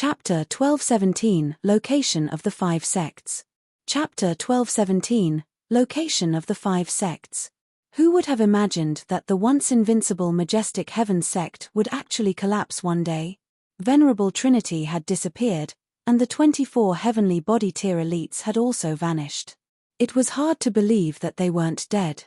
Chapter 1217 Location of the Five Sects. Chapter 1217 Location of the Five Sects. Who would have imagined that the once invincible majestic Heaven sect would actually collapse one day? Venerable Trinity had disappeared, and the 24 heavenly body tier elites had also vanished. It was hard to believe that they weren't dead.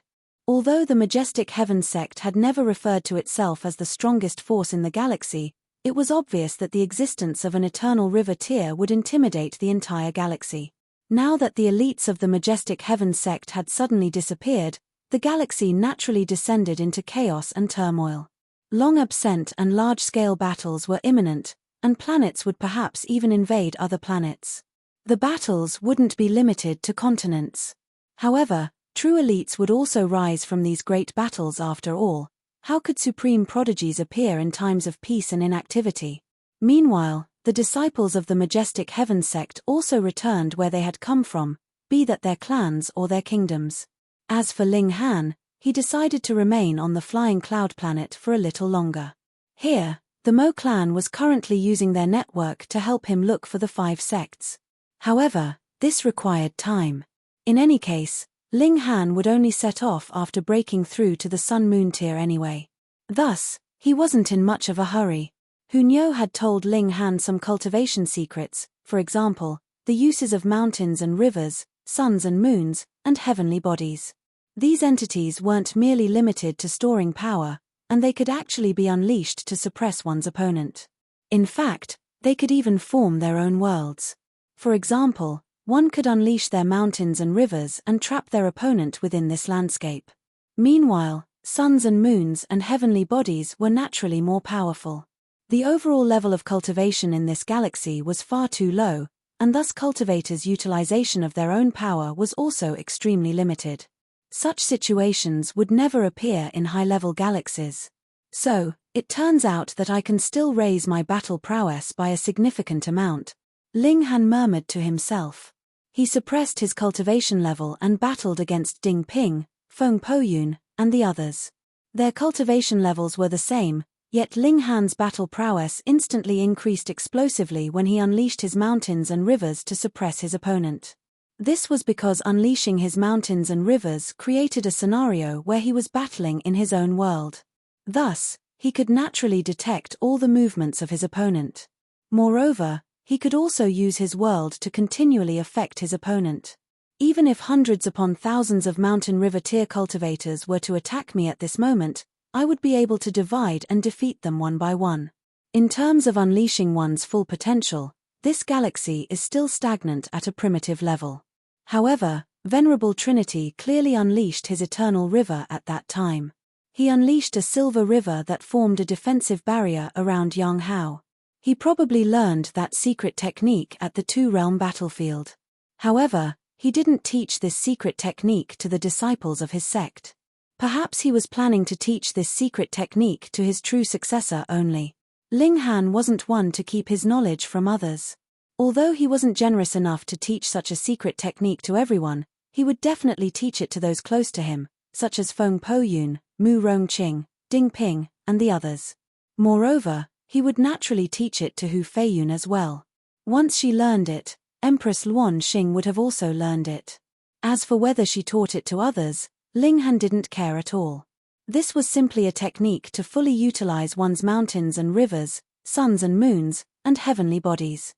Although the majestic Heaven sect had never referred to itself as the strongest force in the galaxy, it was obvious that the existence of an eternal river tier would intimidate the entire galaxy. Now that the elites of the majestic Heaven sect had suddenly disappeared, the galaxy naturally descended into chaos and turmoil. Long absent and large-scale battles were imminent, and planets would perhaps even invade other planets. The battles wouldn't be limited to continents. However, true elites would also rise from these great battles after all. How could supreme prodigies appear in times of peace and inactivity? Meanwhile, the disciples of the majestic Heaven sect also returned where they had come from, be that their clans or their kingdoms. As for Ling Han, he decided to remain on the flying cloud planet for a little longer. Here, the Mo clan was currently using their network to help him look for the five sects. However, this required time. In any case, Ling Han would only set off after breaking through to the Sun-Moon tier anyway. Thus, he wasn't in much of a hurry. Hunyo had told Ling Han some cultivation secrets, for example, the uses of mountains and rivers, suns and moons, and heavenly bodies. These entities weren't merely limited to storing power, and they could actually be unleashed to suppress one's opponent. In fact, they could even form their own worlds. For example, one could unleash their mountains and rivers and trap their opponent within this landscape. Meanwhile, suns and moons and heavenly bodies were naturally more powerful. The overall level of cultivation in this galaxy was far too low, and thus cultivators' utilization of their own power was also extremely limited. Such situations would never appear in high-level galaxies. So, it turns out that I can still raise my battle prowess by a significant amount. Ling Han murmured to himself. He suppressed his cultivation level and battled against Ding Ping, Feng Poyun, and the others. Their cultivation levels were the same, yet Ling Han's battle prowess instantly increased explosively when he unleashed his mountains and rivers to suppress his opponent. This was because unleashing his mountains and rivers created a scenario where he was battling in his own world. Thus, he could naturally detect all the movements of his opponent. Moreover, he could also use his world to continually affect his opponent. Even if hundreds upon thousands of mountain river tier cultivators were to attack me at this moment, I would be able to divide and defeat them one by one. In terms of unleashing one's full potential, this galaxy is still stagnant at a primitive level. However, Venerable Trinity clearly unleashed his eternal river at that time. He unleashed a silver river that formed a defensive barrier around Yang Hao. He probably learned that secret technique at the two-realm battlefield. However, he didn't teach this secret technique to the disciples of his sect. Perhaps he was planning to teach this secret technique to his true successor only. Ling Han wasn't one to keep his knowledge from others. Although he wasn't generous enough to teach such a secret technique to everyone, he would definitely teach it to those close to him, such as Feng Poyun, Mu Rongqing, Ding Ping, and the others. Moreover, he would naturally teach it to Hu Feiyun as well. Once she learned it, Empress Luan Xing would have also learned it. As for whether she taught it to others, Ling Han didn't care at all. This was simply a technique to fully utilize one's mountains and rivers, suns and moons, and heavenly bodies.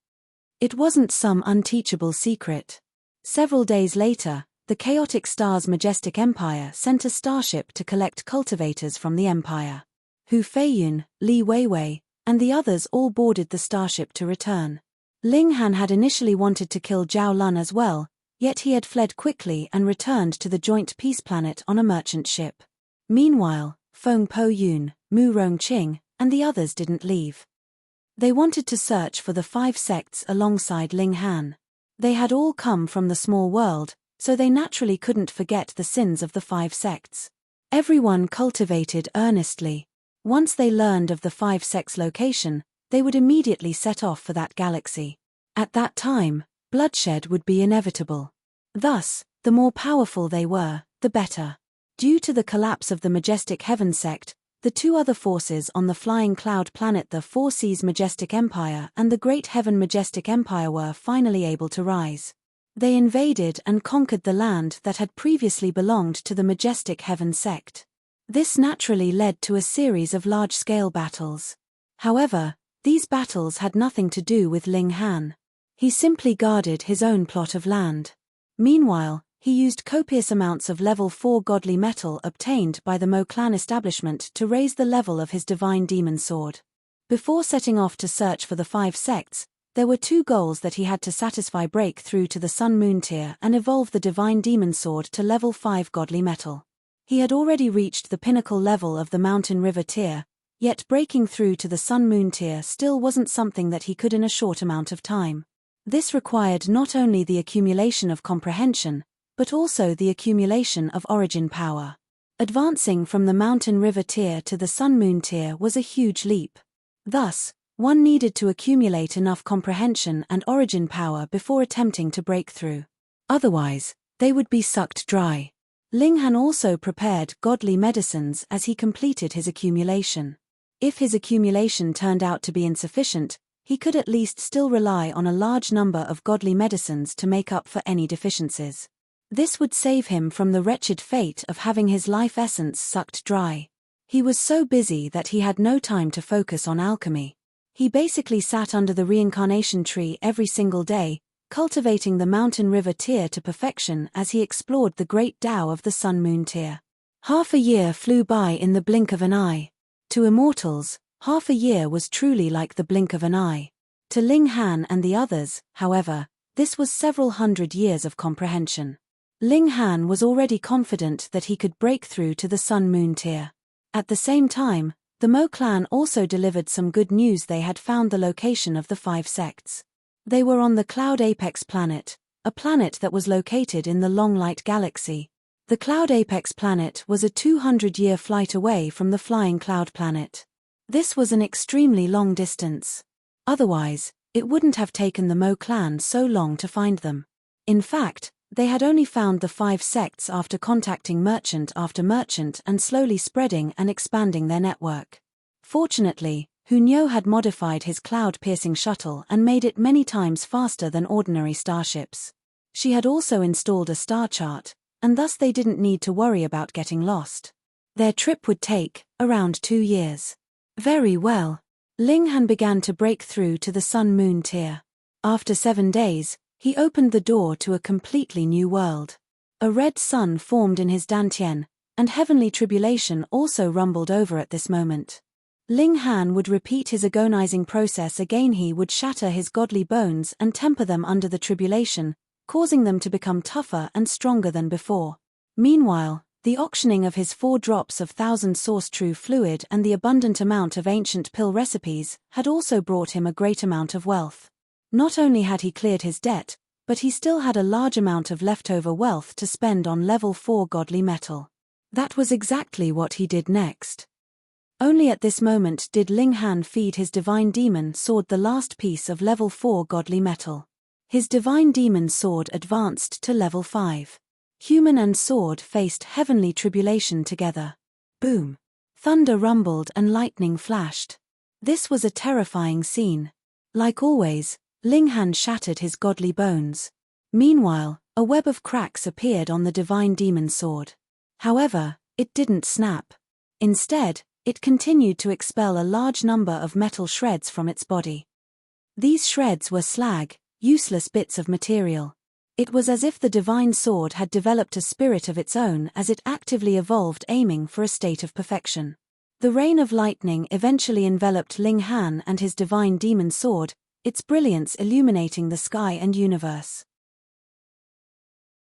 It wasn't some unteachable secret. Several days later, the Chaotic Star's majestic empire sent a starship to collect cultivators from the empire. Hu Feiyun, Li Weiwei, and the others all boarded the starship to return. Ling Han had initially wanted to kill Zhao Lun as well, yet he had fled quickly and returned to the joint peace planet on a merchant ship. Meanwhile, Feng Poyun, Mu Rongqing, and the others didn't leave. They wanted to search for the five sects alongside Ling Han. They had all come from the small world, so they naturally couldn't forget the sins of the five sects. Everyone cultivated earnestly. Once they learned of the five sects' location, they would immediately set off for that galaxy. At that time, bloodshed would be inevitable. Thus, the more powerful they were, the better. Due to the collapse of the majestic Heaven sect, The two other forces on the flying cloud planet, the Four Seas Majestic Empire and the Great Heaven Majestic Empire, were finally able to rise. They invaded and conquered the land that had previously belonged to the Majestic Heaven sect. This naturally led to a series of large-scale battles. However, these battles had nothing to do with Ling Han. He simply guarded his own plot of land. Meanwhile, he used copious amounts of level 4 godly metal obtained by the Mo clan establishment to raise the level of his divine demon sword. Before setting off to search for the 5 sects, there were 2 goals that he had to satisfy: break through to the Sun Moon tier and evolve the divine demon sword to level 5 godly metal. He had already reached the pinnacle level of the Mountain River tier, yet breaking through to the Sun Moon tier still wasn't something that he could in a short amount of time. This required not only the accumulation of comprehension, but also the accumulation of origin power. Advancing from the Mountain River tier to the Sun Moon tier was a huge leap. Thus, one needed to accumulate enough comprehension and origin power before attempting to break through. Otherwise, they would be sucked dry. Ling Han also prepared godly medicines as he completed his accumulation. If his accumulation turned out to be insufficient, he could at least still rely on a large number of godly medicines to make up for any deficiencies. This would save him from the wretched fate of having his life essence sucked dry. He was so busy that he had no time to focus on alchemy. He basically sat under the reincarnation tree every single day, cultivating the Mountain River tier to perfection as he explored the great Tao of the Sun Moon tier. Half a year flew by in the blink of an eye. To immortals, half a year was truly like the blink of an eye. To Ling Han and the others, however, this was several hundred years of comprehension. Ling Han was already confident that he could break through to the Sun Moon tier. At the same time, the Mo clan also delivered some good news. They had found the location of the 5 sects. They were on the Cloud Apex planet, a planet that was located in the Long Light Galaxy. The Cloud Apex planet was a 200-year flight away from the Flying Cloud planet. This was an extremely long distance. Otherwise, it wouldn't have taken the Mo clan so long to find them. In fact, they had only found the 5 sects after contacting merchant after merchant and slowly spreading and expanding their network. Fortunately, Hunyo had modified his cloud-piercing shuttle and made it many times faster than ordinary starships. She had also installed a star chart, and thus they didn't need to worry about getting lost. Their trip would take around 2 years. Very well. Ling Han began to break through to the Sun Moon tier. After 7 days, he opened the door to a completely new world. A red sun formed in his dantian, and heavenly tribulation also rumbled over at this moment. Ling Han would repeat his agonizing process again. He would shatter his godly bones and temper them under the tribulation, causing them to become tougher and stronger than before. Meanwhile, the auctioning of his 4 drops of 1000 source true fluid and the abundant amount of ancient pill recipes had also brought him a great amount of wealth. Not only had he cleared his debt, but he still had a large amount of leftover wealth to spend on level 4 godly metal. That was exactly what he did next. Only at this moment did Ling Han feed his divine demon sword the last piece of level 4 godly metal. His divine demon sword advanced to level 5. Human and sword faced heavenly tribulation together. Boom! Thunder rumbled and lightning flashed. This was a terrifying scene. Like always, Ling Han shattered his godly bones. Meanwhile, a web of cracks appeared on the divine demon sword. However, it didn't snap. Instead, it continued to expel a large number of metal shreds from its body. These shreds were slag, useless bits of material. It was as if the divine sword had developed a spirit of its own as it actively evolved, aiming for a state of perfection. The rain of lightning eventually enveloped Ling Han and his divine demon sword, its brilliance illuminating the sky and universe.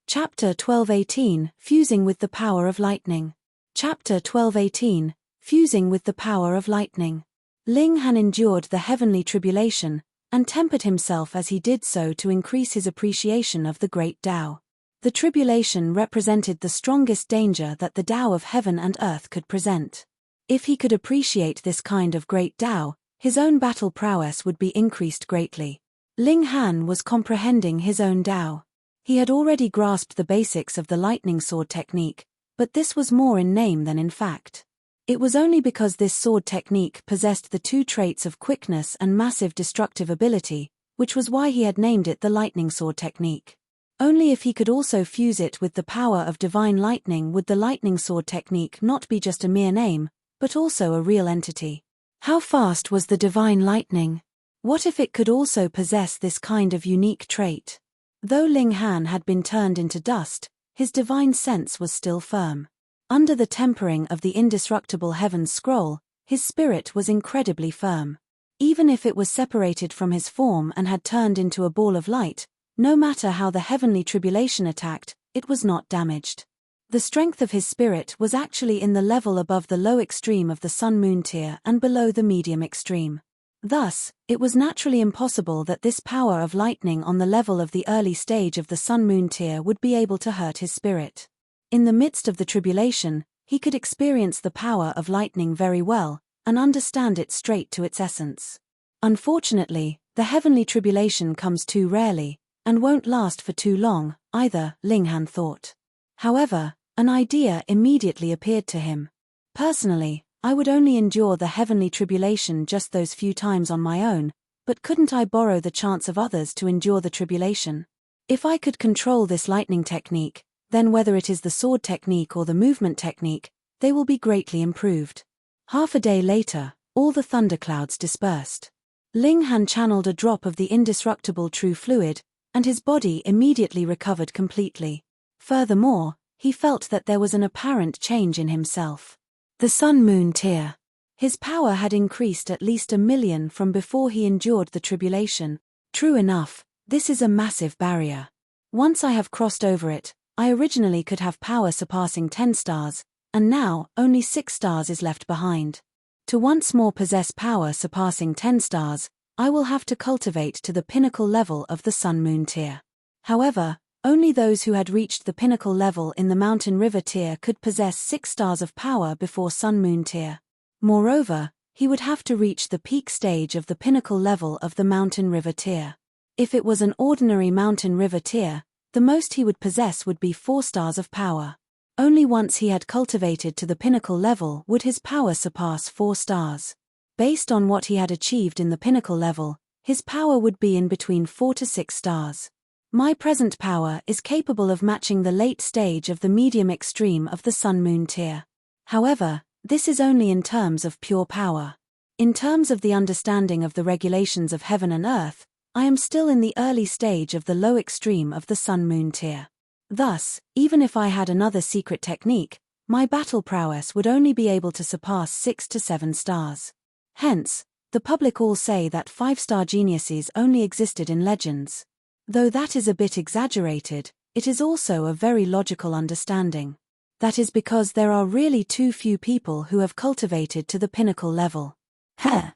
Chapter 1218, Fusing with the Power of Lightning. Chapter 1218, Fusing with the Power of Lightning. Ling Han endured the heavenly tribulation, and tempered himself as he did so to increase his appreciation of the great Tao. The tribulation represented the strongest danger that the Tao of heaven and earth could present. If he could appreciate this kind of great Tao, his own battle prowess would be increased greatly. Ling Han was comprehending his own Tao. He had already grasped the basics of the lightning sword technique, but this was more in name than in fact. It was only because this sword technique possessed the two traits of quickness and massive destructive ability, which was why he had named it the lightning sword technique. Only if he could also fuse it with the power of divine lightning would the lightning sword technique not be just a mere name, but also a real entity. How fast was the divine lightning? What if it could also possess this kind of unique trait? Though Ling Han had been turned into dust, his divine sense was still firm. Under the tempering of the indestructible heaven's scroll, his spirit was incredibly firm. Even if it was separated from his form and had turned into a ball of light, no matter how the heavenly tribulation attacked, it was not damaged. The strength of his spirit was actually in the level above the low extreme of the sun-moon tier and below the medium extreme. Thus, it was naturally impossible that this power of lightning on the level of the early stage of the sun-moon tier would be able to hurt his spirit. In the midst of the tribulation, he could experience the power of lightning very well, and understand it straight to its essence. Unfortunately, the heavenly tribulation comes too rarely, and won't last for too long, either, Ling Han thought. However, an idea immediately appeared to him. Personally, I would only endure the heavenly tribulation just those few times on my own, but couldn't I borrow the chance of others to endure the tribulation? If I could control this lightning technique, then whether it is the sword technique or the movement technique, they will be greatly improved. Half a day later, all the thunderclouds dispersed. Ling Han channeled a drop of the indestructible true fluid, and his body immediately recovered completely. Furthermore, he felt that there was an apparent change in himself. The sun-moon tier. His power had increased at least 1,000,000 from before he endured the tribulation. True enough, this is a massive barrier. Once I have crossed over it, I originally could have power surpassing 10 stars, and now only 6 stars is left behind. To once more possess power surpassing 10 stars, I will have to cultivate to the pinnacle level of the sun-moon tier. However, only those who had reached the pinnacle level in the mountain river tier could possess 6 stars of power before sun-moon tier. Moreover, he would have to reach the peak stage of the pinnacle level of the mountain river tier. If it was an ordinary mountain river tier, the most he would possess would be 4 stars of power. Only once he had cultivated to the pinnacle level would his power surpass 4 stars. Based on what he had achieved in the pinnacle level, his power would be in between 4 to 6 stars. My present power is capable of matching the late stage of the medium extreme of the sun-moon tier. However, this is only in terms of pure power. In terms of the understanding of the regulations of heaven and earth, I am still in the early stage of the low extreme of the sun-moon tier. Thus, even if I had another secret technique, my battle prowess would only be able to surpass 6 to 7 stars. Hence, the public all say that 5-star geniuses only existed in legends. Though that is a bit exaggerated, it is also a very logical understanding. That is because there are really too few people who have cultivated to the pinnacle level. Heh!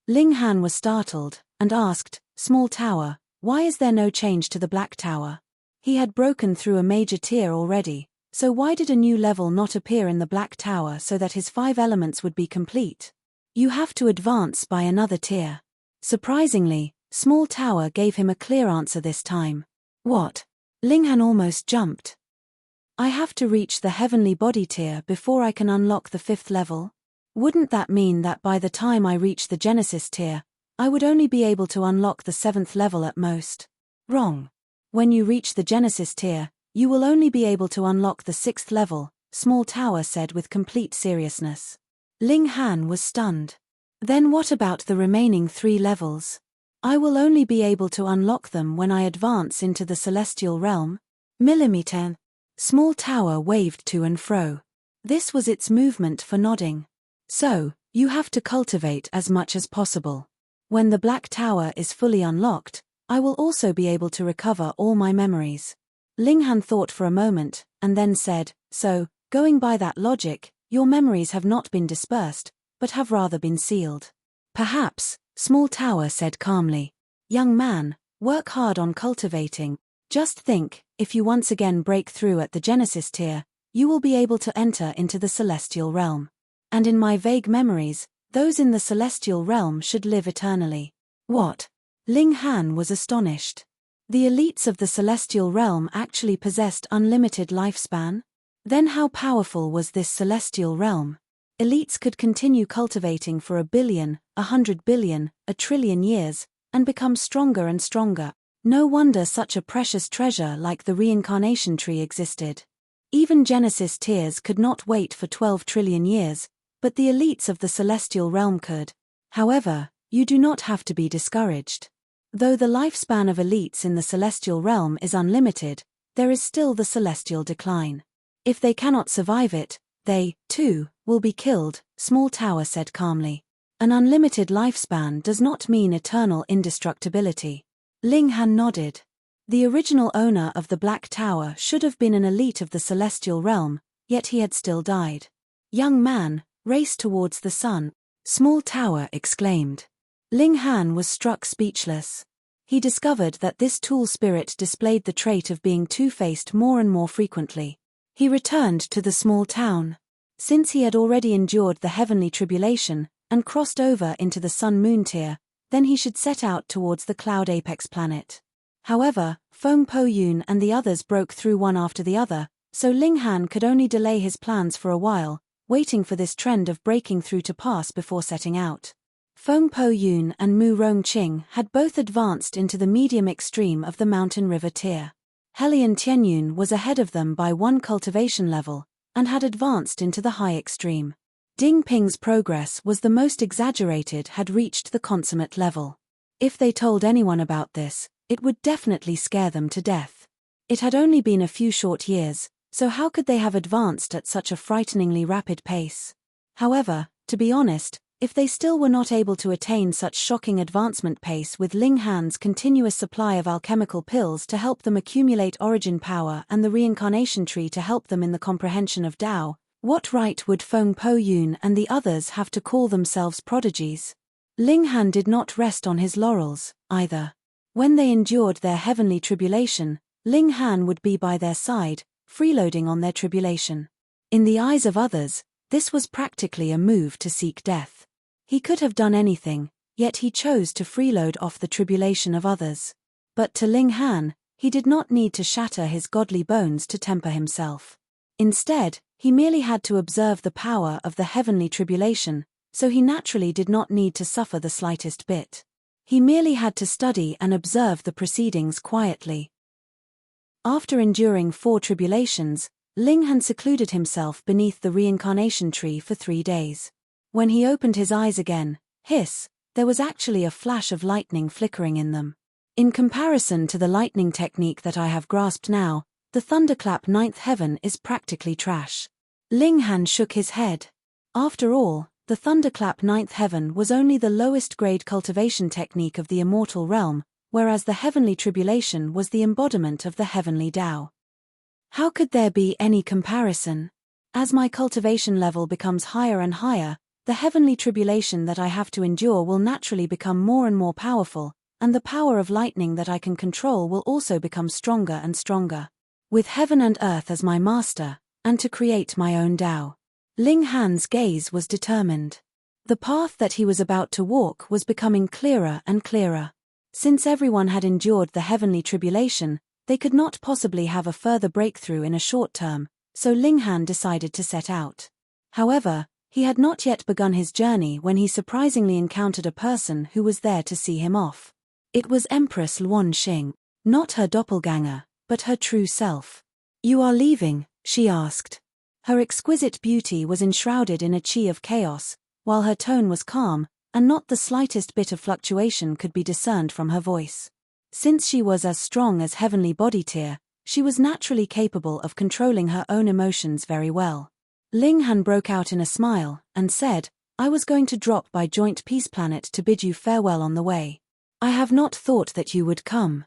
Ling Han was startled, and asked, "Small tower, why is there no change to the black tower?" He had broken through a major tier already, so why did a new level not appear in the black tower so that his 5 elements would be complete? You have to advance by another tier. Surprisingly, Small Tower gave him a clear answer this time. What? Ling Han almost jumped. I have to reach the heavenly body tier before I can unlock the 5th level? Wouldn't that mean that by the time I reach the Genesis tier, I would only be able to unlock the 7th level at most? Wrong. When you reach the Genesis tier, you will only be able to unlock the 6th level, Small Tower said with complete seriousness. Ling Han was stunned. Then what about the remaining 3 levels? I will only be able to unlock them when I advance into the celestial realm. Millimeter. Small Tower waved to and fro. This was its movement for nodding. So, you have to cultivate as much as possible. When the Black Tower is fully unlocked, I will also be able to recover all my memories. Ling Han thought for a moment, and then said, "So, going by that logic, your memories have not been dispersed, but have rather been sealed." "Perhaps," Small Tower said calmly. "Young man, work hard on cultivating. Just think, if you once again break through at the Genesis tier, you will be able to enter into the celestial realm. And in my vague memories, those in the celestial realm should live eternally." What? Ling Han was astonished. The elites of the celestial realm actually possessed unlimited lifespan? Then how powerful was this celestial realm? Elites could continue cultivating for 1 billion, 100 billion, 1 trillion years, and become stronger and stronger. No wonder such a precious treasure like the reincarnation tree existed. Even Genesis tears could not wait for 12 trillion years, but the elites of the celestial realm could. However, you do not have to be discouraged. Though the lifespan of elites in the celestial realm is unlimited, there is still the celestial decline. If they cannot survive it, they, too, will be killed, Small Tower said calmly. An unlimited lifespan does not mean eternal indestructibility. Ling Han nodded. The original owner of the Black Tower should have been an elite of the celestial realm, yet he had still died. Young man, race towards the sun, Small Tower exclaimed. Ling Han was struck speechless. He discovered that this tool spirit displayed the trait of being two-faced more and more frequently. He returned to the small town. Since he had already endured the heavenly tribulation, and crossed over into the sun-moon tier, then he should set out towards the cloud apex planet. However, Feng Po Yun and the others broke through one after the other, so Ling Han could only delay his plans for a while, waiting for this trend of breaking through to pass before setting out. Feng Po Yun and Mu Rongqing had both advanced into the medium extreme of the mountain river tier. Helian Tianyun was ahead of them by 1 cultivation level, and had advanced into the high extreme. Ding Ping's progress was the most exaggerated, had reached the consummate level. If they told anyone about this, it would definitely scare them to death. It had only been a few short years, so how could they have advanced at such a frighteningly rapid pace? However, to be honest, if they still were not able to attain such shocking advancement pace with Ling Han's continuous supply of alchemical pills to help them accumulate origin power and the reincarnation tree to help them in the comprehension of Tao, what right would Feng Po Yun and the others have to call themselves prodigies? Ling Han did not rest on his laurels, either. When they endured their heavenly tribulation, Ling Han would be by their side, freeloading on their tribulation. In the eyes of others, this was practically a move to seek death. He could have done anything, yet he chose to freeload off the tribulation of others. But to Ling Han, he did not need to shatter his godly bones to temper himself. Instead, he merely had to observe the power of the heavenly tribulation, so he naturally did not need to suffer the slightest bit. He merely had to study and observe the proceedings quietly. After enduring 4 tribulations, Ling Han secluded himself beneath the reincarnation tree for 3 days. When he opened his eyes again, there was actually a flash of lightning flickering in them. In comparison to the lightning technique that I have grasped now, the thunderclap 9th heaven is practically trash. Ling Han shook his head. After all, the thunderclap 9th heaven was only the lowest grade cultivation technique of the immortal realm, whereas the heavenly tribulation was the embodiment of the heavenly Tao. How could there be any comparison? As my cultivation level becomes higher and higher, the heavenly tribulation that I have to endure will naturally become more and more powerful, and the power of lightning that I can control will also become stronger and stronger. With heaven and earth as my master, and to create my own Tao. Ling Han's gaze was determined. The path that he was about to walk was becoming clearer and clearer. Since everyone had endured the heavenly tribulation, they could not possibly have a further breakthrough in a short term, so Ling Han decided to set out. However, he had not yet begun his journey when he surprisingly encountered a person who was there to see him off. It was Empress Luan Xing, not her doppelganger, but her true self. "You are leaving?" she asked. Her exquisite beauty was enshrouded in a chi of chaos, while her tone was calm, and not the slightest bit of fluctuation could be discerned from her voice. Since she was as strong as heavenly body tier, she was naturally capable of controlling her own emotions very well. Ling Han broke out in a smile, and said, "I was going to drop by Joint Peace Planet to bid you farewell on the way. I have not thought that you would come."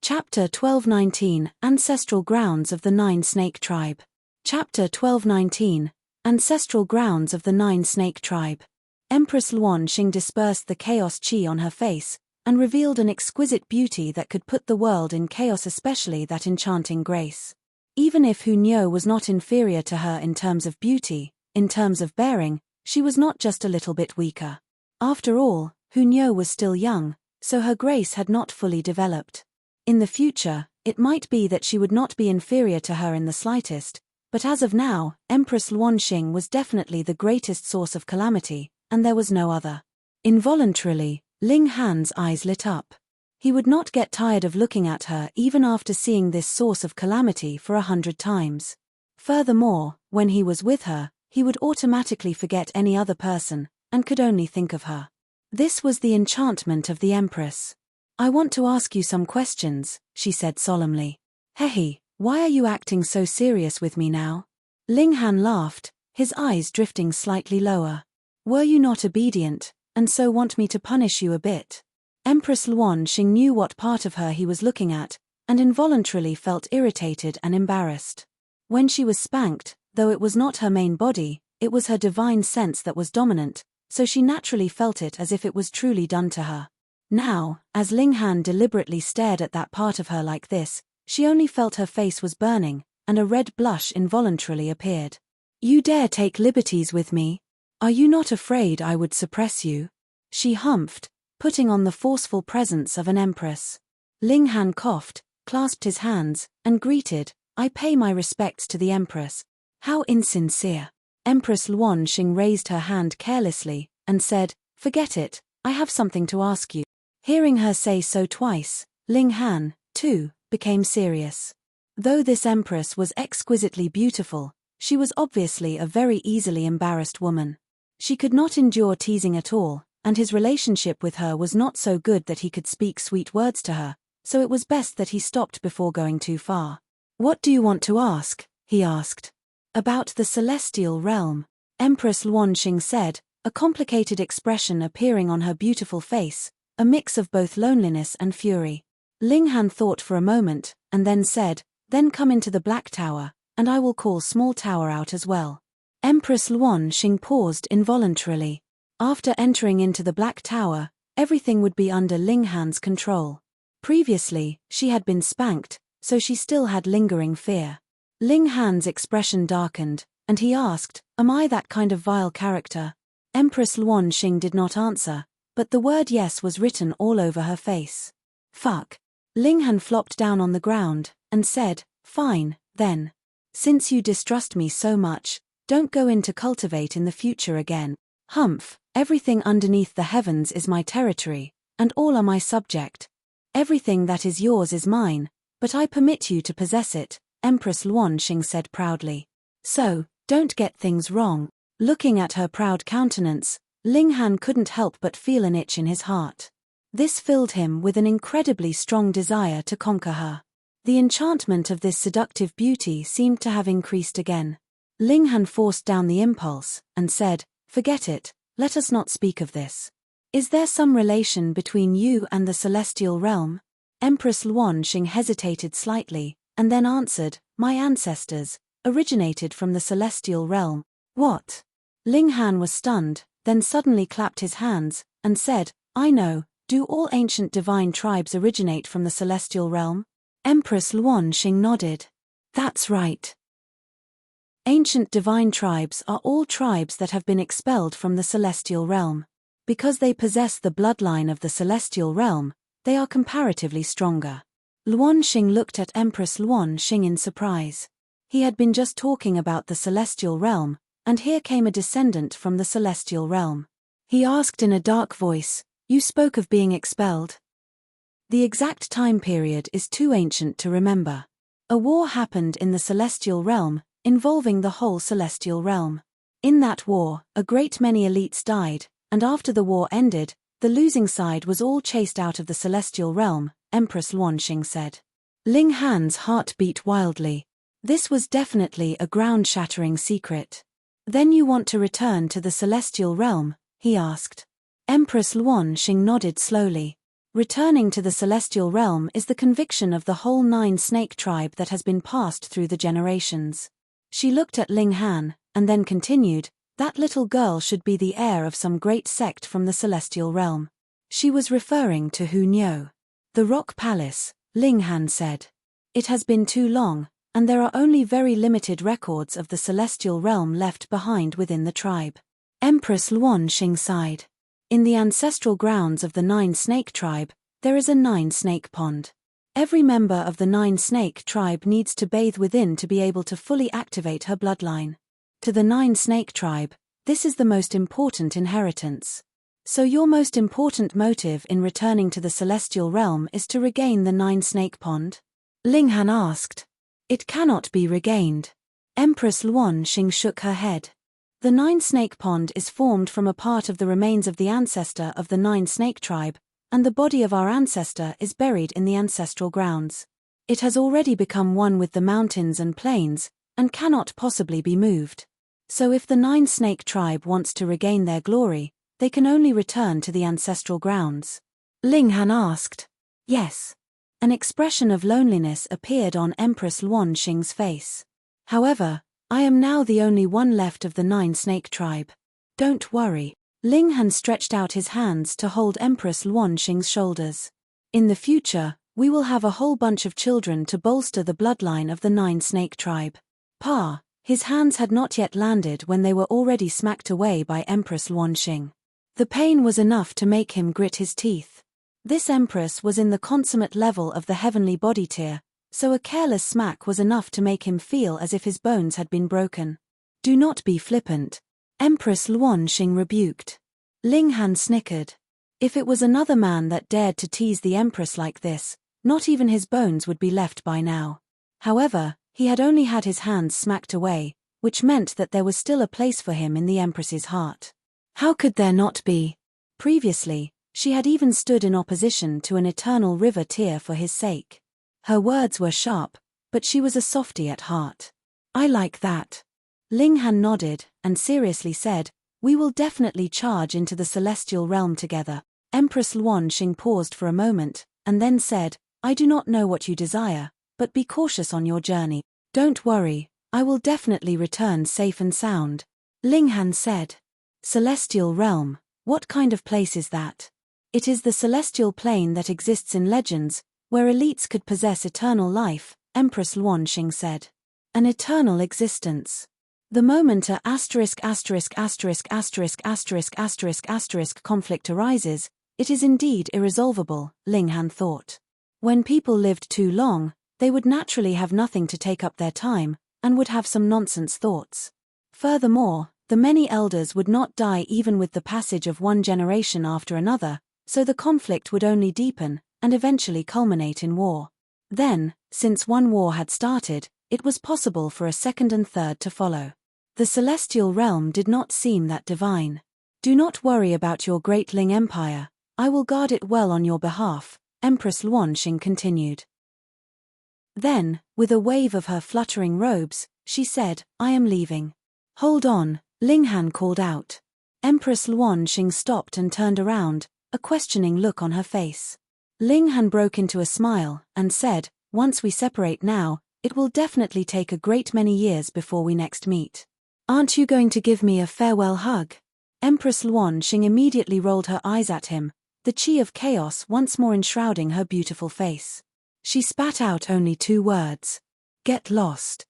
Chapter 1219, Ancestral Grounds of the Nine Snake Tribe. Chapter 1219, Ancestral Grounds of the Nine Snake Tribe. Empress Luan Xing dispersed the chaos chi on her face, and revealed an exquisite beauty that could put the world in chaos, especially that enchanting grace. Even if Hu Niu was not inferior to her in terms of beauty, in terms of bearing, she was not just a little bit weaker. After all, Hu Niu was still young, so her grace had not fully developed. In the future, it might be that she would not be inferior to her in the slightest, But as of now, Empress Luanxing was definitely the greatest source of calamity, and there was no other. Involuntarily, Ling Han's eyes lit up. He would not get tired of looking at her even after seeing this source of calamity for 100 times. Furthermore, when he was with her, he would automatically forget any other person, and could only think of her. This was the enchantment of the Empress. "I want to ask you some questions," she said solemnly. "Hehe, why are you acting so serious with me now?" Ling Han laughed, his eyes drifting slightly lower. "Were you not obedient, and so want me to punish you a bit?" Empress Luanxing knew what part of her he was looking at, and involuntarily felt irritated and embarrassed. When she was spanked, though it was not her main body, it was her divine sense that was dominant, so she naturally felt it as if it was truly done to her. Now, as Ling Han deliberately stared at that part of her like this, she only felt her face was burning, and a red blush involuntarily appeared. "You dare take liberties with me? Are you not afraid I would suppress you?" she humphed, putting on the forceful presence of an empress. Ling Han coughed, clasped his hands, and greeted, "I pay my respects to the Empress." "How insincere." Empress Luanxing raised her hand carelessly, and said, "Forget it, I have something to ask you." Hearing her say so twice, Ling Han, too, became serious. Though this Empress was exquisitely beautiful, she was obviously a very easily embarrassed woman. She could not endure teasing at all, and his relationship with her was not so good that he could speak sweet words to her, so it was best that he stopped before going too far. "What do you want to ask?" he asked. "About the celestial realm," Empress Luanxing said, a complicated expression appearing on her beautiful face, a mix of both loneliness and fury. Ling Han thought for a moment, and then said, "Then come into the Black Tower, and I will call Small Tower out as well." Empress Luanxing paused involuntarily. After entering into the Black Tower, everything would be under Ling Han's control. Previously, she had been spanked, so she still had lingering fear. Ling Han's expression darkened, and he asked, "Am I that kind of vile character?" Empress Luanxing did not answer, but the word yes was written all over her face. "Fuck." Ling Han flopped down on the ground, and said, "Fine, then. Since you distrust me so much, don't go in to cultivate in the future again. Humph, everything underneath the heavens is my territory, and all are my subject. Everything that is yours is mine, but I permit you to possess it," Empress Luanxing said proudly. "So, don't get things wrong." Looking at her proud countenance, Ling Han couldn't help but feel an itch in his heart. This filled him with an incredibly strong desire to conquer her. The enchantment of this seductive beauty seemed to have increased again. Ling Han forced down the impulse, and said, "Forget it, let us not speak of this. Is there some relation between you and the celestial realm?" Empress Luanxing hesitated slightly, and then answered, "My ancestors originated from the celestial realm." "What?" Ling Han was stunned, then suddenly clapped his hands, and said, "I know, do all ancient divine tribes originate from the celestial realm?" Empress Luanxing nodded. "That's right. Ancient divine tribes are all tribes that have been expelled from the celestial realm. Because they possess the bloodline of the celestial realm, they are comparatively stronger." Luanxing looked at Empress Luanxing in surprise. He had been just talking about the celestial realm, and here came a descendant from the celestial realm. He asked in a dark voice, "You spoke of being expelled?" The exact time period is too ancient to remember. A war happened in the celestial realm, involving the whole celestial realm. In that war, a great many elites died, and after the war ended, the losing side was all chased out of the celestial realm, Empress Luanxing said. Ling Han's heart beat wildly. This was definitely a ground-shattering secret. "Then you want to return to the celestial realm?" he asked. Empress Luanxing nodded slowly. Returning to the celestial realm is the conviction of the whole 9 snake tribe that has been passed through the generations. She looked at Ling Han, and then continued, "That little girl should be the heir of some great sect from the celestial realm." She was referring to Hu Niu. "The Rock Palace," Ling Han said. "It has been too long, and there are only very limited records of the celestial realm left behind within the tribe." Empress Luanxing sighed. In the ancestral grounds of the 9 snake tribe, there is a 9 snake pond. Every member of the nine-snake tribe needs to bathe within to be able to fully activate her bloodline. To the nine-snake tribe, this is the most important inheritance. So your most important motive in returning to the celestial realm is to regain the nine-snake pond? Linghan asked. It cannot be regained. Empress Luanxing shook her head. The nine-snake pond is formed from a part of the remains of the ancestor of the nine-snake tribe, and the body of our ancestor is buried in the ancestral grounds. It has already become one with the mountains and plains, and cannot possibly be moved. So if the nine-snake tribe wants to regain their glory, they can only return to the ancestral grounds. Linghan asked. Yes. An expression of loneliness appeared on Empress Luanxing's face. However, I am now the only one left of the nine-snake tribe. Don't worry. Linghan stretched out his hands to hold Empress Luanxing's shoulders. In the future, we will have a whole bunch of children to bolster the bloodline of the nine-snake tribe. Pa, his hands had not yet landed when they were already smacked away by Empress Luanxing. The pain was enough to make him grit his teeth. This empress was in the consummate level of the heavenly body tier, so a careless smack was enough to make him feel as if his bones had been broken. Do not be flippant. Empress Luanxing rebuked. Linghan snickered. If it was another man that dared to tease the empress like this, not even his bones would be left by now. However, he had only had his hands smacked away, which meant that there was still a place for him in the empress's heart. How could there not be? Previously, she had even stood in opposition to an eternal river tear for his sake. Her words were sharp, but she was a softy at heart. I like that. Linghan nodded, and seriously said, we will definitely charge into the celestial realm together. Empress Luanxing paused for a moment, and then said, I do not know what you desire, but be cautious on your journey. Don't worry, I will definitely return safe and sound. Linghan said. Celestial realm, what kind of place is that? It is the celestial plane that exists in legends, where elites could possess eternal life, Empress Luanxing said. An eternal existence. The moment a conflict arises, it is indeed irresolvable, Linghan thought. When people lived too long, they would naturally have nothing to take up their time, and would have some nonsense thoughts. Furthermore, the many elders would not die even with the passage of one generation after another, so the conflict would only deepen, and eventually culminate in war. Then, since one war had started, it was possible for a second and third to follow. The celestial realm did not seem that divine. Do not worry about your great Ling Empire, I will guard it well on your behalf, Empress Luanxing continued. Then, with a wave of her fluttering robes, she said, I am leaving. Hold on, Linghan called out. Empress Luanxing stopped and turned around, a questioning look on her face. Linghan broke into a smile, and said, once we separate now, it will definitely take a great many years before we next meet. Aren't you going to give me a farewell hug? Empress Luanxing immediately rolled her eyes at him, the chi of chaos once more enshrouding her beautiful face. She spat out only 2 words. Get lost.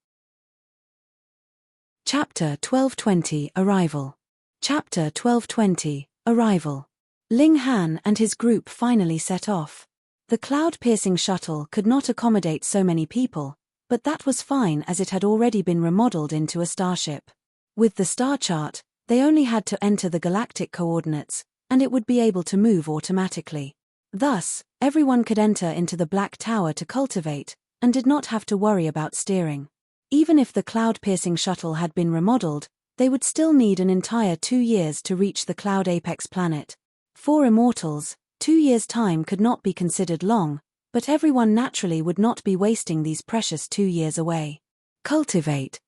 Chapter 1220 Arrival. Chapter 1220 Arrival. Linghan and his group finally set off. The cloud-piercing shuttle could not accommodate so many people, but that was fine as it had already been remodeled into a starship. With the star chart, they only had to enter the galactic coordinates, and it would be able to move automatically. Thus, everyone could enter into the Black Tower to cultivate, and did not have to worry about steering. Even if the cloud-piercing shuttle had been remodeled, they would still need an entire 2 years to reach the Cloud Apex planet. For immortals, 2 years' time could not be considered long, but everyone naturally would not be wasting these precious 2 years away. Cultivate,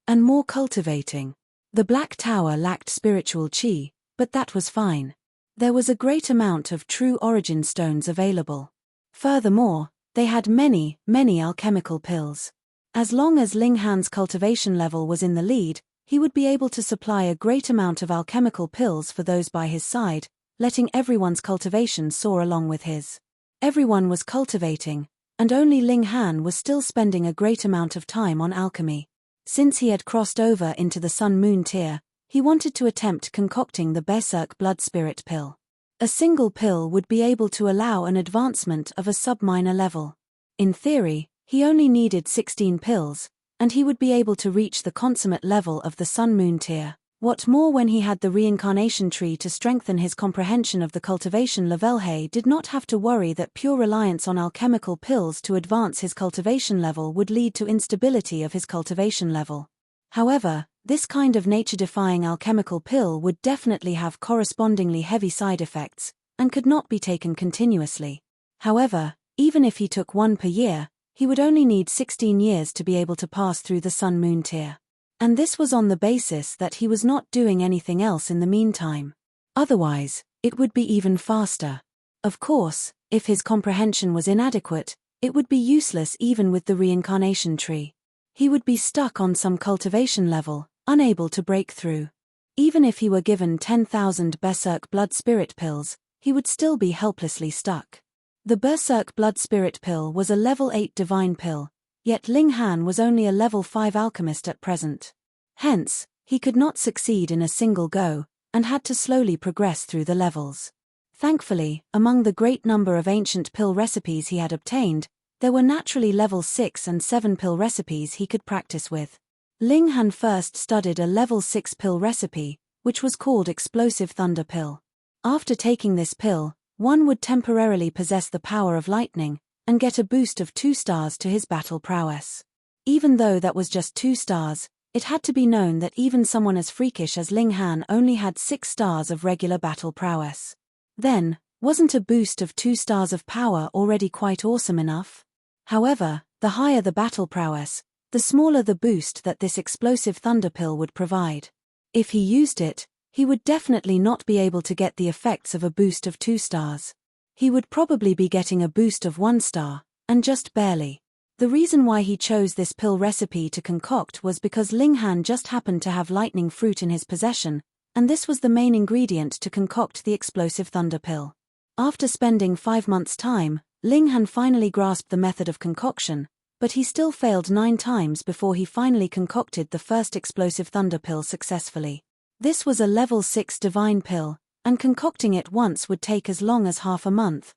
and more cultivating. The Black Tower lacked spiritual chi, but that was fine. There was a great amount of true origin stones available. Furthermore, they had many alchemical pills. As long as Linghan's cultivation level was in the lead, he would be able to supply a great amount of alchemical pills for those by his side, letting everyone's cultivation soar along with his. Everyone was cultivating, and only Linghan was still spending a great amount of time on alchemy. Since he had crossed over into the Sun-Moon tier, he wanted to attempt concocting the Berserk Blood Spirit pill. A single pill would be able to allow an advancement of a sub-minor level. In theory, he only needed 16 pills, and he would be able to reach the consummate level of the Sun-Moon tier. What more, when he had the reincarnation tree to strengthen his comprehension of the cultivation level, he did not have to worry that pure reliance on alchemical pills to advance his cultivation level would lead to instability of his cultivation level. However, this kind of nature-defying alchemical pill would definitely have correspondingly heavy side effects, and could not be taken continuously. However, even if he took one per year, he would only need 16 years to be able to pass through the Sun-Moon tier. And this was on the basis that he was not doing anything else in the meantime. Otherwise, it would be even faster. Of course, if his comprehension was inadequate, it would be useless even with the reincarnation tree. He would be stuck on some cultivation level, unable to break through. Even if he were given 10,000 Berserk Blood Spirit pills, he would still be helplessly stuck. The Berserk Blood Spirit pill was a level 8 divine pill, yet Ling Han was only a level 5 alchemist at present. Hence, he could not succeed in a single go, and had to slowly progress through the levels. Thankfully, among the great number of ancient pill recipes he had obtained, there were naturally level 6 and 7 pill recipes he could practice with. Ling Han first studied a level 6 pill recipe, which was called Explosive Thunder Pill. After taking this pill, one would temporarily possess the power of lightning, and get a boost of 2 stars to his battle prowess. Even though that was just 2 stars, it had to be known that even someone as freakish as Ling Han only had 6 stars of regular battle prowess. Then, wasn't a boost of 2 stars of power already quite awesome enough? However, the higher the battle prowess, the smaller the boost that this explosive thunder pill would provide. If he used it, he would definitely not be able to get the effects of a boost of 2 stars. He would probably be getting a boost of 1 star, and just barely. The reason why he chose this pill recipe to concoct was because Ling Han just happened to have lightning fruit in his possession, and this was the main ingredient to concoct the explosive thunder pill. After spending 5 months' time, Ling Han finally grasped the method of concoction, but he still failed 9 times before he finally concocted the first explosive thunder pill successfully. This was a level 6 divine pill, and concocting it once would take as long as half a month.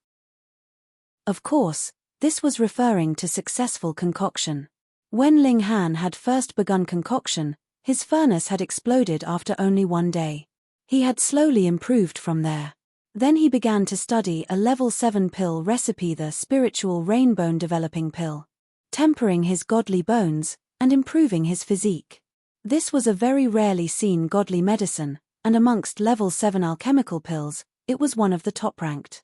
Of course, this was referring to successful concoction. When Ling Han had first begun concoction, his furnace had exploded after only 1 day. He had slowly improved from there. Then he began to study a level 7 pill recipe, the spiritual rainbone developing pill, tempering his godly bones, and improving his physique. This was a very rarely seen godly medicine, and amongst level 7 alchemical pills, it was one of the top-ranked.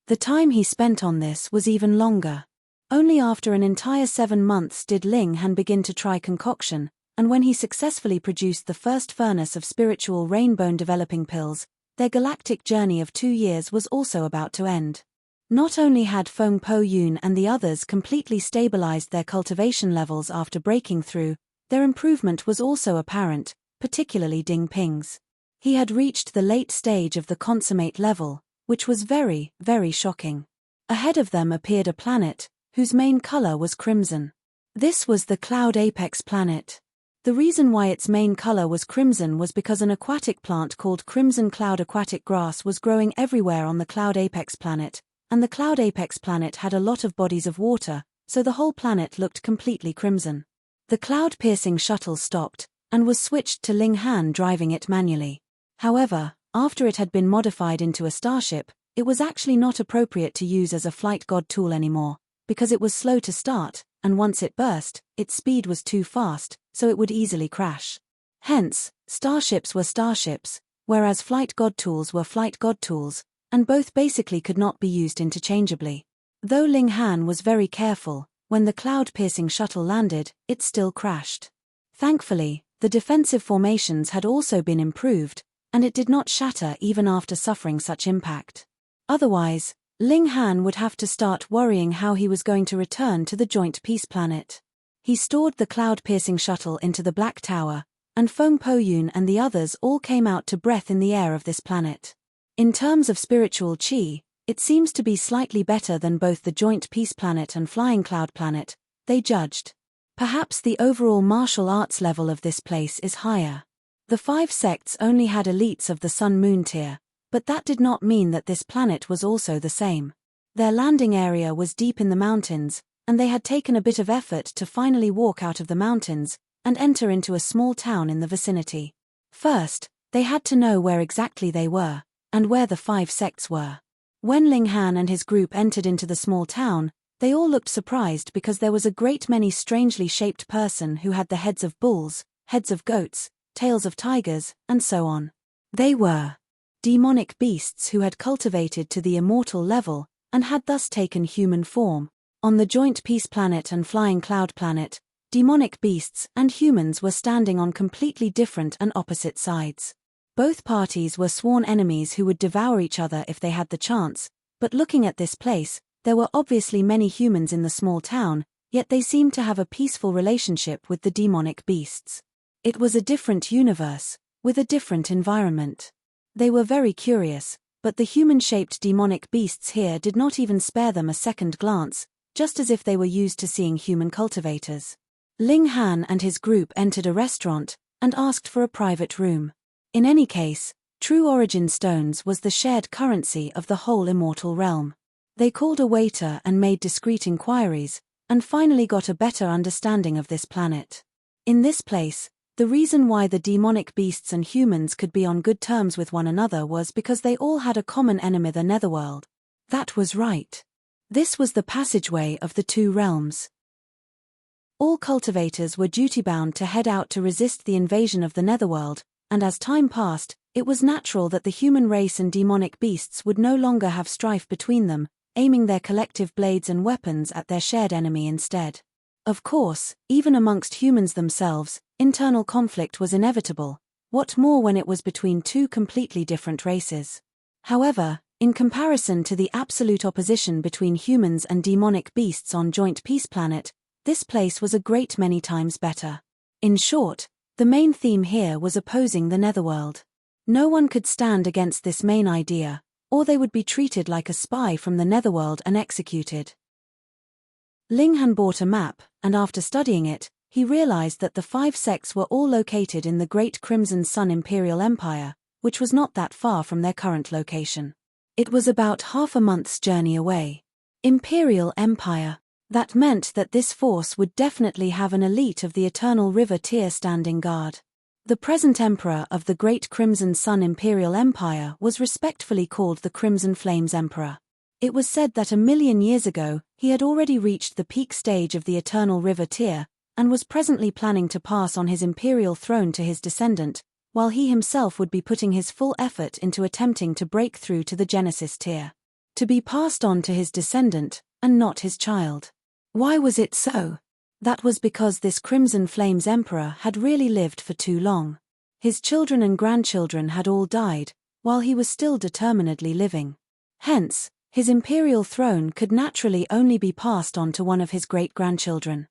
The time he spent on this was even longer. Only after an entire 7 months did Ling Han begin to try concoction, and when he successfully produced the first furnace of spiritual rainbone developing pills, their galactic journey of 2 years was also about to end. Not only had Feng Po Yun and the others completely stabilized their cultivation levels after breaking through, their improvement was also apparent, particularly Ding Ping's. He had reached the late stage of the consummate level, which was very, very shocking. Ahead of them appeared a planet, whose main color was crimson. This was the Cloud Apex planet. The reason why its main color was crimson was because an aquatic plant called Crimson Cloud Aquatic Grass was growing everywhere on the Cloud Apex planet, and the Cloud Apex planet had a lot of bodies of water, so the whole planet looked completely crimson. The cloud-piercing shuttle stopped, and was switched to Ling Han driving it manually. However, after it had been modified into a starship, it was actually not appropriate to use as a flight god tool anymore, because it was slow to start, and once it burst, its speed was too fast, so it would easily crash. Hence, starships were starships, whereas flight god tools were flight god tools, and both basically could not be used interchangeably. Though Ling Han was very careful, when the cloud-piercing shuttle landed, it still crashed. Thankfully, the defensive formations had also been improved, and it did not shatter even after suffering such impact. Otherwise, Ling Han would have to start worrying how he was going to return to the Joint Peace Planet. He stored the cloud-piercing shuttle into the Black Tower, and Feng Po Yun and the others all came out to breath in the air of this planet. In terms of spiritual chi, it seems to be slightly better than both the Joint Peace Planet and Flying Cloud Planet, they judged. Perhaps the overall martial arts level of this place is higher. The 5 sects only had elites of the Sun-Moon tier, But that did not mean that this planet was also the same. Their landing area was deep in the mountains, and they had taken a bit of effort to finally walk out of the mountains and enter into a small town in the vicinity. First, they had to know where exactly they were, and where the 5 sects were. When Ling Han and his group entered into the small town, they all looked surprised because there was a great many strangely shaped person who had the heads of bulls, heads of goats, tails of tigers, and so on. They were demonic beasts who had cultivated to the immortal level, and had thus taken human form. On the joint Peace Planet and Flying Cloud Planet, demonic beasts and humans were standing on completely different and opposite sides. Both parties were sworn enemies who would devour each other if they had the chance, but looking at this place, there were obviously many humans in the small town, yet they seemed to have a peaceful relationship with the demonic beasts. It was a different universe, with a different environment. They were very curious, but the human-shaped demonic beasts here did not even spare them a second glance, just as if they were used to seeing human cultivators. Ling Han and his group entered a restaurant and asked for a private room. In any case, true origin stones was the shared currency of the whole immortal realm. They called a waiter and made discreet inquiries, and finally got a better understanding of this planet. In this place, the reason why the demonic beasts and humans could be on good terms with one another was because they all had a common enemy, the Netherworld. That was right. This was the passageway of the 2 realms. All cultivators were duty-bound to head out to resist the invasion of the Netherworld, and as time passed, it was natural that the human race and demonic beasts would no longer have strife between them, aiming their collective blades and weapons at their shared enemy instead. Of course, even amongst humans themselves, internal conflict was inevitable, what more when it was between 2 completely different races. However, in comparison to the absolute opposition between humans and demonic beasts on Joint Peace Planet, this place was a great many times better. In short, the main theme here was opposing the Netherworld. No one could stand against this main idea, or they would be treated like a spy from the Netherworld and executed. Ling Han bought a map, and after studying it, he realized that the 5 sects were all located in the Great Crimson Sun Imperial Empire, which was not that far from their current location. It was about half a month's journey away. Imperial Empire. That meant that this force would definitely have an elite of the Eternal River tier standing guard. The present Emperor of the Great Crimson Sun Imperial Empire was respectfully called the Crimson Flames Emperor. It was said that 1,000,000 years ago, he had already reached the peak stage of the Eternal River tier, and was presently planning to pass on his imperial throne to his descendant, while he himself would be putting his full effort into attempting to break through to the Genesis tier. To be passed on to his descendant, and not his child. Why was it so? That was because this Crimson Flames Emperor had really lived for too long. His children and grandchildren had all died, while he was still determinedly living. Hence, his imperial throne could naturally only be passed on to one of his great-grandchildren.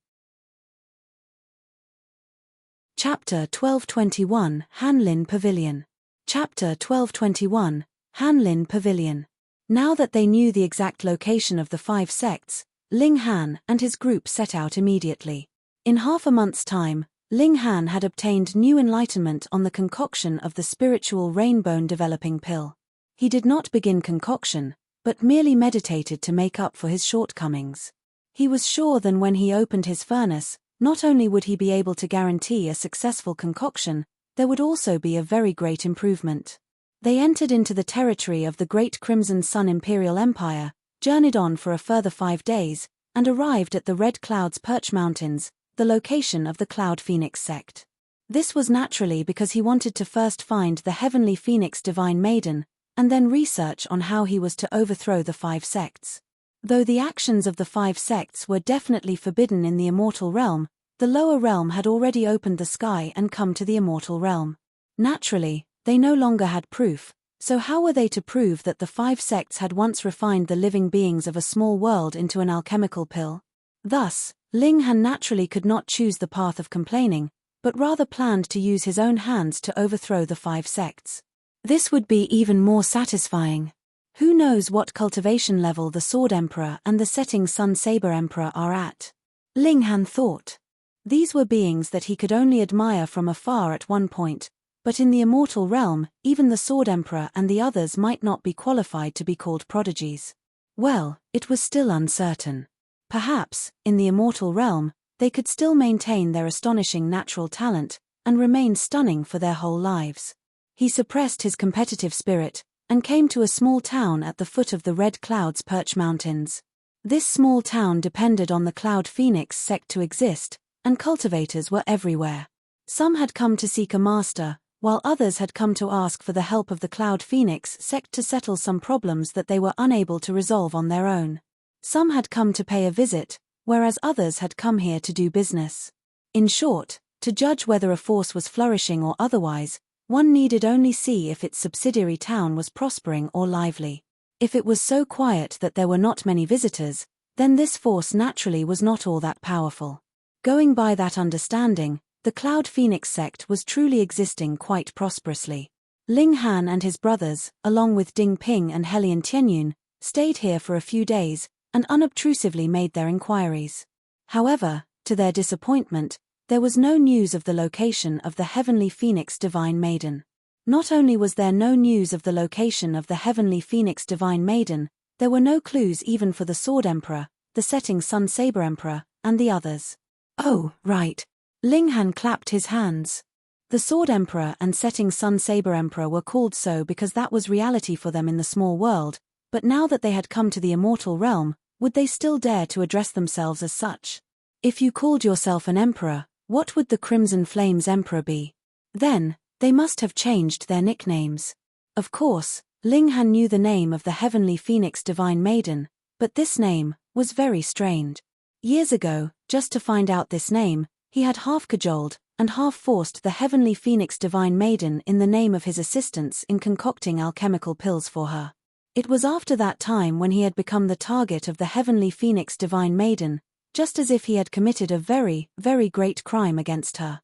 Chapter 1221, Hanlin Pavilion. Chapter 1221, Hanlin Pavilion. Now that they knew the exact location of the 5 sects, Ling Han and his group set out immediately. In half a month's time, Ling Han had obtained new enlightenment on the concoction of the spiritual rainbone developing pill. He did not begin concoction, but merely meditated to make up for his shortcomings. He was sure that when he opened his furnace, not only would he be able to guarantee a successful concoction, there would also be a very great improvement. They entered into the territory of the Great Crimson Sun Imperial Empire, journeyed on for a further 5 days, and arrived at the Red Cloud's Perch Mountains, the location of the Cloud Phoenix sect. This was naturally because he wanted to first find the Heavenly Phoenix Divine Maiden, and then research on how he was to overthrow the 5 sects. Though the actions of the 5 sects were definitely forbidden in the immortal realm, the lower realm had already opened the sky and come to the immortal realm. Naturally, they no longer had proof, so how were they to prove that the 5 sects had once refined the living beings of a small world into an alchemical pill? Thus, Ling Han naturally could not choose the path of complaining, but rather planned to use his own hands to overthrow the 5 sects. This would be even more satisfying. Who knows what cultivation level the Sword Emperor and the Setting Sun Saber Emperor are at? Ling Han thought. These were beings that he could only admire from afar at one point, But in the immortal realm, even the Sword Emperor and the others might not be qualified to be called prodigies. Well, it was still uncertain. Perhaps, in the immortal realm, they could still maintain their astonishing natural talent, and remain stunning for their whole lives. He suppressed his competitive spirit, and came to a small town at the foot of the Red Cloud's Perch Mountains. This small town depended on the Cloud Phoenix sect to exist, and cultivators were everywhere. Some had come to seek a master, while others had come to ask for the help of the Cloud Phoenix sect to settle some problems that they were unable to resolve on their own. Some had come to pay a visit, whereas others had come here to do business. In short, to judge whether a force was flourishing or otherwise, one needed only see if its subsidiary town was prospering or lively. If it was so quiet that there were not many visitors, then this force naturally was not all that powerful. Going by that understanding, the Cloud Phoenix sect was truly existing quite prosperously. Ling Han and his brothers, along with Ding Ping and Helian Tianyun, stayed here for a few days, and unobtrusively made their inquiries. However, to their disappointment, there was no news of the location of the Heavenly Phoenix Divine Maiden. Not only was there no news of the location of the Heavenly Phoenix Divine Maiden, there were no clues even for the Sword Emperor, the Setting Sun Saber Emperor, and the others. Oh, right. Ling Han clapped his hands. The Sword Emperor and Setting Sun Saber Emperor were called so because that was reality for them in the small world, but now that they had come to the immortal realm, would they still dare to address themselves as such? If you called yourself an emperor, what would the Crimson Flames Emperor be? Then, they must have changed their nicknames. Of course, Ling Han knew the name of the Heavenly Phoenix Divine Maiden, but this name was very strange. Years ago, just to find out this name, he had half cajoled and half forced the Heavenly Phoenix Divine Maiden in the name of his assistants in concocting alchemical pills for her. It was after that time when he had become the target of the Heavenly Phoenix Divine Maiden, just as if he had committed a very, very great crime against her.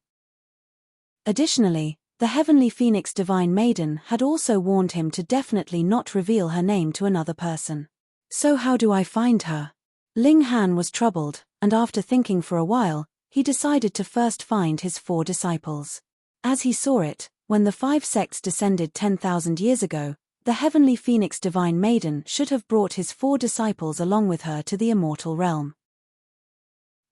Additionally, the Heavenly Phoenix Divine Maiden had also warned him to definitely not reveal her name to another person. So how do I find her? Ling Han was troubled, and after thinking for a while, he decided to first find his 4 disciples. As he saw it, when the 5 sects descended 10,000 years ago, the Heavenly Phoenix Divine Maiden should have brought his 4 disciples along with her to the immortal realm.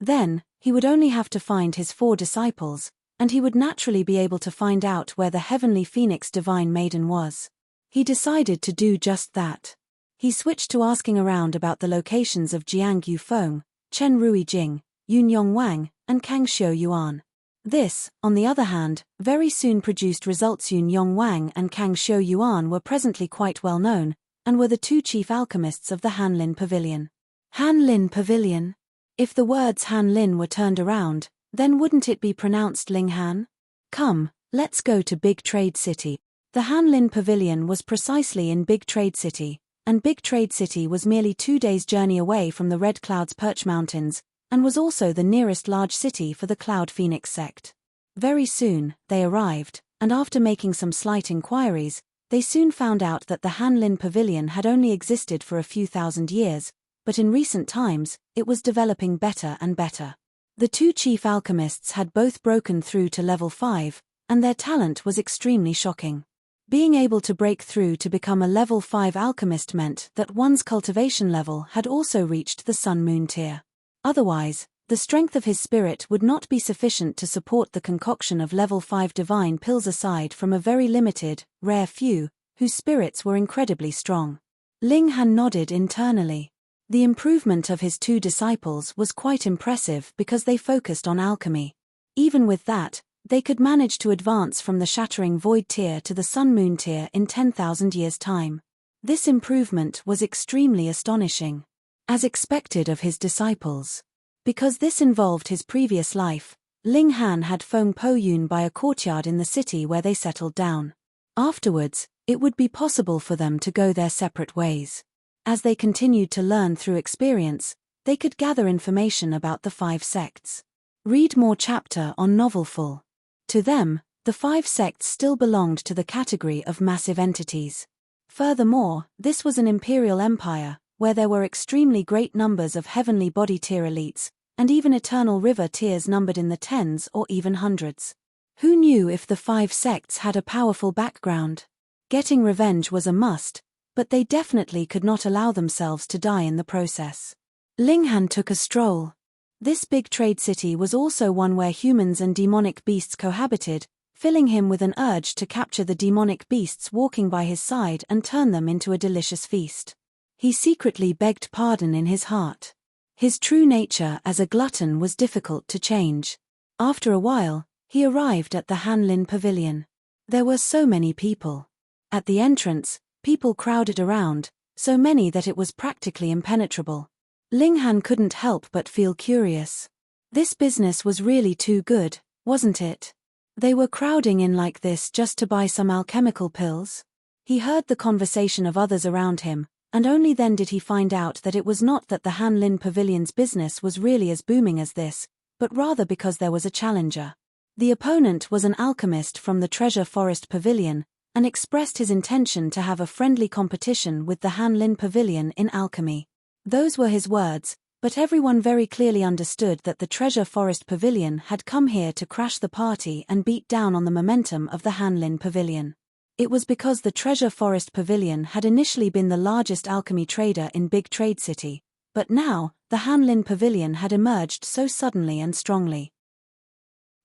Then, he would only have to find his 4 disciples, and he would naturally be able to find out where the Heavenly Phoenix Divine Maiden was. He decided to do just that. He switched to asking around about the locations of Jiang Yufeng, Chen Rui Jing, Yun Yong Wang, and Kang Xiu Yuan. This, on the other hand, very soon produced results. Yun Yong Wang and Kang Xiu Yuan were presently quite well known, and were the 2 chief alchemists of the Hanlin Pavilion. Hanlin Pavilion? If the words Hanlin were turned around, then wouldn't it be pronounced Ling Han? Come, let's go to Big Trade City. The Hanlin Pavilion was precisely in Big Trade City, and Big Trade City was merely 2 days' journey away from the Red Cloud's Perch Mountains, and was also the nearest large city for the Cloud Phoenix sect. Very soon, they arrived, and after making some slight inquiries, they soon found out that the Hanlin Pavilion had only existed for a few thousand years, but in recent times, it was developing better and better. The 2 chief alchemists had both broken through to level 5, and their talent was extremely shocking. Being able to break through to become a level 5 alchemist meant that one's cultivation level had also reached the Sun-Moon tier. Otherwise, the strength of his spirit would not be sufficient to support the concoction of level 5 divine pills aside from a very limited, rare few, whose spirits were incredibly strong. Ling Han nodded internally. The improvement of his 2 disciples was quite impressive because they focused on alchemy. Even with that, they could manage to advance from the shattering void tier to the Sun-Moon tier in 10,000 years' time. This improvement was extremely astonishing. As expected of his disciples. Because this involved his previous life, Ling Han had Feng Po Yun by a courtyard in the city where they settled down. Afterwards, it would be possible for them to go their separate ways. As they continued to learn through experience, they could gather information about the 5 sects. Read more chapter on Novelful. To them, the 5 sects still belonged to the category of massive entities. Furthermore, this was an imperial empire, where there were extremely great numbers of heavenly body tier elites, and even eternal river tiers numbered in the tens or even hundreds. Who knew if the 5 sects had a powerful background? Getting revenge was a must, but they definitely could not allow themselves to die in the process. Linghan took a stroll. This big trade city was also one where humans and demonic beasts cohabited, filling him with an urge to capture the demonic beasts walking by his side and turn them into a delicious feast. He secretly begged pardon in his heart. His true nature as a glutton was difficult to change. After a while, he arrived at the Hanlin Pavilion. There were so many people. At the entrance, people crowded around, so many that it was practically impenetrable. Linghan couldn't help but feel curious. This business was really too good, wasn't it? They were crowding in like this just to buy some alchemical pills? He heard the conversation of others around him, and only then did he find out that it was not that the Hanlin Pavilion's business was really as booming as this, but rather because there was a challenger. The opponent was an alchemist from the Treasure Forest Pavilion, and expressed his intention to have a friendly competition with the Hanlin Pavilion in alchemy. Those were his words, but everyone very clearly understood that the Treasure Forest Pavilion had come here to crash the party and beat down on the momentum of the Hanlin Pavilion. It was because the Treasure Forest Pavilion had initially been the largest alchemy trader in Big Trade City, but now, the Hanlin Pavilion had emerged so suddenly and strongly.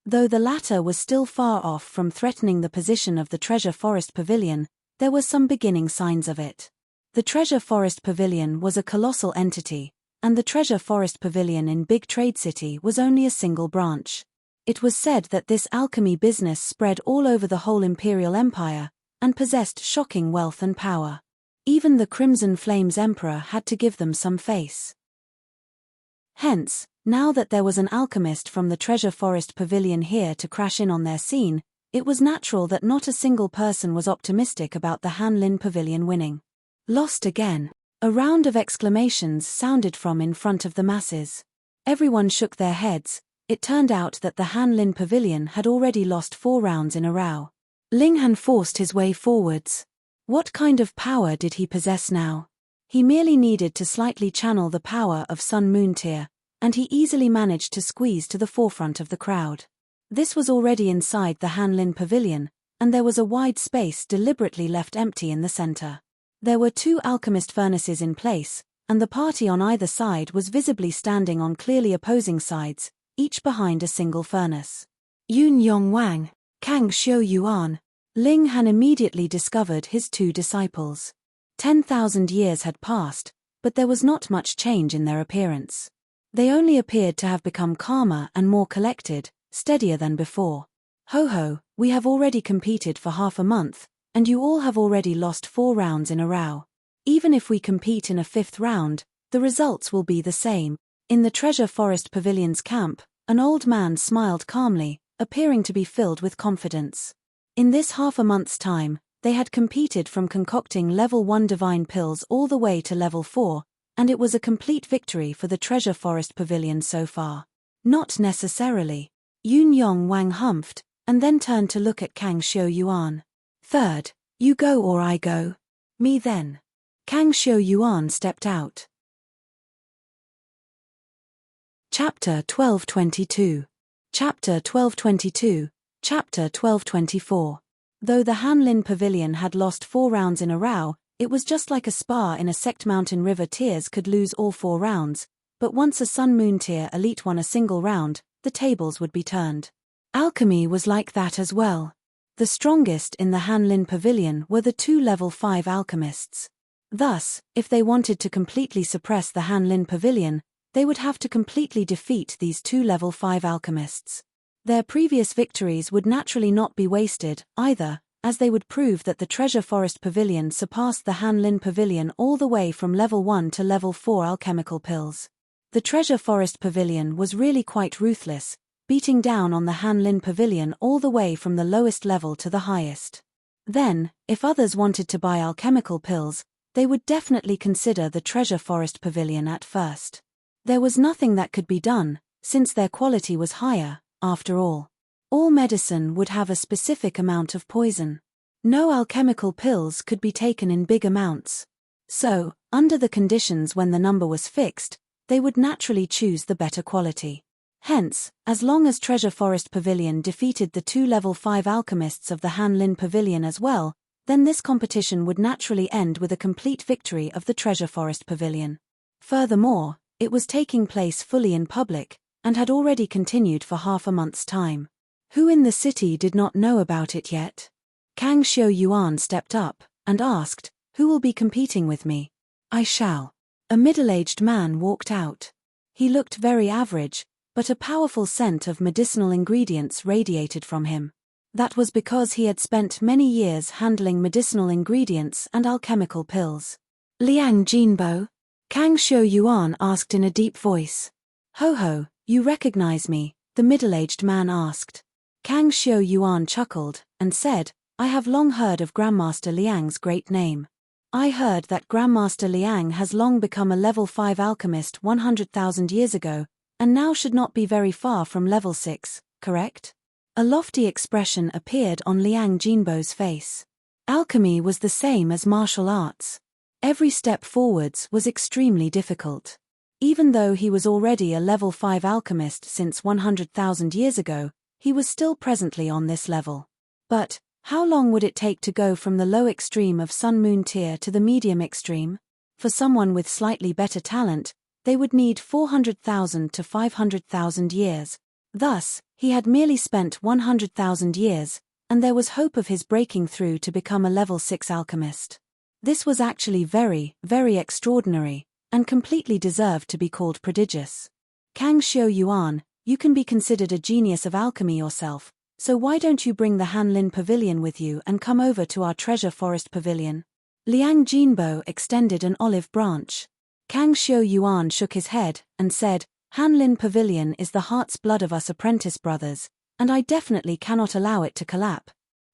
Though the latter was still far off from threatening the position of the Treasure Forest Pavilion, there were some beginning signs of it. The Treasure Forest Pavilion was a colossal entity, and the Treasure Forest Pavilion in Big Trade City was only a single branch. It was said that this alchemy business spread all over the whole Imperial Empire, and possessed shocking wealth and power. Even the Crimson Flames Emperor had to give them some face. Hence, now that there was an alchemist from the Treasure Forest Pavilion here to crash in on their scene, it was natural that not a single person was optimistic about the Hanlin Pavilion winning. Lost again. A round of exclamations sounded from in front of the masses. Everyone shook their heads. It turned out that the Hanlin Pavilion had already lost 4 rounds in a row. Linghan forced his way forwards. What kind of power did he possess now? He merely needed to slightly channel the power of Sun Moon Tear, and he easily managed to squeeze to the forefront of the crowd. This was already inside the Hanlin Pavilion, and there was a wide space deliberately left empty in the center. There were 2 alchemist furnaces in place, and the party on either side was visibly standing on clearly opposing sides, each behind a single furnace. Yun Yong Wang, Kang Xiu Yuan. Linghan immediately discovered his 2 disciples. 10,000 years had passed, but there was not much change in their appearance. They only appeared to have become calmer and more collected, steadier than before. Ho ho, we have already competed for half a month, and you all have already lost 4 rounds in a row. Even if we compete in a 5th round, the results will be the same. In the Treasure Forest Pavilion's camp, an old man smiled calmly, appearing to be filled with confidence. In this half a month's time, they had competed from concocting level 1 divine pills all the way to level 4, and it was a complete victory for the Treasure Forest Pavilion so far. Not necessarily. Yun Yong Wang humphed, and then turned to look at Kang Xiu Yuan. 3rd, you go or I go? Me then. Kang Xiu Yuan stepped out. Chapter 1222. Chapter 1222. Chapter 1224. Though the Hanlin Pavilion had lost 4 rounds in a row, it was just like a spa in a sect. Mountain River Tiers could lose all 4 rounds, but once a Sun Moon Tier elite won a single round, the tables would be turned. Alchemy was like that as well. The strongest in the Hanlin Pavilion were the 2 level 5 alchemists. Thus, if they wanted to completely suppress the Hanlin Pavilion, they would have to completely defeat these 2 level 5 alchemists. Their previous victories would naturally not be wasted, either, as they would prove that the Treasure Forest Pavilion surpassed the Hanlin Pavilion all the way from level 1 to level 4 alchemical pills. The Treasure Forest Pavilion was really quite ruthless, beating down on the Hanlin Pavilion all the way from the lowest level to the highest. Then, if others wanted to buy alchemical pills, they would definitely consider the Treasure Forest Pavilion at first. There was nothing that could be done, since their quality was higher, after all. All medicine would have a specific amount of poison. No alchemical pills could be taken in big amounts. So, under the conditions when the number was fixed, they would naturally choose the better quality. Hence, as long as Treasure Forest Pavilion defeated the 2 level 5 alchemists of the Han Lin Pavilion as well, then this competition would naturally end with a complete victory of the Treasure Forest Pavilion. Furthermore, it was taking place fully in public, and had already continued for half a month's time. Who in the city did not know about it yet? Kang Xiu Yuan stepped up, and asked, "Who will be competing with me?" "I shall." A middle-aged man walked out. He looked very average, but a powerful scent of medicinal ingredients radiated from him. That was because he had spent many years handling medicinal ingredients and alchemical pills. "Liang Jinbo?" Kang Xiu Yuan asked in a deep voice. "Ho ho, you recognize me?" the middle-aged man asked. Kang Xiu Yuan chuckled, and said, "I have long heard of Grandmaster Liang's great name. I heard that Grandmaster Liang has long become a level 5 alchemist 100,000 years ago, and now should not be very far from level 6, correct?" A lofty expression appeared on Liang Jinbo's face. Alchemy was the same as martial arts. Every step forwards was extremely difficult. Even though he was already a level 5 alchemist since 100,000 years ago, he was still presently on this level. But, how long would it take to go from the low extreme of Sun-Moon tier to the medium extreme? For someone with slightly better talent, they would need 400,000 to 500,000 years. Thus, he had merely spent 100,000 years, and there was hope of his breaking through to become a level 6 alchemist. This was actually very, very extraordinary, and completely deserved to be called prodigious. Kang Xiu Yuan, you can be considered a genius of alchemy yourself, so why don't you bring the Han Lin Pavilion with you and come over to our Treasure Forest Pavilion? Liang Jinbo extended an olive branch. Kang Xiu Yuan shook his head, and said, "Han Lin Pavilion is the heart's blood of us apprentice brothers, and I definitely cannot allow it to collapse."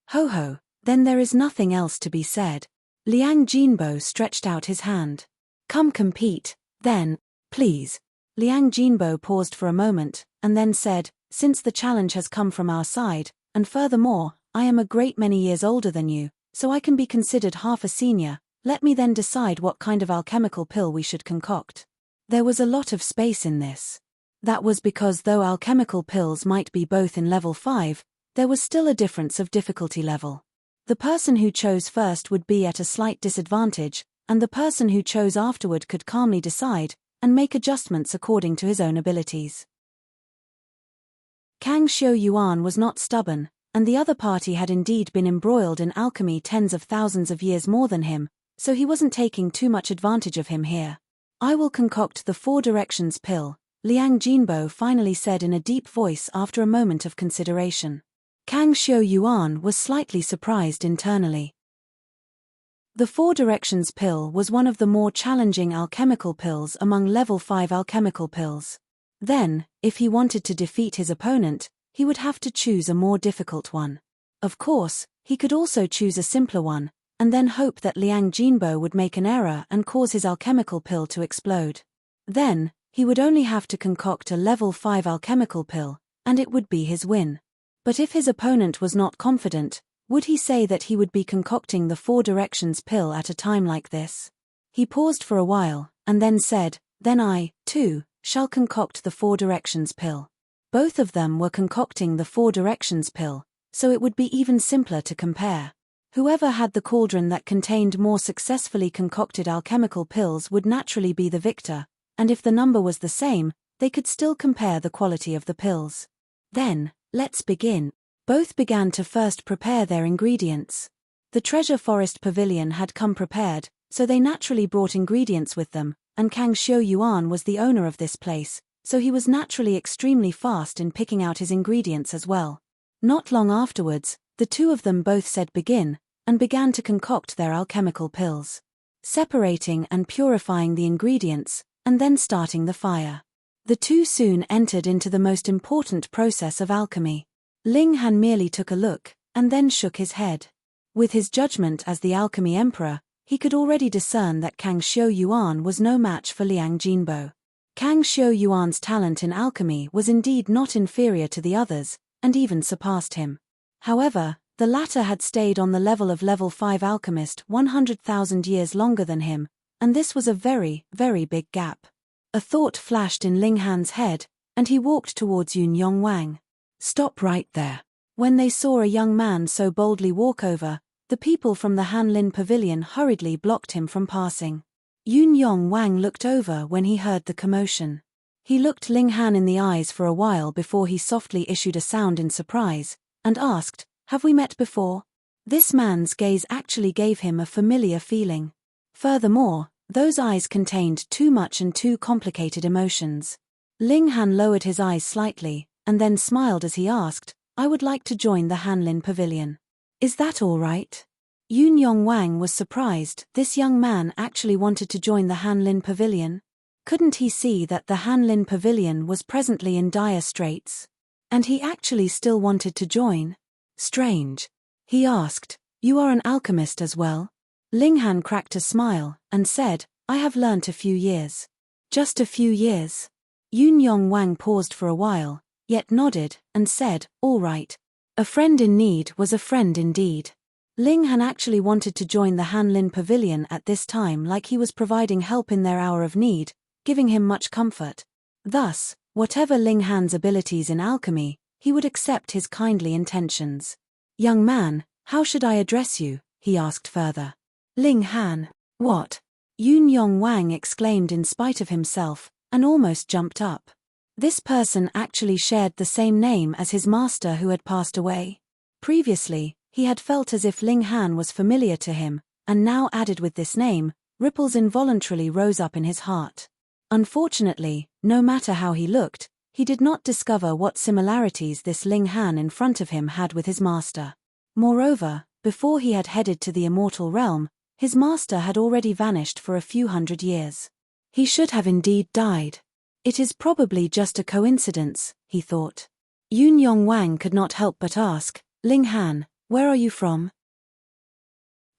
"Ho ho, then there is nothing else to be said." Liang Jinbo stretched out his hand. "Come compete, then, please." Liang Jinbo paused for a moment, and then said, "Since the challenge has come from our side, and furthermore, I am a great many years older than you, so I can be considered half a senior, let me then decide what kind of alchemical pill we should concoct." There was a lot of space in this. That was because though alchemical pills might be both in level 5, there was still a difference of difficulty level. The person who chose first would be at a slight disadvantage, and the person who chose afterward could calmly decide, and make adjustments according to his own abilities. Kang Xiu Yuan was not stubborn, and the other party had indeed been embroiled in alchemy tens of thousands of years more than him, so he wasn't taking too much advantage of him here. "I will concoct the 4 directions pill," Liang Jinbo finally said in a deep voice after a moment of consideration. Kang Xiu Yuan was slightly surprised internally. The 4 directions pill was one of the more challenging alchemical pills among level 5 alchemical pills. Then, if he wanted to defeat his opponent, he would have to choose a more difficult one. Of course, he could also choose a simpler one, and then hope that Liang Jinbo would make an error and cause his alchemical pill to explode. Then, he would only have to concoct a level 5 alchemical pill, and it would be his win. But if his opponent was not confident, would he say that he would be concocting the 4 directions pill at a time like this? He paused for a while, and then said, "Then I, too, shall concoct the 4 directions pill." Both of them were concocting the 4 directions pill, so it would be even simpler to compare. Whoever had the cauldron that contained more successfully concocted alchemical pills would naturally be the victor, and if the number was the same, they could still compare the quality of the pills. "Then, let's begin." Both began to first prepare their ingredients. The Treasure Forest Pavilion had come prepared, so they naturally brought ingredients with them, and Kang Xiu Yuan was the owner of this place, so he was naturally extremely fast in picking out his ingredients as well. Not long afterwards, the two of them both said begin, and began to concoct their alchemical pills. Separating and purifying the ingredients, and then starting the fire. The two soon entered into the most important process of alchemy. Ling Han merely took a look, and then shook his head. With his judgment as the alchemy emperor, he could already discern that Kang Xiu Yuan was no match for Liang Jinbo. Kang Xiu Yuan's talent in alchemy was indeed not inferior to the others, and even surpassed him. However, the latter had stayed on the level of level 5 alchemist 100,000 years longer than him, and this was a very, very big gap. A thought flashed in Ling Han's head, and he walked towards Yun Yongwang. "Stop right there." When they saw a young man so boldly walk over, the people from the Hanlin Pavilion hurriedly blocked him from passing. Yun Yongwang looked over when he heard the commotion. He looked Ling Han in the eyes for a while before he softly issued a sound in surprise, and asked, "Have we met before?" This man's gaze actually gave him a familiar feeling. Furthermore, those eyes contained too much and too complicated emotions. Ling Han lowered his eyes slightly, and then smiled as he asked, "I would like to join the Hanlin Pavilion. Is that all right?" Yun Yongwang was surprised this young man actually wanted to join the Hanlin Pavilion. Couldn't he see that the Hanlin Pavilion was presently in dire straits? And he actually still wanted to join? Strange. He asked, "You are an alchemist as well?" Ling Han cracked a smile, and said, "I have learnt a few years." "Just a few years?" Yun Yongwang paused for a while, yet nodded, and said, "All right. A friend in need was a friend indeed." Ling Han actually wanted to join the Hanlin Pavilion at this time, like he was providing help in their hour of need, giving him much comfort. Thus, whatever Ling Han's abilities in alchemy, he would accept his kindly intentions. "Young man, how should I address you?" he asked further. "Ling Han." "What?" Yun Yongwang exclaimed in spite of himself, and almost jumped up. This person actually shared the same name as his master who had passed away. Previously, he had felt as if Ling Han was familiar to him, and now added with this name, ripples involuntarily rose up in his heart. Unfortunately, no matter how he looked, he did not discover what similarities this Ling Han in front of him had with his master. Moreover, before he had headed to the immortal realm, his master had already vanished for a few hundred years. He should have indeed died. It is probably just a coincidence, he thought. Yun Yongwang could not help but ask, "Ling Han, where are you from?"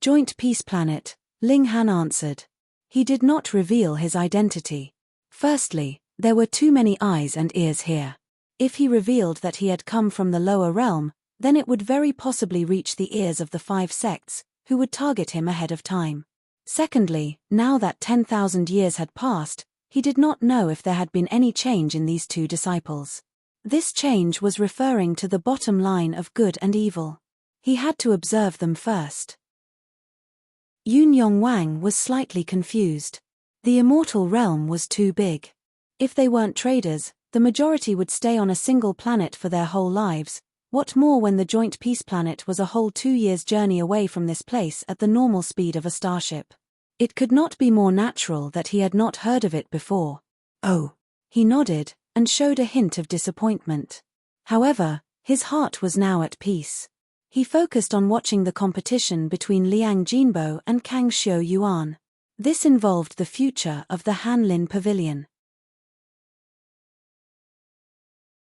"Joint Peace Planet," Ling Han answered. He did not reveal his identity. Firstly, there were too many eyes and ears here. If he revealed that he had come from the lower realm, then it would very possibly reach the ears of the 5 sects, who would target him ahead of time. Secondly, now that 10,000 years had passed, he did not know if there had been any change in these 2 disciples. This change was referring to the bottom line of good and evil. He had to observe them first. Yun Yongwang was slightly confused. The immortal realm was too big. If they weren't traders, the majority would stay on a single planet for their whole lives. What more when the Joint Peace Planet was a whole 2 years' journey away from this place at the normal speed of a starship. It could not be more natural that he had not heard of it before. "Oh." He nodded, and showed a hint of disappointment. However, his heart was now at peace. He focused on watching the competition between Liang Jinbo and Kang Xiu Yuan. This involved the future of the Hanlin Pavilion.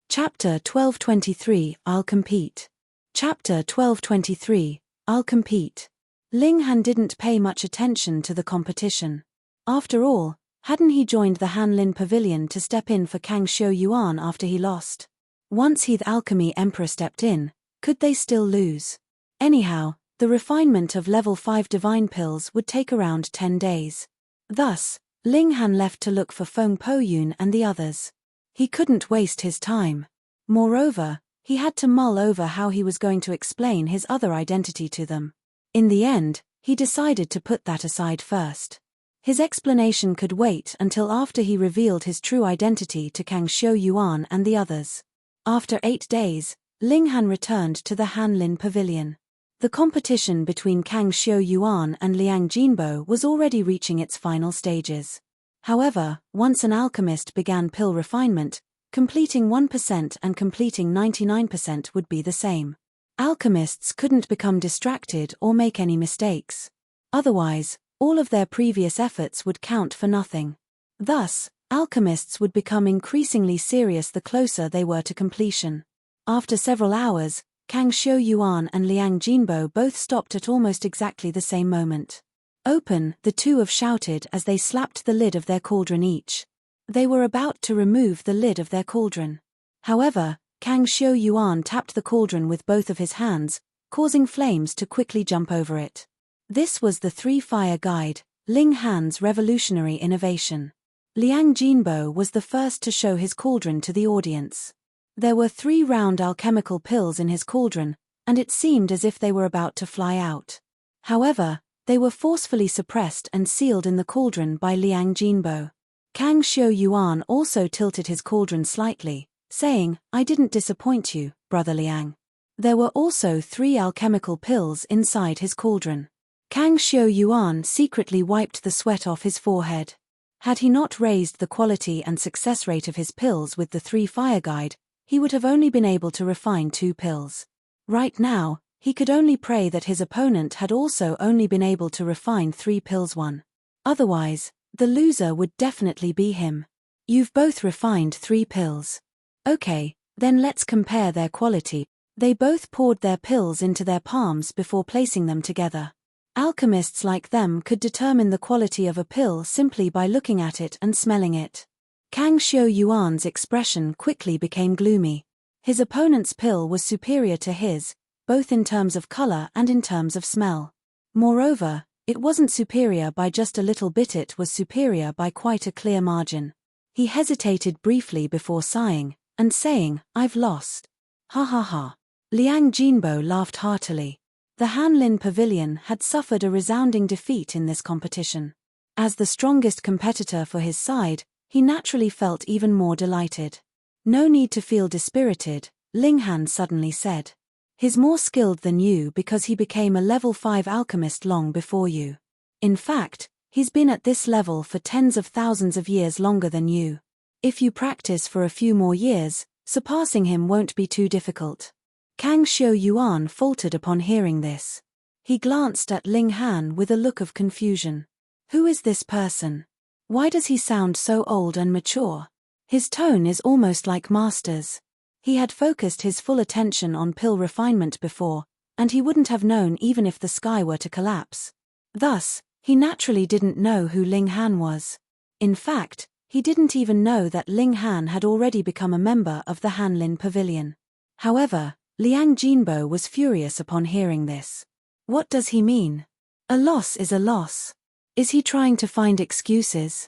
Chapter 1223, I'll Compete. Chapter 1223, I'll Compete. Ling Han didn't pay much attention to the competition. After all, hadn't he joined the Hanlin Pavilion to step in for Kang Xiu Yuan after he lost? Once the Alchemy Emperor stepped in, could they still lose? Anyhow, the refinement of level 5 divine pills would take around 10 days. Thus, Ling Han left to look for Feng Po-yun and the others. He couldn't waste his time. Moreover, he had to mull over how he was going to explain his other identity to them. In the end, he decided to put that aside first. His explanation could wait until after he revealed his true identity to Kang Xiu Yuan and the others. After 8 days, Ling Han returned to the Hanlin Pavilion. The competition between Kang Xiu Yuan and Liang Jinbo was already reaching its final stages. However, once an alchemist began pill refinement, completing 1% and completing 99% would be the same. Alchemists couldn't become distracted or make any mistakes. Otherwise, all of their previous efforts would count for nothing. Thus, alchemists would become increasingly serious the closer they were to completion. After several hours, Kang Xiu Yuan and Liang Jinbo both stopped at almost exactly the same moment. "Open," the two have shouted as they slapped the lid of their cauldron each. They were about to remove the lid of their cauldron. However, Kang Xiu Yuan tapped the cauldron with both of his hands, causing flames to quickly jump over it. This was the 3-fire guide, Ling Han's revolutionary innovation. Liang Jinbo was the first to show his cauldron to the audience. There were 3 round alchemical pills in his cauldron, and it seemed as if they were about to fly out. However, they were forcefully suppressed and sealed in the cauldron by Liang Jinbo. Kang Xiu Yuan also tilted his cauldron slightly, saying, "I didn't disappoint you, Brother Liang." There were also 3 alchemical pills inside his cauldron. Kang Xiu Yuan secretly wiped the sweat off his forehead. Had he not raised the quality and success rate of his pills with the 3 fire guide, he would have only been able to refine 2 pills. Right now, he could only pray that his opponent had also only been able to refine 3 pills 1. Otherwise, the loser would definitely be him. You've both refined 3 pills. Okay, then let's compare their quality. They both poured their pills into their palms before placing them together. Alchemists like them could determine the quality of a pill simply by looking at it and smelling it. Kang Xiu Yuan's expression quickly became gloomy. His opponent's pill was superior to his, both in terms of color and in terms of smell. Moreover, it wasn't superior by just a little bit, it was superior by quite a clear margin. He hesitated briefly before sighing, and saying, "I've lost." Ha ha ha. Liang Jinbo laughed heartily. The Hanlin Pavilion had suffered a resounding defeat in this competition. As the strongest competitor for his side, he naturally felt even more delighted. "No need to feel dispirited," Ling Han suddenly said. "He's more skilled than you because he became a level 5 alchemist long before you. In fact, he's been at this level for tens of thousands of years longer than you. If you practice for a few more years, surpassing him won't be too difficult." Kang Xiu Yuan faltered upon hearing this. He glanced at Ling Han with a look of confusion. Who is this person? Why does he sound so old and mature? His tone is almost like Master's. He had focused his full attention on pill refinement before, and he wouldn't have known even if the sky were to collapse. Thus, he naturally didn't know who Ling Han was. In fact, he didn't even know that Ling Han had already become a member of the Hanlin Pavilion. However, Liang Jinbo was furious upon hearing this. What does he mean? A loss is a loss. Is he trying to find excuses?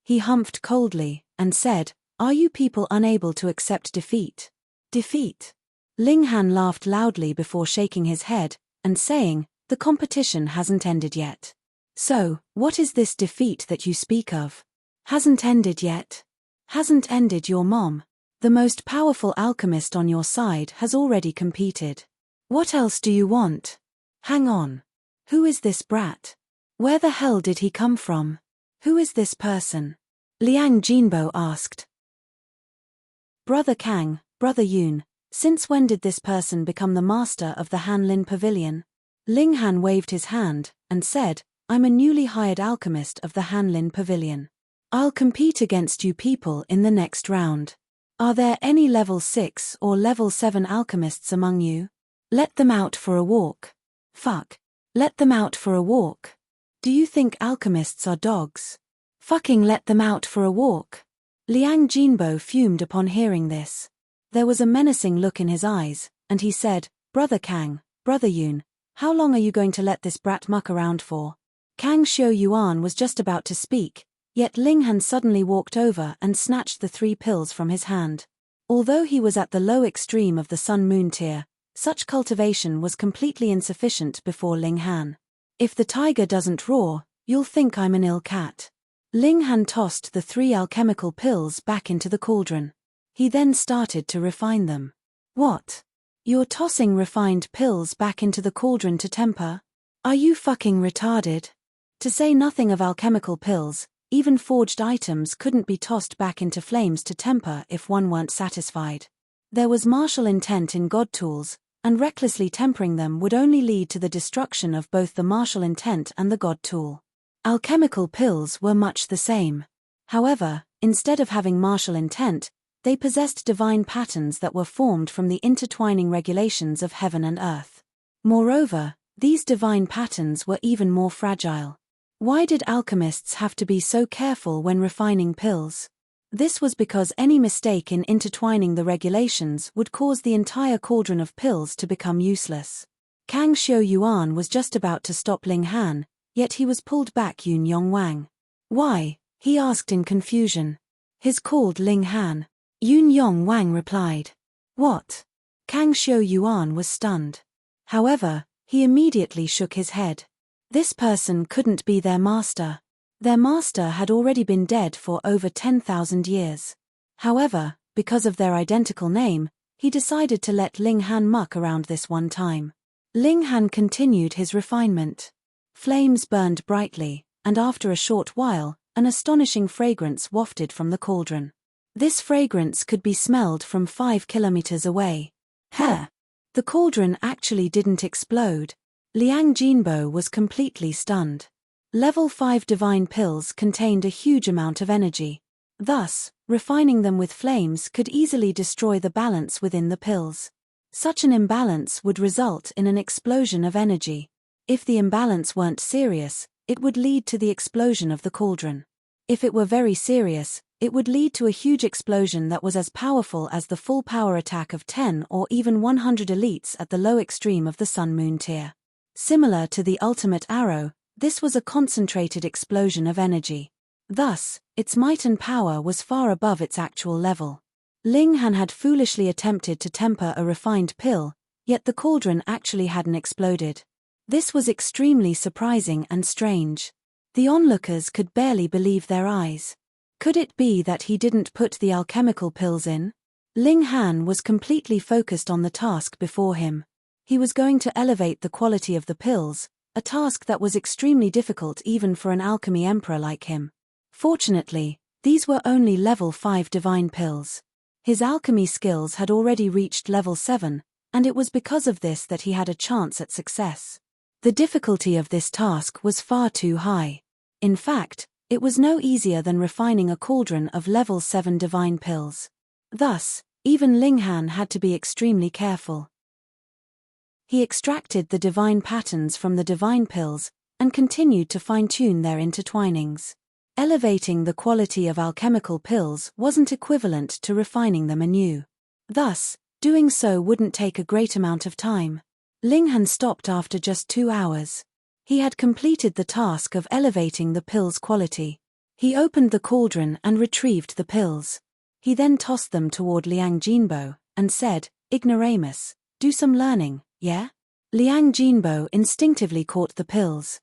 He humphed coldly, and said, "Are you people unable to accept defeat?" Defeat? Ling Han laughed loudly before shaking his head, and saying, "The competition hasn't ended yet. So, what is this defeat that you speak of? Hasn't ended yet? Hasn't ended your mom? The most powerful alchemist on your side has already competed. What else do you want? Hang on. Who is this brat? Where the hell did he come from? Who is this person?" Liang Jinbo asked. "Brother Kang, Brother Yun, since when did this person become the master of the Hanlin Pavilion?" Ling Han waved his hand, and said, "I'm a newly hired alchemist of the Hanlin Pavilion. I'll compete against you people in the next round. Are there any level 6 or level 7 alchemists among you? Let them out for a walk." Fuck. Let them out for a walk. Do you think alchemists are dogs? Fucking let them out for a walk. Liang Jinbo fumed upon hearing this. There was a menacing look in his eyes, and he said, "Brother Kang, Brother Yun, how long are you going to let this brat muck around for?" Kang Xiu Yuan was just about to speak, yet Ling Han suddenly walked over and snatched the 3 pills from his hand. Although he was at the low extreme of the Sun-Moon tier, such cultivation was completely insufficient before Ling Han. "If the tiger doesn't roar, you'll think I'm an ill cat." Ling Han tossed the 3 alchemical pills back into the cauldron. He then started to refine them. "What? You're tossing refined pills back into the cauldron to temper? Are you fucking retarded? To say nothing of alchemical pills, even forged items couldn't be tossed back into flames to temper if one weren't satisfied. There was martial intent in god tools, and recklessly tempering them would only lead to the destruction of both the martial intent and the god tool. Alchemical pills were much the same. However, instead of having martial intent, they possessed divine patterns that were formed from the intertwining regulations of heaven and earth. Moreover, these divine patterns were even more fragile. Why did alchemists have to be so careful when refining pills? This was because any mistake in intertwining the regulations would cause the entire cauldron of pills to become useless. Kang Xiu Yuan was just about to stop Ling Han, yet he was pulled back Yun Yong Wang. "Why, he asked in confusion. "His called Ling Han." Yun Wang replied. "What?" Kang Xiu Yuan was stunned. However, he immediately shook his head. This person couldn't be their master. Their master had already been dead for over 10,000 years. However, because of their identical name, he decided to let Ling Han muck around this one time. Ling Han continued his refinement. Flames burned brightly, and after a short while, an astonishing fragrance wafted from the cauldron. This fragrance could be smelled from 5 kilometers away. The cauldron actually didn't explode. Liang Jinbo was completely stunned. Level 5 divine pills contained a huge amount of energy. Thus, refining them with flames could easily destroy the balance within the pills. Such an imbalance would result in an explosion of energy. If the imbalance weren't serious, it would lead to the explosion of the cauldron. If it were very serious, it would lead to a huge explosion that was as powerful as the full power attack of 10 or even 100 elites at the low extreme of the Sun-Moon tier. Similar to the ultimate arrow, this was a concentrated explosion of energy. Thus, its might and power was far above its actual level. Ling Han had foolishly attempted to temper a refined pill, yet the cauldron actually hadn't exploded. This was extremely surprising and strange. The onlookers could barely believe their eyes. Could it be that he didn't put the alchemical pills in? Ling Han was completely focused on the task before him. He was going to elevate the quality of the pills, a task that was extremely difficult even for an alchemy emperor like him. Fortunately, these were only level 5 divine pills. His alchemy skills had already reached level 7, and it was because of this that he had a chance at success. The difficulty of this task was far too high. In fact, it was no easier than refining a cauldron of level 7 divine pills. Thus, even Ling Han had to be extremely careful. He extracted the divine patterns from the divine pills, and continued to fine-tune their intertwinings. Elevating the quality of alchemical pills wasn't equivalent to refining them anew. Thus, doing so wouldn't take a great amount of time. Ling Han stopped after just 2 hours. He had completed the task of elevating the pills' quality. He opened the cauldron and retrieved the pills. He then tossed them toward Liang Jinbo, and said, "Ignoramus, do some learning, yeah?" Liang Jinbo instinctively caught the pills.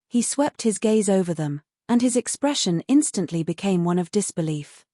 He swept his gaze over them, and his expression instantly became one of disbelief.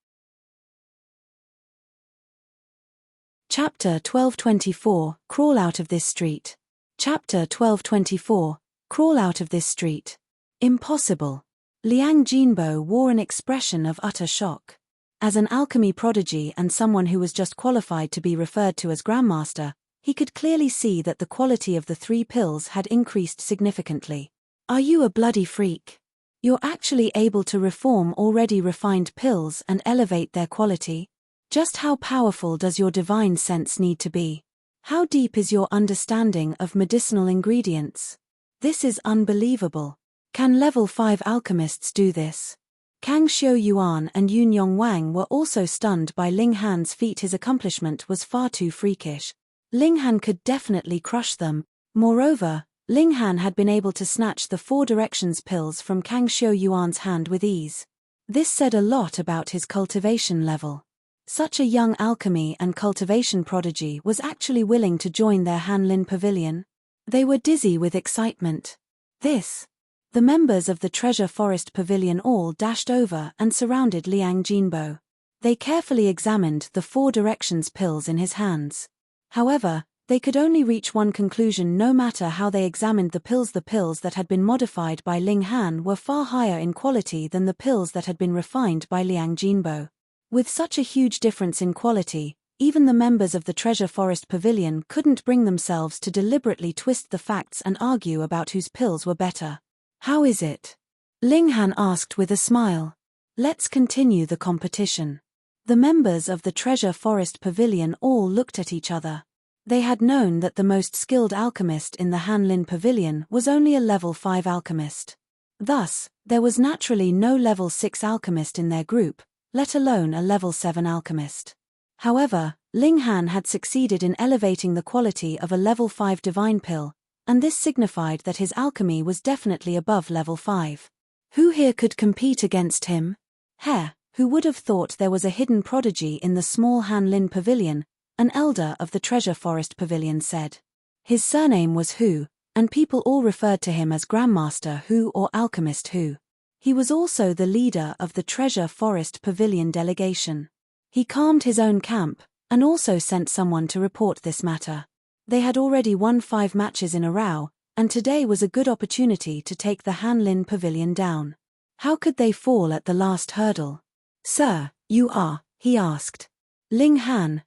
Chapter 1224, Crawl Out of This Street. Chapter 1224, Crawl Out of This Street. Impossible. Liang Jinbo wore an expression of utter shock. As an alchemy prodigy and someone who was just qualified to be referred to as Grandmaster, he could clearly see that the quality of the 3 pills had increased significantly. "Are you a bloody freak? You're actually able to reform already refined pills and elevate their quality? Just how powerful does your divine sense need to be? How deep is your understanding of medicinal ingredients? This is unbelievable. Can level 5 alchemists do this?" Kang Xiu Yuan and Yun Wang were also stunned by Ling Han's feat. His accomplishment was far too freakish. Ling Han could definitely crush them. Moreover, Ling Han had been able to snatch the 4 directions pills from Kang Xiu Yuan's hand with ease. This said a lot about his cultivation level. Such a young alchemy and cultivation prodigy was actually willing to join their Hanlin Pavilion. They were dizzy with excitement. The members of the Treasure Forest Pavilion all dashed over and surrounded Liang Jinbo. They carefully examined the 4 directions pills in his hands. However, they could only reach one conclusion no matter how they examined the pills. The pills that had been modified by Ling Han were far higher in quality than the pills that had been refined by Liang Jinbo. With such a huge difference in quality, even the members of the Treasure Forest Pavilion couldn't bring themselves to deliberately twist the facts and argue about whose pills were better. "How is it?" Ling Han asked with a smile. "Let's continue the competition." The members of the Treasure Forest Pavilion all looked at each other. They had known that the most skilled alchemist in the Hanlin Pavilion was only a level 5 alchemist. Thus, there was naturally no level 6 alchemist in their group, let alone a level 7 alchemist. However, Ling Han had succeeded in elevating the quality of a level 5 divine pill, and this signified that his alchemy was definitely above level 5. Who here could compete against him? Hare, who would have thought there was a hidden prodigy in the small Han Lin Pavilion, an elder of the Treasure Forest Pavilion said. His surname was Hu, and people all referred to him as Grandmaster Hu or Alchemist Hu. He was also the leader of the Treasure Forest Pavilion delegation. He calmed his own camp, and also sent someone to report this matter. They had already won 5 matches in a row, and today was a good opportunity to take the Han Lin Pavilion down. How could they fall at the last hurdle? Sir, you are, he asked. Ling Han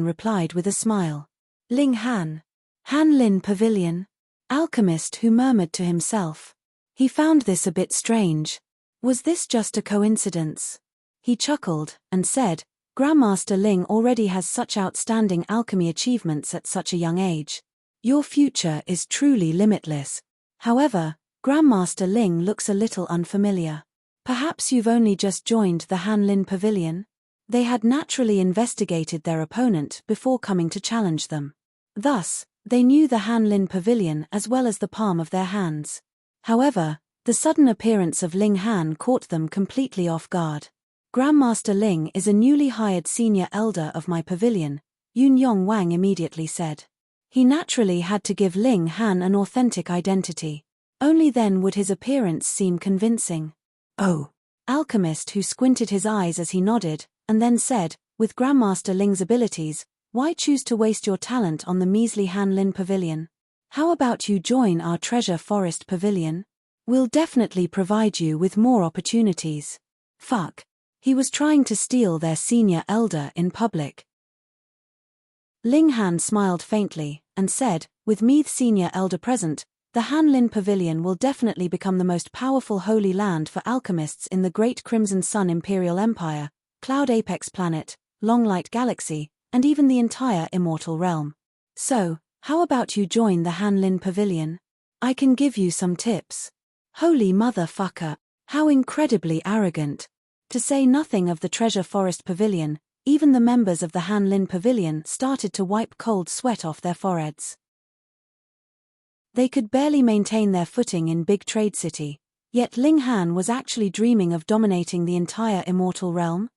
replied with a smile. Ling Han. Han Lin Pavilion? Alchemist Hu murmured to himself. He found this a bit strange. Was this just a coincidence? He chuckled, and said, Grandmaster Ling already has such outstanding alchemy achievements at such a young age. Your future is truly limitless. However, Grandmaster Ling looks a little unfamiliar. Perhaps you've only just joined the Han Lin Pavilion? They had naturally investigated their opponent before coming to challenge them. Thus, they knew the Han Lin Pavilion as well as the palm of their hands. However, the sudden appearance of Ling Han caught them completely off guard. Grandmaster Ling is a newly hired senior elder of my pavilion, Yun Wang immediately said. He naturally had to give Ling Han an authentic identity. Only then would his appearance seem convincing. Oh. Alchemist Hu squinted his eyes as he nodded, and then said, with Grandmaster Ling's abilities, why choose to waste your talent on the measly Han Lin Pavilion? How about you join our Treasure Forest Pavilion? We'll definitely provide you with more opportunities. Fuck. He was trying to steal their senior elder in public. Ling Han smiled faintly, and said, with me the senior elder present, the Han Lin Pavilion will definitely become the most powerful holy land for alchemists in the Great Crimson Sun Imperial Empire, Cloud Apex Planet, Longlight Galaxy, and even the entire Immortal Realm. So, how about you join the Han Lin Pavilion? I can give you some tips. Holy motherfucker, how incredibly arrogant. To say nothing of the Treasure Forest Pavilion, even the members of the Han Lin Pavilion started to wipe cold sweat off their foreheads. They could barely maintain their footing in Big Trade City, yet Ling Han was actually dreaming of dominating the entire Immortal Realm?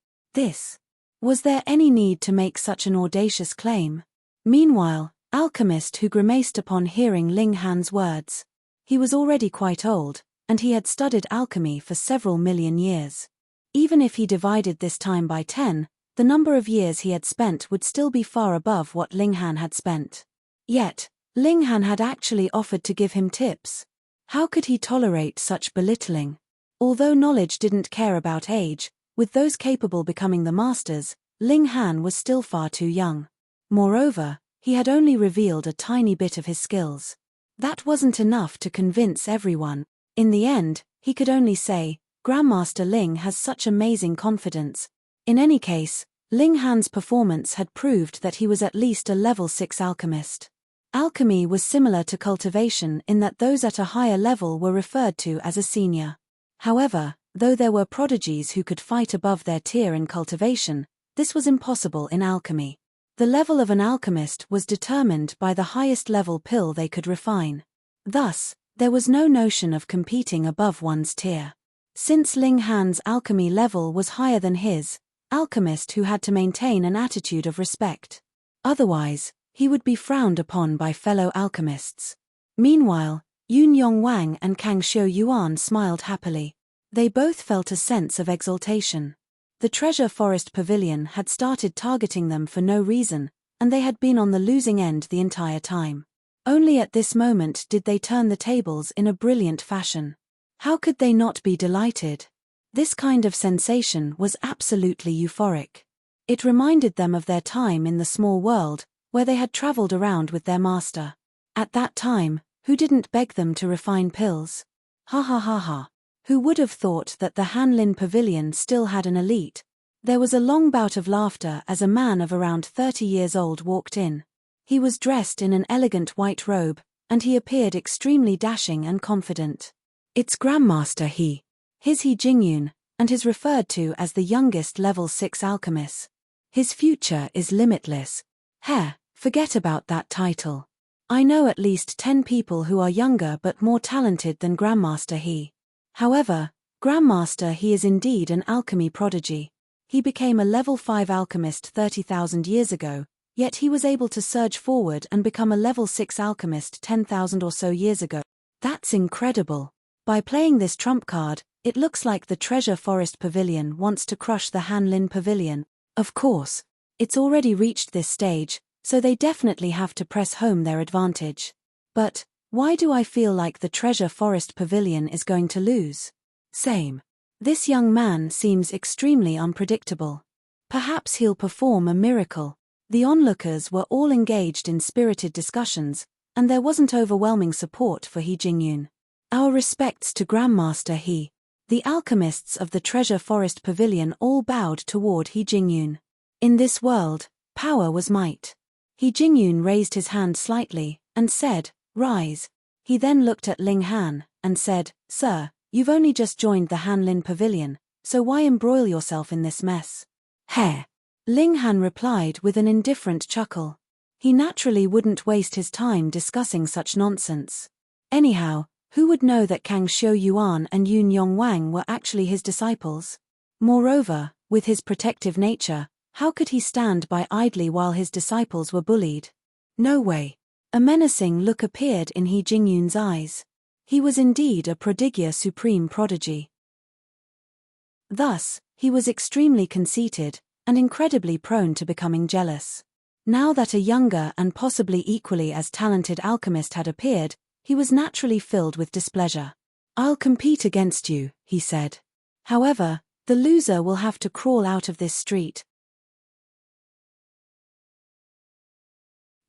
Was there any need to make such an audacious claim? Meanwhile, Alchemist Hu grimaced upon hearing Ling Han's words. He was already quite old, and he had studied alchemy for several million years. Even if he divided this time by 10, the number of years he had spent would still be far above what Ling Han had spent. Yet, Ling Han had actually offered to give him tips. How could he tolerate such belittling? Although knowledge didn't care about age, with those capable becoming the masters, Ling Han was still far too young. Moreover, he had only revealed a tiny bit of his skills. That wasn't enough to convince everyone. In the end, he could only say, Grandmaster Ling has such amazing confidence. In any case, Ling Han's performance had proved that he was at least a level 6 alchemist. Alchemy was similar to cultivation in that those at a higher level were referred to as a senior. However, though there were prodigies who could fight above their tier in cultivation, this was impossible in alchemy. The level of an alchemist was determined by the highest level pill they could refine. Thus, there was no notion of competing above one's tier. Since Ling Han's alchemy level was higher than his, Alchemist Hu had to maintain an attitude of respect. Otherwise, he would be frowned upon by fellow alchemists. Meanwhile, Yun Wang and Kang Xiu Yuan smiled happily. They both felt a sense of exultation. The Treasure Forest Pavilion had started targeting them for no reason, and they had been on the losing end the entire time. Only at this moment did they turn the tables in a brilliant fashion. How could they not be delighted? This kind of sensation was absolutely euphoric. It reminded them of their time in the small world, where they had traveled around with their master. At that time, who didn't beg them to refine pills? Ha ha ha ha. Who would have thought that the Han Lin Pavilion still had an elite? There was a long bout of laughter as a man of around 30 years old walked in. He was dressed in an elegant white robe, and he appeared extremely dashing and confident. It's Grandmaster He Jingyun, and is referred to as the youngest level 6 alchemist. His future is limitless. Forget about that title. I know at least 10 people who are younger but more talented than Grandmaster He. However, Grandmaster, he is indeed an alchemy prodigy. He became a level 5 alchemist 30,000 years ago, yet he was able to surge forward and become a level 6 alchemist 10,000 or so years ago. That's incredible. By playing this trump card, it looks like the Treasure Forest Pavilion wants to crush the Hanlin Pavilion. Of course, it's already reached this stage, so they definitely have to press home their advantage. But why do I feel like the Treasure Forest Pavilion is going to lose? Same. This young man seems extremely unpredictable. Perhaps he'll perform a miracle. The onlookers were all engaged in spirited discussions, and there wasn't overwhelming support for He Jingyun. Our respects to Grandmaster He. The alchemists of the Treasure Forest Pavilion all bowed toward He Jingyun. In this world, power was might. He Jingyun raised his hand slightly, and said, "Rise." He then looked at Ling Han, and said, "Sir, you've only just joined the Hanlin Pavilion, so why embroil yourself in this mess?" "Heh." Ling Han replied with an indifferent chuckle. He naturally wouldn't waste his time discussing such nonsense. Anyhow, who would know that Kang Xiu Yuan and Yun Yong Wang were actually his disciples? Moreover, with his protective nature, how could he stand by idly while his disciples were bullied? No way. A menacing look appeared in He Jingyun's eyes. He was indeed a prodigia supreme prodigy. Thus, he was extremely conceited, and incredibly prone to becoming jealous. Now that a younger and possibly equally as talented alchemist had appeared, he was naturally filled with displeasure. "I'll compete against you," he said. "However, the loser will have to crawl out of this street."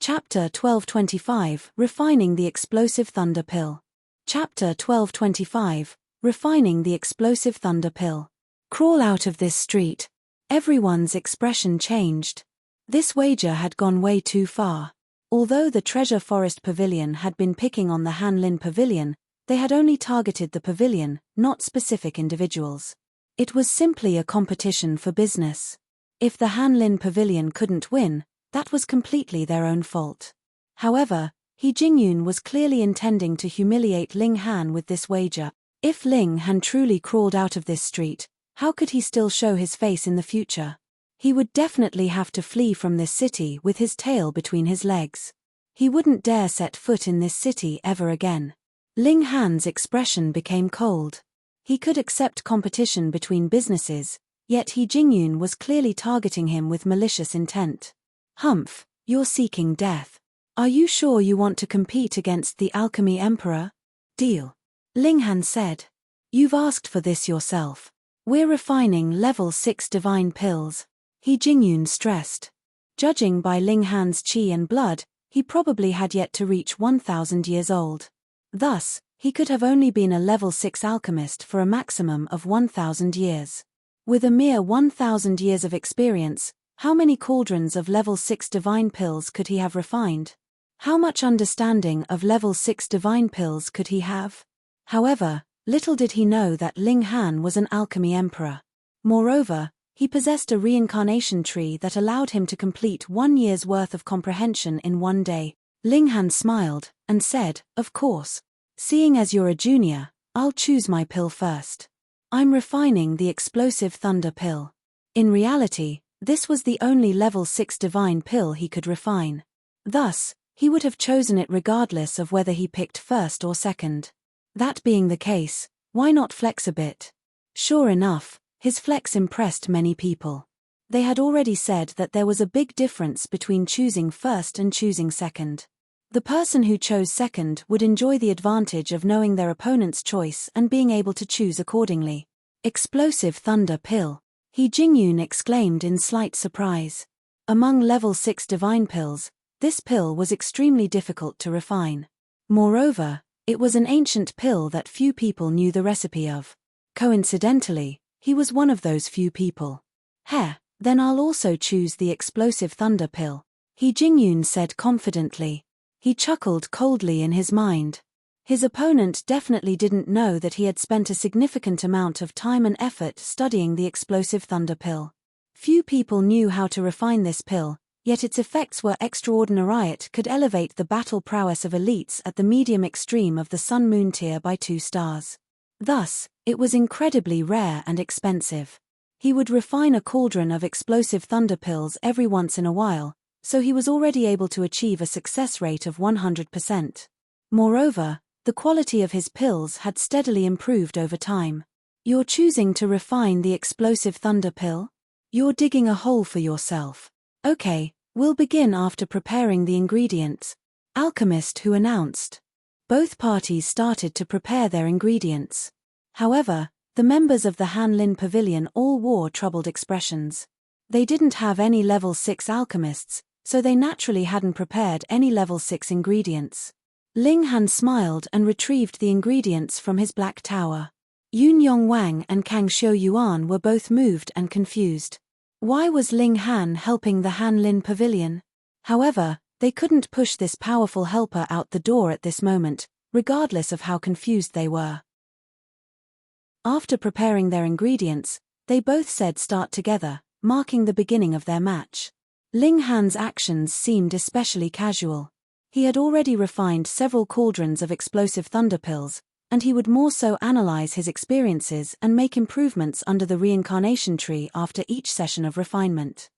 Chapter 1225, Refining the Explosive Thunder Pill. Chapter 1225, Refining the Explosive Thunder Pill. Crawl out of this street. Everyone's expression changed. This wager had gone way too far. Although the Treasure Forest Pavilion had been picking on the Hanlin Pavilion, they had only targeted the pavilion, not specific individuals. It was simply a competition for business. If the Hanlin Pavilion couldn't win, that was completely their own fault. However, He Jingyun was clearly intending to humiliate Ling Han with this wager. If Ling Han truly crawled out of this street, how could he still show his face in the future? He would definitely have to flee from this city with his tail between his legs. He wouldn't dare set foot in this city ever again. Ling Han's expression became cold. He could accept competition between businesses, yet He Jingyun was clearly targeting him with malicious intent. "Humph, you're seeking death. Are you sure you want to compete against the Alchemy Emperor?" "Deal," Ling Han said. "You've asked for this yourself. We're refining level 6 divine pills," He Jingyun stressed. Judging by Ling Han's qi and blood, he probably had yet to reach 1,000 years old. Thus, he could have only been a level 6 alchemist for a maximum of 1,000 years. With a mere 1,000 years of experience, how many cauldrons of level 6 divine pills could he have refined? How much understanding of level 6 divine pills could he have? However, little did he know that Ling Han was an alchemy emperor. Moreover, he possessed a reincarnation tree that allowed him to complete 1 year's worth of comprehension in 1 day. Ling Han smiled, and said, "Of course. Seeing as you're a junior, I'll choose my pill first. I'm refining the explosive thunder pill." In reality, this was the only level 6 divine pill he could refine. Thus, he would have chosen it regardless of whether he picked first or second. That being the case, why not flex a bit? Sure enough, his flex impressed many people. They had already said that there was a big difference between choosing first and choosing second. The person who chose second would enjoy the advantage of knowing their opponent's choice and being able to choose accordingly. "Explosive thunder pill," He Jingyun exclaimed in slight surprise. Among level 6 divine pills, this pill was extremely difficult to refine. Moreover, it was an ancient pill that few people knew the recipe of. Coincidentally, he was one of those few people. Then I'll also choose the explosive thunder pill," He Jingyun said confidently. He chuckled coldly in his mind. His opponent definitely didn't know that he had spent a significant amount of time and effort studying the explosive thunder pill. Few people knew how to refine this pill, yet its effects were extraordinary. It could elevate the battle prowess of elites at the medium extreme of the Sun-Moon tier by 2 stars. Thus, It was incredibly rare and expensive. He would refine a cauldron of explosive thunder pills every once in a while, so he was already able to achieve a success rate of 100%. Moreover, the quality of his pills had steadily improved over time. You're choosing to refine the explosive thunder pill? You're digging a hole for yourself. Okay, we'll begin after preparing the ingredients. Alchemist who announced. Both parties started to prepare their ingredients. However, the members of the Hanlin Pavilion all wore troubled expressions. They didn't have any level 6 alchemists, so they naturally hadn't prepared any level 6 ingredients. Ling Han smiled and retrieved the ingredients from his black tower. Yun Yong Wang and Kang Xiu Yuan were both moved and confused. Why was Ling Han helping the Hanlin Pavilion? However, they couldn't push this powerful helper out the door at this moment, regardless of how confused they were. After preparing their ingredients, they both said start together, marking the beginning of their match. Ling Han's actions seemed especially casual. He had already refined several cauldrons of explosive thunder pills, and he would more so analyze his experiences and make improvements under the reincarnation tree after each session of refinement.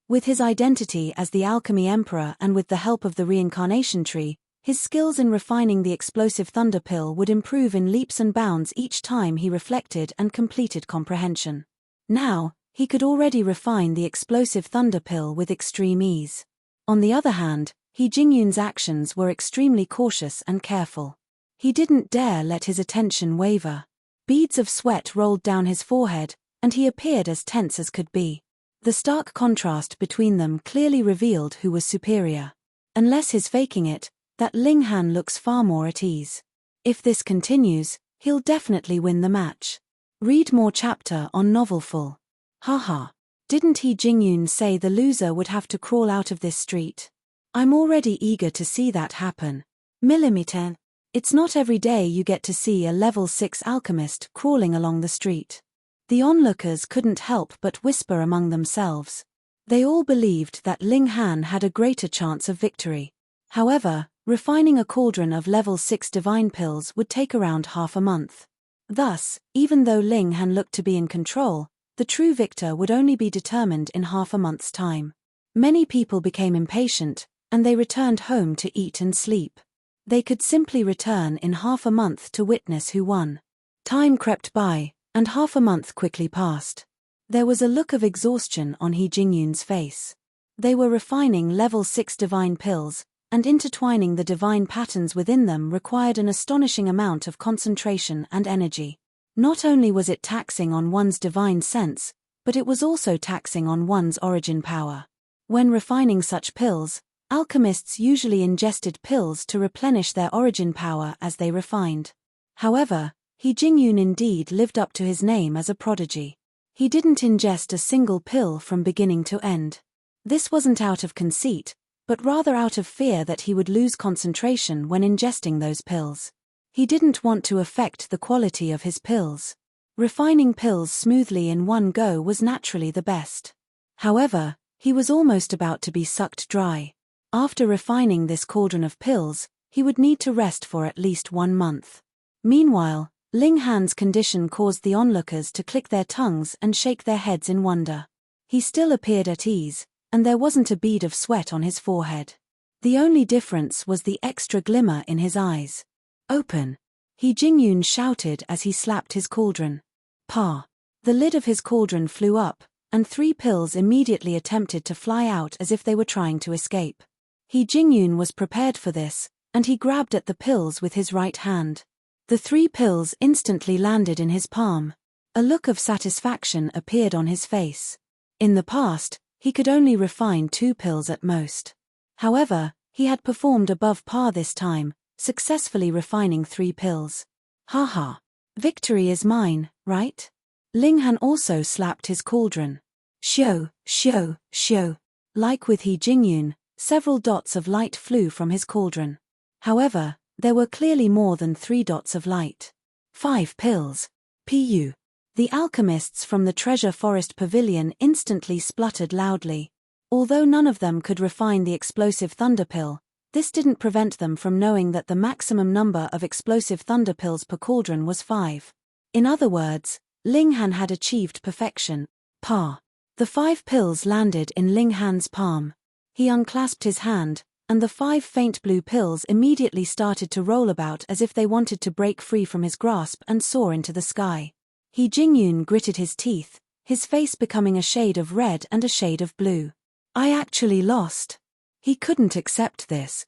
With his identity as the Alchemy Emperor and with the help of the reincarnation tree, his skills in refining the explosive thunder pill would improve in leaps and bounds each time he reflected and completed comprehension. Now, he could already refine the explosive thunder pill with extreme ease. On the other hand, He Jingyun's actions were extremely cautious and careful. He didn't dare let his attention waver. Beads of sweat rolled down his forehead, and he appeared as tense as could be. The stark contrast between them clearly revealed who was superior. Unless he's faking it, that Ling Han looks far more at ease. If this continues, he'll definitely win the match. Read more chapter on Novelful. Haha. Didn't He Jingyun say the loser would have to crawl out of this street? I'm already eager to see that happen. Millimeter. It's not every day you get to see a level 6 alchemist crawling along the street. The onlookers couldn't help but whisper among themselves. They all believed that Ling Han had a greater chance of victory. However, refining a cauldron of level 6 divine pills would take around half a month. Thus, even though Ling Han looked to be in control, the true victor would only be determined in half a month's time. Many people became impatient, and they returned home to eat and sleep. They could simply return in half a month to witness who won. Time crept by, and half a month quickly passed. There was a look of exhaustion on He Jingyun's face. They were refining level 6 divine pills, and intertwining the divine patterns within them required an astonishing amount of concentration and energy. Not only was it taxing on one's divine sense, but it was also taxing on one's origin power. When refining such pills, alchemists usually ingested pills to replenish their origin power as they refined. However, He Jingyun indeed lived up to his name as a prodigy. He didn't ingest a single pill from beginning to end. This wasn't out of conceit, but rather out of fear that he would lose concentration when ingesting those pills. He didn't want to affect the quality of his pills. Refining pills smoothly in one go was naturally the best. However, he was almost about to be sucked dry. After refining this cauldron of pills, he would need to rest for at least 1 month. Meanwhile, Ling Han's condition caused the onlookers to click their tongues and shake their heads in wonder. He still appeared at ease, and there wasn't a bead of sweat on his forehead. The only difference was the extra glimmer in his eyes. Open! He Jingyun shouted as he slapped his cauldron. Pa! The lid of his cauldron flew up, and 3 pills immediately attempted to fly out as if they were trying to escape. He Jingyun was prepared for this, and he grabbed at the pills with his right hand. The 3 pills instantly landed in his palm. A look of satisfaction appeared on his face. In the past, he could only refine 2 pills at most. However, he had performed above par this time, successfully refining 3 pills. Haha. Victory is mine, right? Ling Han also slapped his cauldron. Shio, shio, shio. Like with He Jingyun, several dots of light flew from his cauldron. However, there were clearly more than 3 dots of light. 5 pills. Pu. The alchemists from the Treasure Forest Pavilion instantly spluttered loudly. Although none of them could refine the explosive thunder pill, This didn't prevent them from knowing that the maximum number of explosive thunder pills per cauldron was 5. In other words, Ling Han had achieved perfection. Pa. The 5 pills landed in Ling Han's palm. He unclasped his hand, and the 5 faint blue pills immediately started to roll about as if they wanted to break free from his grasp and soar into the sky. He Jingyun gritted his teeth, his face becoming a shade of red and a shade of blue. I actually lost. He couldn't accept this.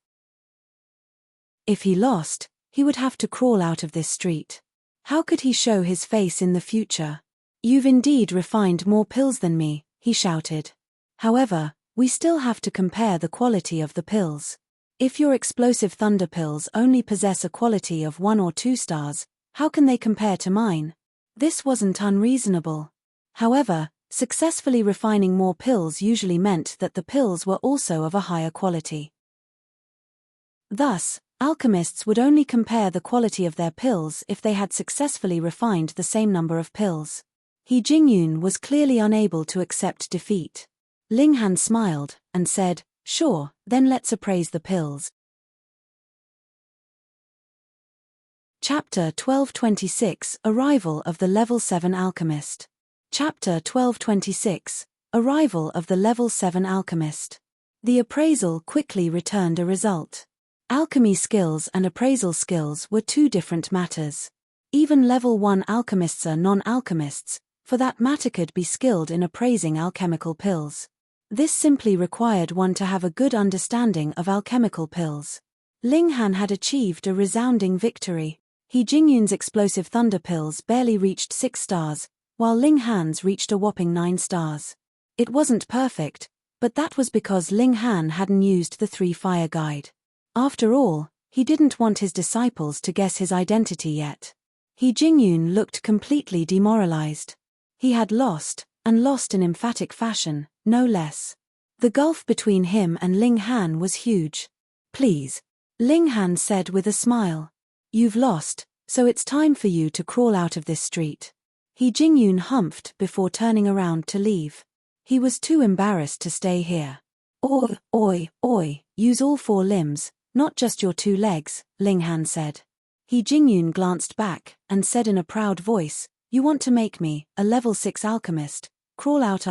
If he lost, he would have to crawl out of this street. How could he show his face in the future? You've indeed refined more pills than me, he shouted. However, we still have to compare the quality of the pills. If your explosive thunder pills only possess a quality of 1 or 2 stars, how can they compare to mine? This wasn't unreasonable. However, successfully refining more pills usually meant that the pills were also of a higher quality. Thus, alchemists would only compare the quality of their pills if they had successfully refined the same number of pills. He Jingyun was clearly unable to accept defeat. Ling Han smiled, and said, sure, then let's appraise the pills. Chapter 1226 Arrival of the Level 7 Alchemist. Chapter 1226 Arrival of the Level 7 Alchemist. The appraisal quickly returned a result. Alchemy skills and appraisal skills were 2 different matters. Even Level 1 alchemists are non-alchemists, for that matter could be skilled in appraising alchemical pills. This simply required one to have a good understanding of alchemical pills. Ling Han had achieved a resounding victory. He Jingyun's explosive thunder pills barely reached 6 stars, while Ling Han's reached a whopping 9 stars. It wasn't perfect, but that was because Ling Han hadn't used the 3 fire guide. After all, he didn't want his disciples to guess his identity yet. He Jingyun looked completely demoralized. He had lost, and lost in emphatic fashion, no less. The gulf between him and Ling Han was huge. Please, Ling Han said with a smile. You've lost, so it's time for you to crawl out of this street. He Jingyun humphed before turning around to leave. He was too embarrassed to stay here. Oi, use all 4 limbs, not just your 2 legs, Ling Han said. He Jingyun glanced back, and said in a proud voice, you want to make me, a level 6 alchemist, crawl out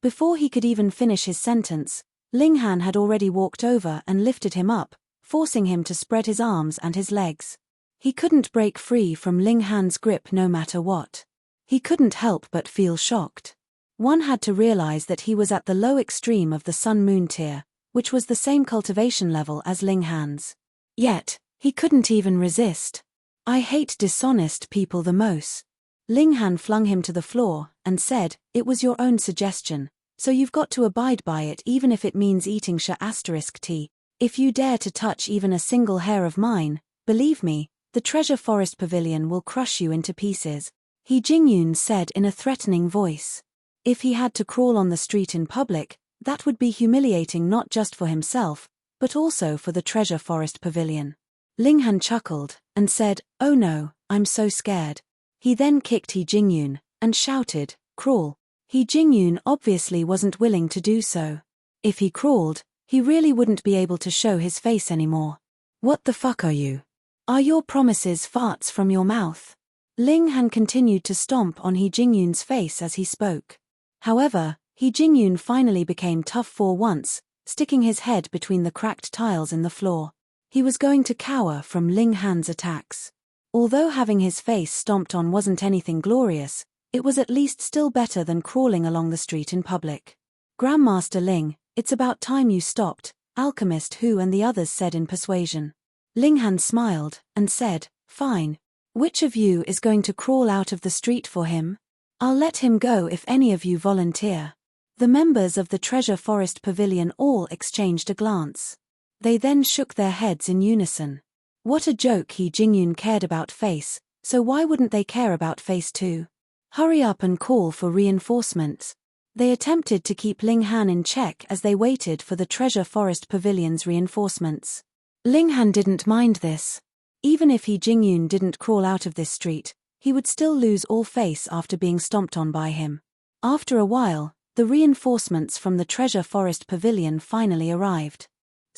Before he could even finish his sentence, Ling Han had already walked over and lifted him up, forcing him to spread his arms and his legs. He couldn't break free from Ling Han's grip no matter what. He couldn't help but feel shocked. One had to realize that he was at the low extreme of the Sun-Moon tier, which was the same cultivation level as Ling Han's. Yet, he couldn't even resist. I hate dishonest people the most. Ling Han flung him to the floor, and said, it was your own suggestion, so you've got to abide by it even if it means eating *T. If you dare to touch even a single hair of mine, believe me, the Treasure Forest Pavilion will crush you into pieces. He Jingyun said in a threatening voice. If he had to crawl on the street in public, that would be humiliating not just for himself, but also for the Treasure Forest Pavilion. Ling Han chuckled, and said, oh no, I'm so scared. He then kicked He Jingyun, and shouted, crawl. He Jingyun obviously wasn't willing to do so. If he crawled, he really wouldn't be able to show his face anymore. What the fuck are you? Are your promises farts from your mouth? Ling Han continued to stomp on He Jingyun's face as he spoke. However, He Jingyun finally became tough for once, sticking his head between the cracked tiles in the floor. He was going to cower from Ling Han's attacks. Although having his face stomped on wasn't anything glorious, it was at least still better than crawling along the street in public. Grandmaster Ling, it's about time you stopped, Alchemist Hu and the others said in persuasion. Ling Han smiled, and said, fine. Which of you is going to crawl out of the street for him? I'll let him go if any of you volunteer. The members of the Treasure Forest Pavilion all exchanged a glance. They then shook their heads in unison. What a joke. He Jingyun cared about face, so why wouldn't they care about face too? Hurry up and call for reinforcements. They attempted to keep Ling Han in check as they waited for the Treasure Forest Pavilion's reinforcements. Ling Han didn't mind this. Even if He Jingyun didn't crawl out of this street, he would still lose all face after being stomped on by him. After a while, the reinforcements from the Treasure Forest Pavilion finally arrived.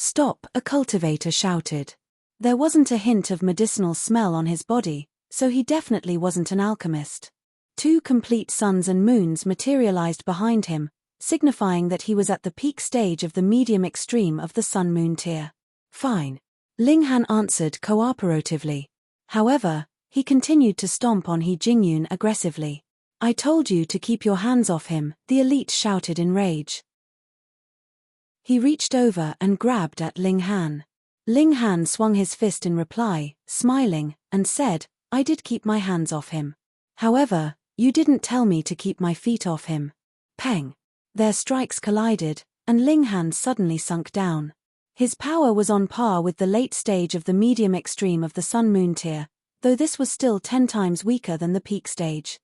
"Stop," a cultivator shouted. There wasn't a hint of medicinal smell on his body, so he definitely wasn't an alchemist. 2 complete suns and moons materialized behind him, signifying that he was at the peak stage of the medium extreme of the sun-moon tier. "Fine," Ling Han answered cooperatively. However, he continued to stomp on He Jingyun aggressively. "I told you to keep your hands off him," the elite shouted in rage. He reached over and grabbed at Ling Han. Ling Han swung his fist in reply, smiling, and said, "I did keep my hands off him. However, you didn't tell me to keep my feet off him." Peng! Their strikes collided, and Ling Han suddenly sunk down. His power was on par with the late stage of the medium extreme of the sun-moon tier, though this was still 10 times weaker than the peak stage.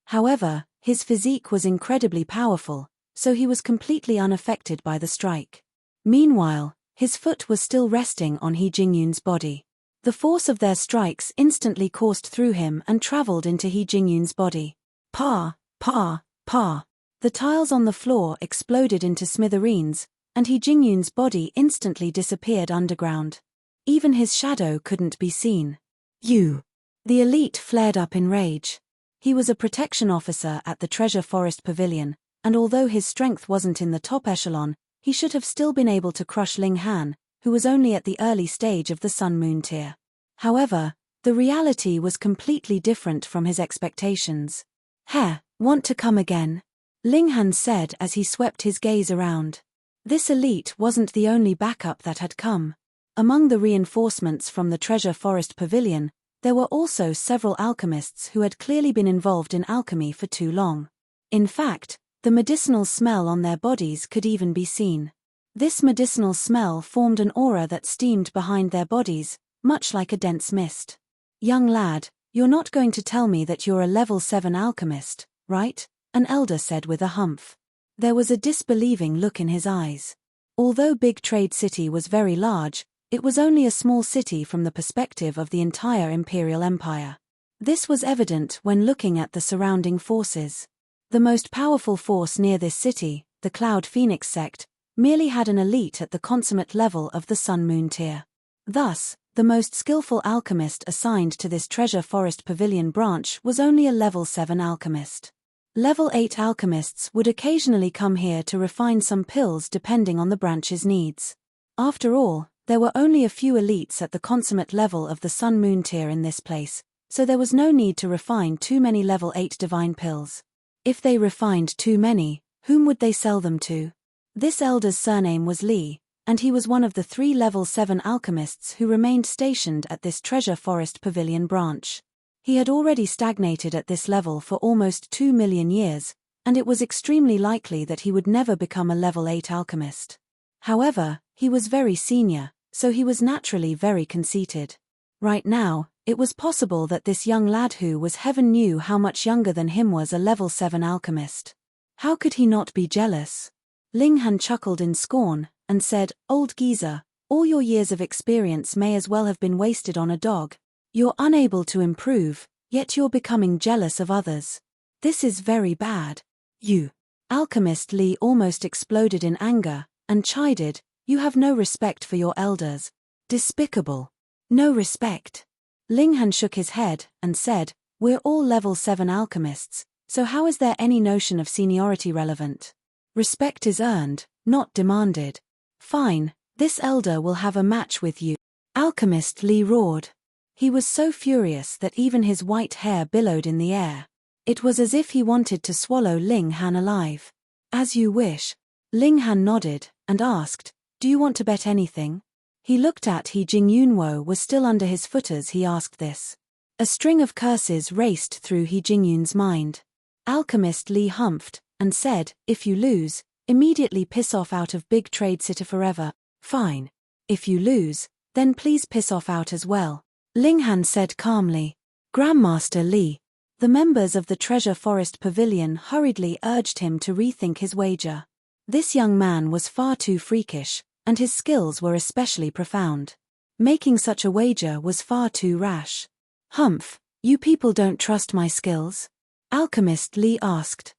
However, his physique was incredibly powerful, so he was completely unaffected by the strike. Meanwhile, his foot was still resting on He Jingyun's body. The force of their strikes instantly coursed through him and traveled into He Jingyun's body. Pa, pa, pa. The tiles on the floor exploded into smithereens, and He Jingyun's body instantly disappeared underground. Even his shadow couldn't be seen. "You!" The elite flared up in rage. He was a protection officer at the Treasure Forest Pavilion, and although his strength wasn't in the top echelon, he should have still been able to crush Ling Han, who was only at the early stage of the sun-moon tier. However, the reality was completely different from his expectations. "Heh, want to come again?" Ling Han said as he swept his gaze around. This elite wasn't the only backup that had come. Among the reinforcements from the Treasure Forest Pavilion, there were also several alchemists who had clearly been involved in alchemy for too long. In fact, the medicinal smell on their bodies could even be seen. This medicinal smell formed an aura that steamed behind their bodies, much like a dense mist. "Young lad, you're not going to tell me that you're a level 7 alchemist, right?" an elder said with a humph. There was a disbelieving look in his eyes. Although Big Trade City was very large, it was only a small city from the perspective of the entire Imperial Empire. This was evident when looking at the surrounding forces. The most powerful force near this city, the Cloud Phoenix sect, merely had an elite at the consummate level of the sun-moon tier. Thus, the most skillful alchemist assigned to this Treasure Forest Pavilion branch was only a level 7 alchemist. Level 8 alchemists would occasionally come here to refine some pills depending on the branch's needs. After all, there were only a few elites at the consummate level of the sun-moon tier in this place, so there was no need to refine too many level 8 divine pills. If they refined too many, whom would they sell them to? This elder's surname was Li, and he was one of the 3 level 7 alchemists who remained stationed at this Treasure Forest Pavilion branch. He had already stagnated at this level for almost 2 million years, and it was extremely likely that he would never become a level 8 alchemist. However, he was very senior, so he was naturally very conceited. Right now, it was possible that this young lad who was heaven knew how much younger than him was a level 7 alchemist. How could he not be jealous? Ling Han chuckled in scorn, and said, "Old geezer, all your years of experience may as well have been wasted on a dog. You're unable to improve, yet you're becoming jealous of others. This is very bad." "You!" Alchemist Li almost exploded in anger, and chided, "You have no respect for your elders. Despicable. No respect." Ling Han shook his head, and said, "We're all level 7 alchemists, so how is there any notion of seniority relevant? Respect is earned, not demanded. Fine, this elder will have a match with you." Alchemist Li roared. He was so furious that even his white hair billowed in the air. It was as if he wanted to swallow Ling Han alive. "As you wish." Ling Han nodded, and asked, "Do you want to bet anything?" He looked at He Jingyun was still under his foot as he asked this. A string of curses raced through He Jingyun's mind. Alchemist Li humphed, and said, "If you lose, immediately piss off out of Big Trade City forever." "Fine. If you lose, then please piss off out as well," Ling Han said calmly. "Grandmaster Li." The members of the Treasure Forest Pavilion hurriedly urged him to rethink his wager. This young man was far too freakish, and his skills were especially profound. Making such a wager was far too rash. "Humph, you people don't trust my skills?" Alchemist Li asked.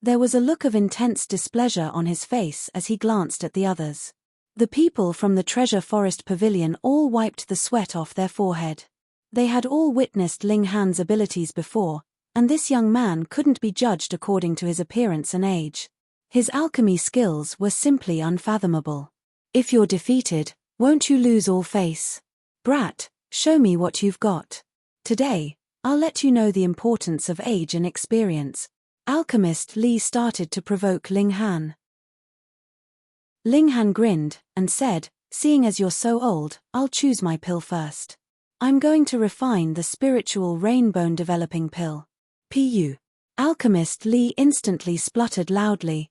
There was a look of intense displeasure on his face as he glanced at the others. The people from the Treasure Forest Pavilion all wiped the sweat off their forehead. They had all witnessed Ling Han's abilities before, and this young man couldn't be judged according to his appearance and age. His alchemy skills were simply unfathomable. If you're defeated, won't you lose all face? Brat, show me what you've got. Today, I'll let you know the importance of age and experience. Alchemist Li started to provoke Ling Han. Ling Han grinned and said, seeing as you're so old, I'll choose my pill first. I'm going to refine the spiritual rainbone developing pill. Pu. Alchemist Li instantly spluttered loudly.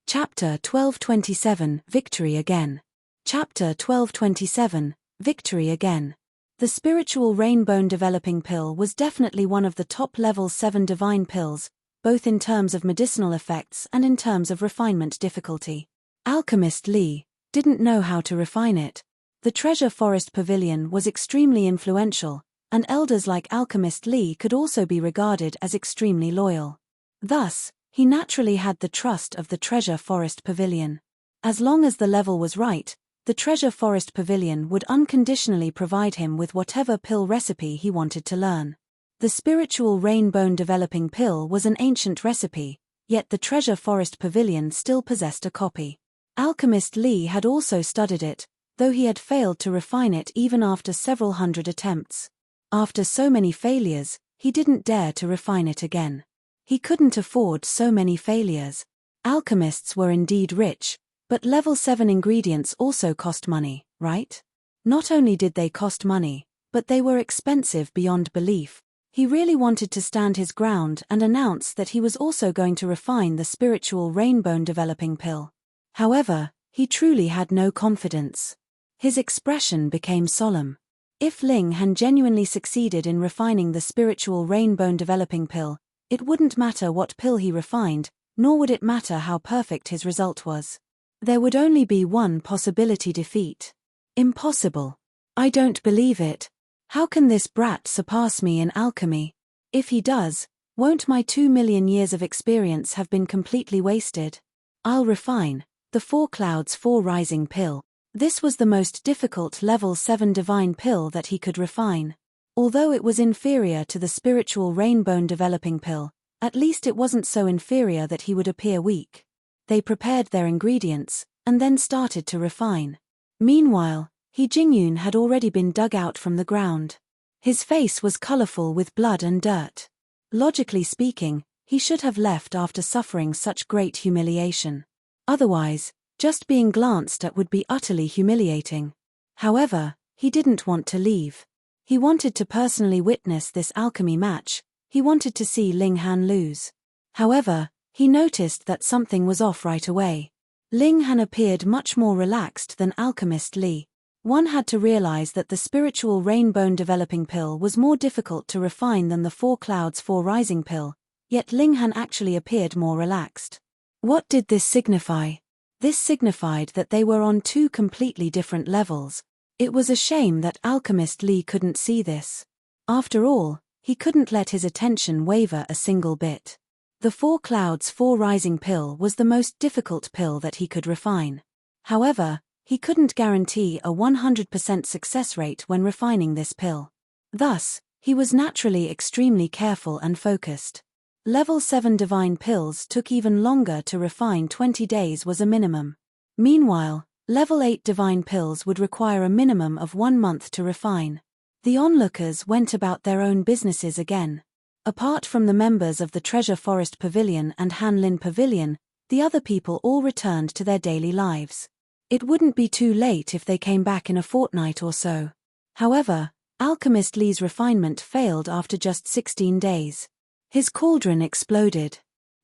Chapter 1227, Victory Again. Chapter 1227, Victory Again. The spiritual rainbone developing pill was definitely one of the top level 7 divine pills, both in terms of medicinal effects and in terms of refinement difficulty. Alchemist Li didn't know how to refine it. The Treasure Forest Pavilion was extremely influential, and elders like Alchemist Li could also be regarded as extremely loyal. Thus, he naturally had the trust of the Treasure Forest Pavilion. As long as the level was right, the Treasure Forest Pavilion would unconditionally provide him with whatever pill recipe he wanted to learn. The spiritual rainbone developing pill was an ancient recipe, yet the Treasure Forest Pavilion still possessed a copy. Alchemist Li had also studied it, though he had failed to refine it even after several hundred attempts. After so many failures, he didn't dare to refine it again. He couldn't afford so many failures. Alchemists were indeed rich, but level 7 ingredients also cost money, right? Not only did they cost money, but they were expensive beyond belief. He really wanted to stand his ground and announce that he was also going to refine the spiritual rainbone developing pill. However, he truly had no confidence. His expression became solemn. If Ling Han genuinely succeeded in refining the spiritual rainbone developing pill, it wouldn't matter what pill he refined, nor would it matter how perfect his result was. There would only be one possibility: defeat. Impossible. I don't believe it. How can this brat surpass me in alchemy? If he does, won't my 2 million years of experience have been completely wasted? I'll refine the 4 clouds 4 rising pill. This was the most difficult level 7 divine pill that he could refine. Although it was inferior to the spiritual rainbone developing pill, at least it wasn't so inferior that he would appear weak. They prepared their ingredients, and then started to refine. Meanwhile, He Jingyun had already been dug out from the ground. His face was colorful with blood and dirt. Logically speaking, he should have left after suffering such great humiliation. Otherwise, just being glanced at would be utterly humiliating. However, he didn't want to leave. He wanted to personally witness this alchemy match. He wanted to see Ling Han lose. However, he noticed that something was off right away. Ling Han appeared much more relaxed than Alchemist Li. One had to realize that the spiritual rainbone developing pill was more difficult to refine than the 4 clouds 4 rising pill, yet Ling Han actually appeared more relaxed. What did this signify? This signified that they were on 2 completely different levels. It was a shame that Alchemist Li couldn't see this. After all, he couldn't let his attention waver a single bit. The 4 clouds 4 rising pill was the most difficult pill that he could refine. However, he couldn't guarantee a 100% success rate when refining this pill. Thus, he was naturally extremely careful and focused. Level 7 divine pills took even longer to refine. 20 days was a minimum. Meanwhile, level 8 divine pills would require a minimum of 1 month to refine. The onlookers went about their own businesses again. Apart from the members of the Treasure Forest Pavilion and Hanlin Pavilion, the other people all returned to their daily lives. It wouldn't be too late if they came back in a fortnight or so. However, Alchemist Li's refinement failed after just 16 days. His cauldron exploded.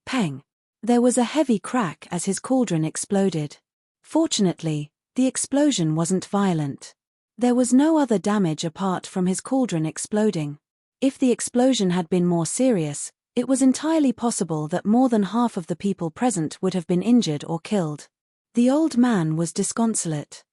Peng! There was a heavy crack as his cauldron exploded. Fortunately, the explosion wasn't violent. There was no other damage apart from his cauldron exploding. If the explosion had been more serious, it was entirely possible that more than half of the people present would have been injured or killed. The old man was disconsolate.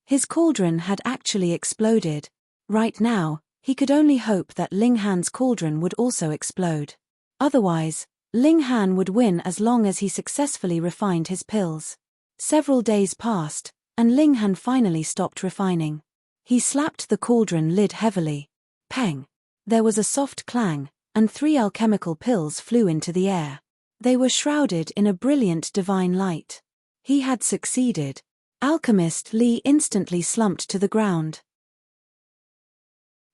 His cauldron had actually exploded. Right now, He could only hope that Ling Han's cauldron would also explode. Otherwise, Ling Han would win as long as he successfully refined his pills. Several days passed, and Ling Han finally stopped refining. He slapped the cauldron lid heavily. Peng! There was a soft clang, and 3 alchemical pills flew into the air. They were shrouded in a brilliant divine light. He had succeeded. Alchemist Li instantly slumped to the ground.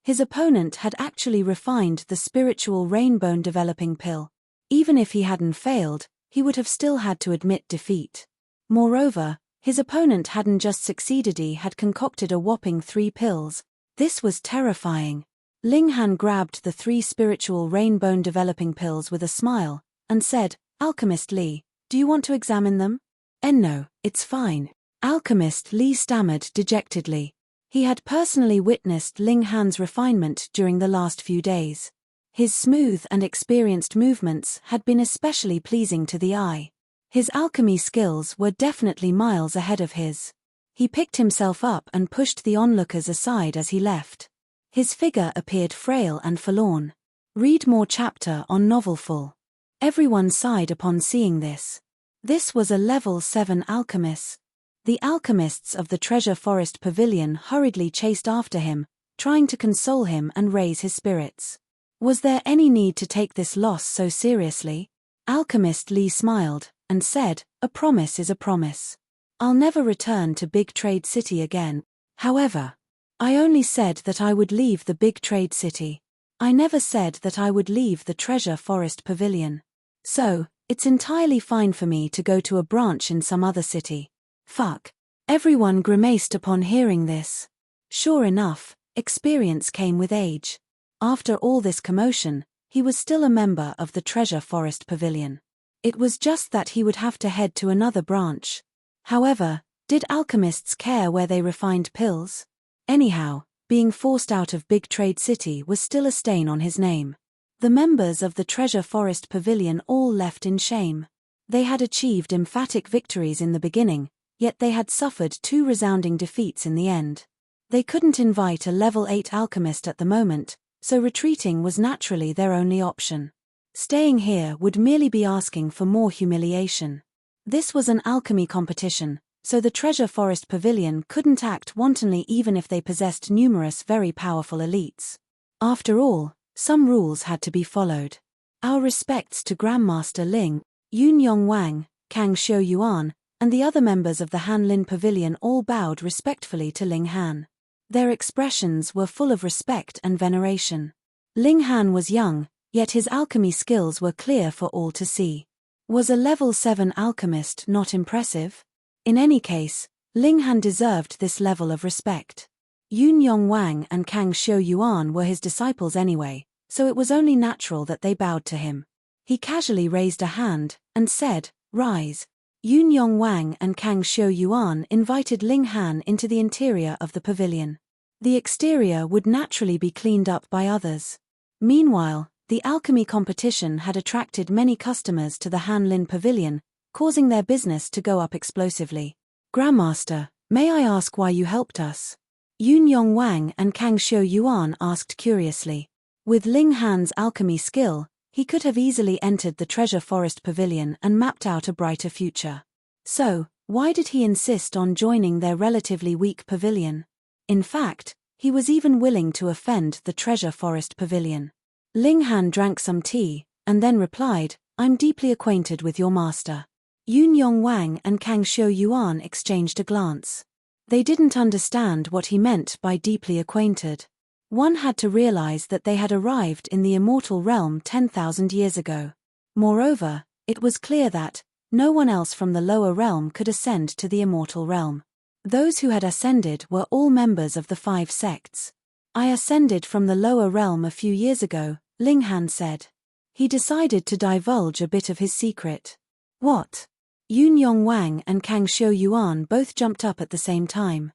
His opponent had actually refined the spiritual rainbow developing pill. Even if he hadn't failed, he would have still had to admit defeat. Moreover, his opponent hadn't just succeeded, he had concocted a whopping 3 pills. This was terrifying. Ling Han grabbed the 3 spiritual rainbow developing pills with a smile, and said, "Alchemist Li, do you want to examine them?" "No, it's fine." Alchemist Li stammered dejectedly. He had personally witnessed Ling Han's refinement during the last few days. His smooth and experienced movements had been especially pleasing to the eye. His alchemy skills were definitely miles ahead of his. He picked himself up and pushed the onlookers aside as he left. His figure appeared frail and forlorn. Read more chapter on novel full. Everyone sighed upon seeing this. This was a level 7 alchemist. The alchemists of the Treasure Forest Pavilion hurriedly chased after him, trying to console him and raise his spirits. Was there any need to take this loss so seriously? Alchemist Li smiled, and said, "A promise is a promise. I'll never return to Big Trade City again. However, I only said that I would leave the Big Trade City. I never said that I would leave the Treasure Forest Pavilion. So, it's entirely fine for me to go to a branch in some other city." Fuck. Everyone grimaced upon hearing this. Sure enough, experience came with age. After all this commotion, he was still a member of the Treasure Forest Pavilion. It was just that he would have to head to another branch. However, did alchemists care where they refined pills? Anyhow, being forced out of Big Trade City was still a stain on his name. The members of the Treasure Forest Pavilion all left in shame. They had achieved emphatic victories in the beginning, yet they had suffered 2 resounding defeats in the end. They couldn't invite a level 8 alchemist at the moment, so retreating was naturally their only option. Staying here would merely be asking for more humiliation. This was an alchemy competition, so the Treasure Forest Pavilion couldn't act wantonly even if they possessed numerous very powerful elites. After all, some rules had to be followed. Our respects to Grandmaster Ling, Yun Yong Wang, Kang Xiu Yuan, and the other members of the Han Lin Pavilion all bowed respectfully to Ling Han. Their expressions were full of respect and veneration. Ling Han was young, yet his alchemy skills were clear for all to see. Was a level 7 alchemist not impressive? In any case, Ling Han deserved this level of respect. Yun Yong Wang and Kang Xiu Yuan were his disciples anyway, so it was only natural that they bowed to him. He casually raised a hand, and said, "Rise." Yun Yong Wang and Kang Xiu Yuan invited Ling Han into the interior of the pavilion. The exterior would naturally be cleaned up by others. Meanwhile, the alchemy competition had attracted many customers to the Han Lin Pavilion, causing their business to go up explosively. "Grandmaster, may I ask why you helped us?" Yun Yong Wang and Kang Xiu Yuan asked curiously. With Ling Han's alchemy skill, he could have easily entered the Treasure Forest Pavilion and mapped out a brighter future. So, why did he insist on joining their relatively weak pavilion? In fact, he was even willing to offend the Treasure Forest Pavilion. Ling Han drank some tea, and then replied, "I'm deeply acquainted with your master." Yun Yong Wang and Kang Xiu Yuan exchanged a glance. They didn't understand what he meant by deeply acquainted. One had to realize that they had arrived in the immortal realm 10,000 years ago. Moreover, it was clear that no one else from the lower realm could ascend to the immortal realm. Those who had ascended were all members of the 5 sects. "I ascended from the lower realm a few years ago," Ling Han said. He decided to divulge a bit of his secret. "What?" Yun Yong Wang and Kang Xiu Yuan both jumped up at the same time.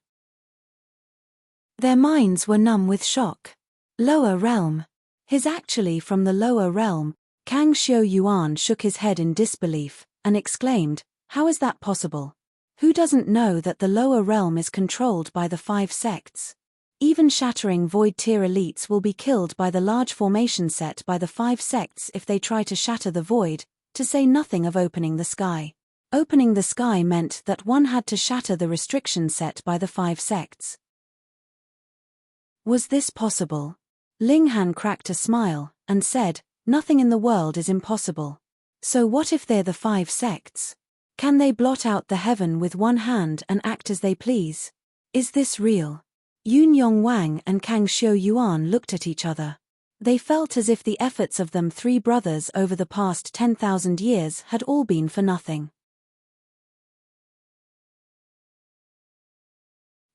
Their minds were numb with shock. Lower realm. His actually from the lower realm. Kang Xiu Yuan shook his head in disbelief, and exclaimed, "How is that possible? Who doesn't know that the lower realm is controlled by the 5 sects? Even shattering void tier elites will be killed by the large formation set by the 5 sects if they try to shatter the void, to say nothing of opening the sky. Opening the sky meant that one had to shatter the restriction set by the 5 sects. Was this possible? Ling Han cracked a smile, and said, "Nothing in the world is impossible. So what if they're the 5 sects? Can they blot out the heaven with one hand and act as they please? Is this real?" Yun Yong Wang and Kang Xiu Yuan looked at each other. They felt as if the efforts of them 3 brothers over the past 10,000 years had all been for nothing.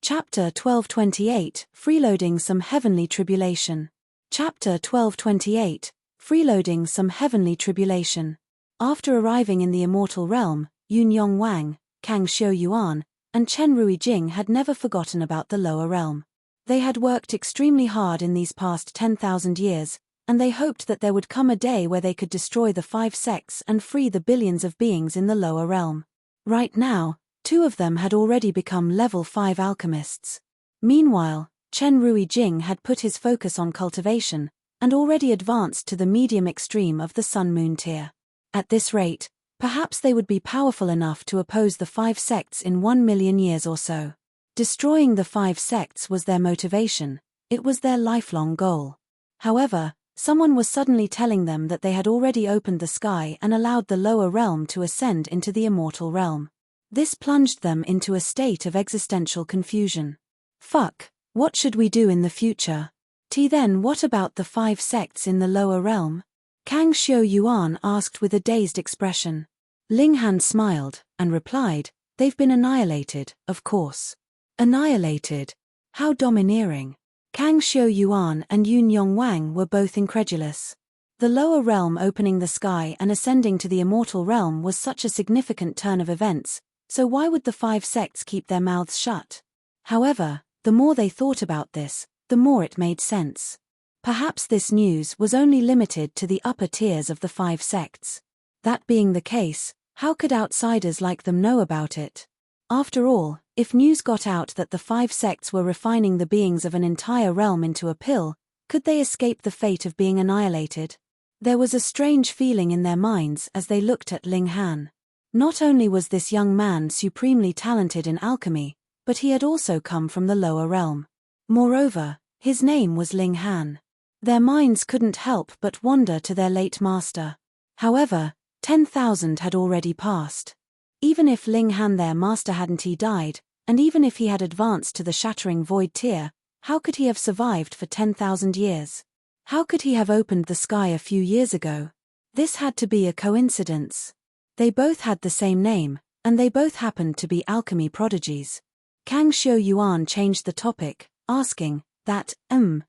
Chapter 1228, Freeloading Some Heavenly Tribulation. Chapter 1228, Freeloading Some Heavenly Tribulation. After arriving in the immortal realm, Yun Yong Wang, Kang Xiu Yuan, and Chen Rui Jing had never forgotten about the lower realm. They had worked extremely hard in these past 10,000 years, and they hoped that there would come a day where they could destroy the 5 sects and free the billions of beings in the lower realm. Right now, 2 of them had already become level 5 alchemists. Meanwhile, Chen Rui Jing had put his focus on cultivation, and already advanced to the medium extreme of the Sun-Moon tier. At this rate, perhaps they would be powerful enough to oppose the 5 sects in 1 million years or so. Destroying the 5 sects was their motivation, it was their lifelong goal. However, someone was suddenly telling them that they had already opened the sky and allowed the lower realm to ascend into the immortal realm. This plunged them into a state of existential confusion. Fuck, what should we do in the future? Then what about the 5 sects in the lower realm? Kang Xiu Yuan asked with a dazed expression. Ling Han smiled, and replied, "They've been annihilated, of course." Annihilated? How domineering. Kang Xiu Yuan and Yun Yong Wang were both incredulous. The lower realm opening the sky and ascending to the immortal realm was such a significant turn of events, so why would the 5 sects keep their mouths shut? However, the more they thought about this, the more it made sense. Perhaps this news was only limited to the upper tiers of the 5 sects. That being the case, how could outsiders like them know about it? After all, if news got out that the 5 sects were refining the beings of an entire realm into a pill, could they escape the fate of being annihilated? There was a strange feeling in their minds as they looked at Ling Han. Not only was this young man supremely talented in alchemy, but he had also come from the lower realm. Moreover, his name was Ling Han. Their minds couldn't help but wander to their late master. However, 10,000 had already passed. Even if Ling Han, their master, hadn't he died, and even if he had advanced to the shattering void tier, how could he have survived for 10,000 years? How could he have opened the sky a few years ago? This had to be a coincidence. They both had the same name, and they both happened to be alchemy prodigies. Kang Xiu Yuan changed the topic, asking,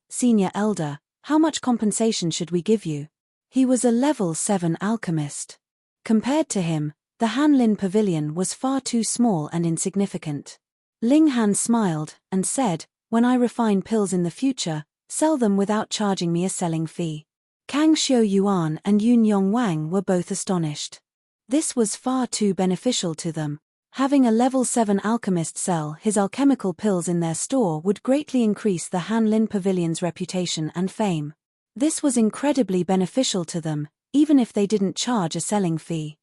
Senior Elder, how much compensation should we give you? He was a level 7 alchemist. Compared to him, the Hanlin Pavilion was far too small and insignificant. Ling Han smiled, and said, "When I refine pills in the future, sell them without charging me a selling fee." Kang Xiu Yuan and Yun Yong Wang were both astonished. This was far too beneficial to them. Having a level 7 alchemist sell his alchemical pills in their store would greatly increase the Hanlin Pavilion's reputation and fame. This was incredibly beneficial to them, even if they didn't charge a selling fee.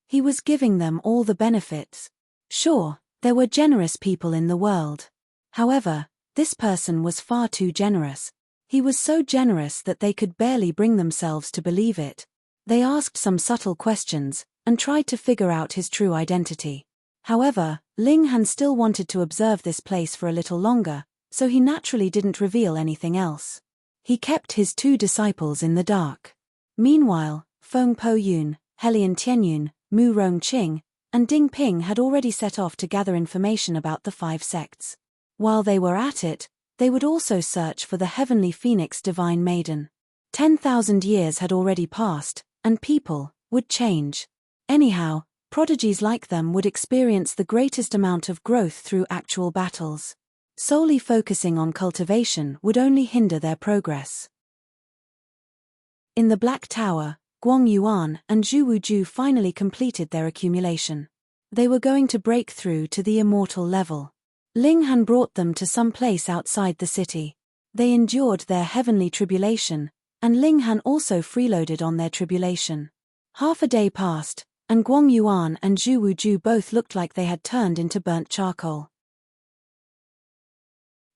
He was giving them all the benefits. Sure, there were generous people in the world. However, this person was far too generous. He was so generous that they could barely bring themselves to believe it. They asked some subtle questions, and tried to figure out his true identity. However, Ling Han still wanted to observe this place for a little longer, so he naturally didn't reveal anything else. He kept his 2 disciples in the dark. Meanwhile, Feng Po Yun, Helian Tianyun, Mu Rongqing, and Ding Ping had already set off to gather information about the 5 sects. While they were at it, they would also search for the heavenly phoenix divine maiden. 10,000 years had already passed, and people would change. Anyhow, prodigies like them would experience the greatest amount of growth through actual battles. Solely focusing on cultivation would only hinder their progress. In the Black Tower, Guang Yuan and Zhu Wuju finally completed their accumulation. They were going to break through to the immortal level. Ling Han brought them to some place outside the city. They endured their heavenly tribulation, and Ling Han also freeloaded on their tribulation. Half a day passed, and Guang Yuan and Zhu Wuju both looked like they had turned into burnt charcoal.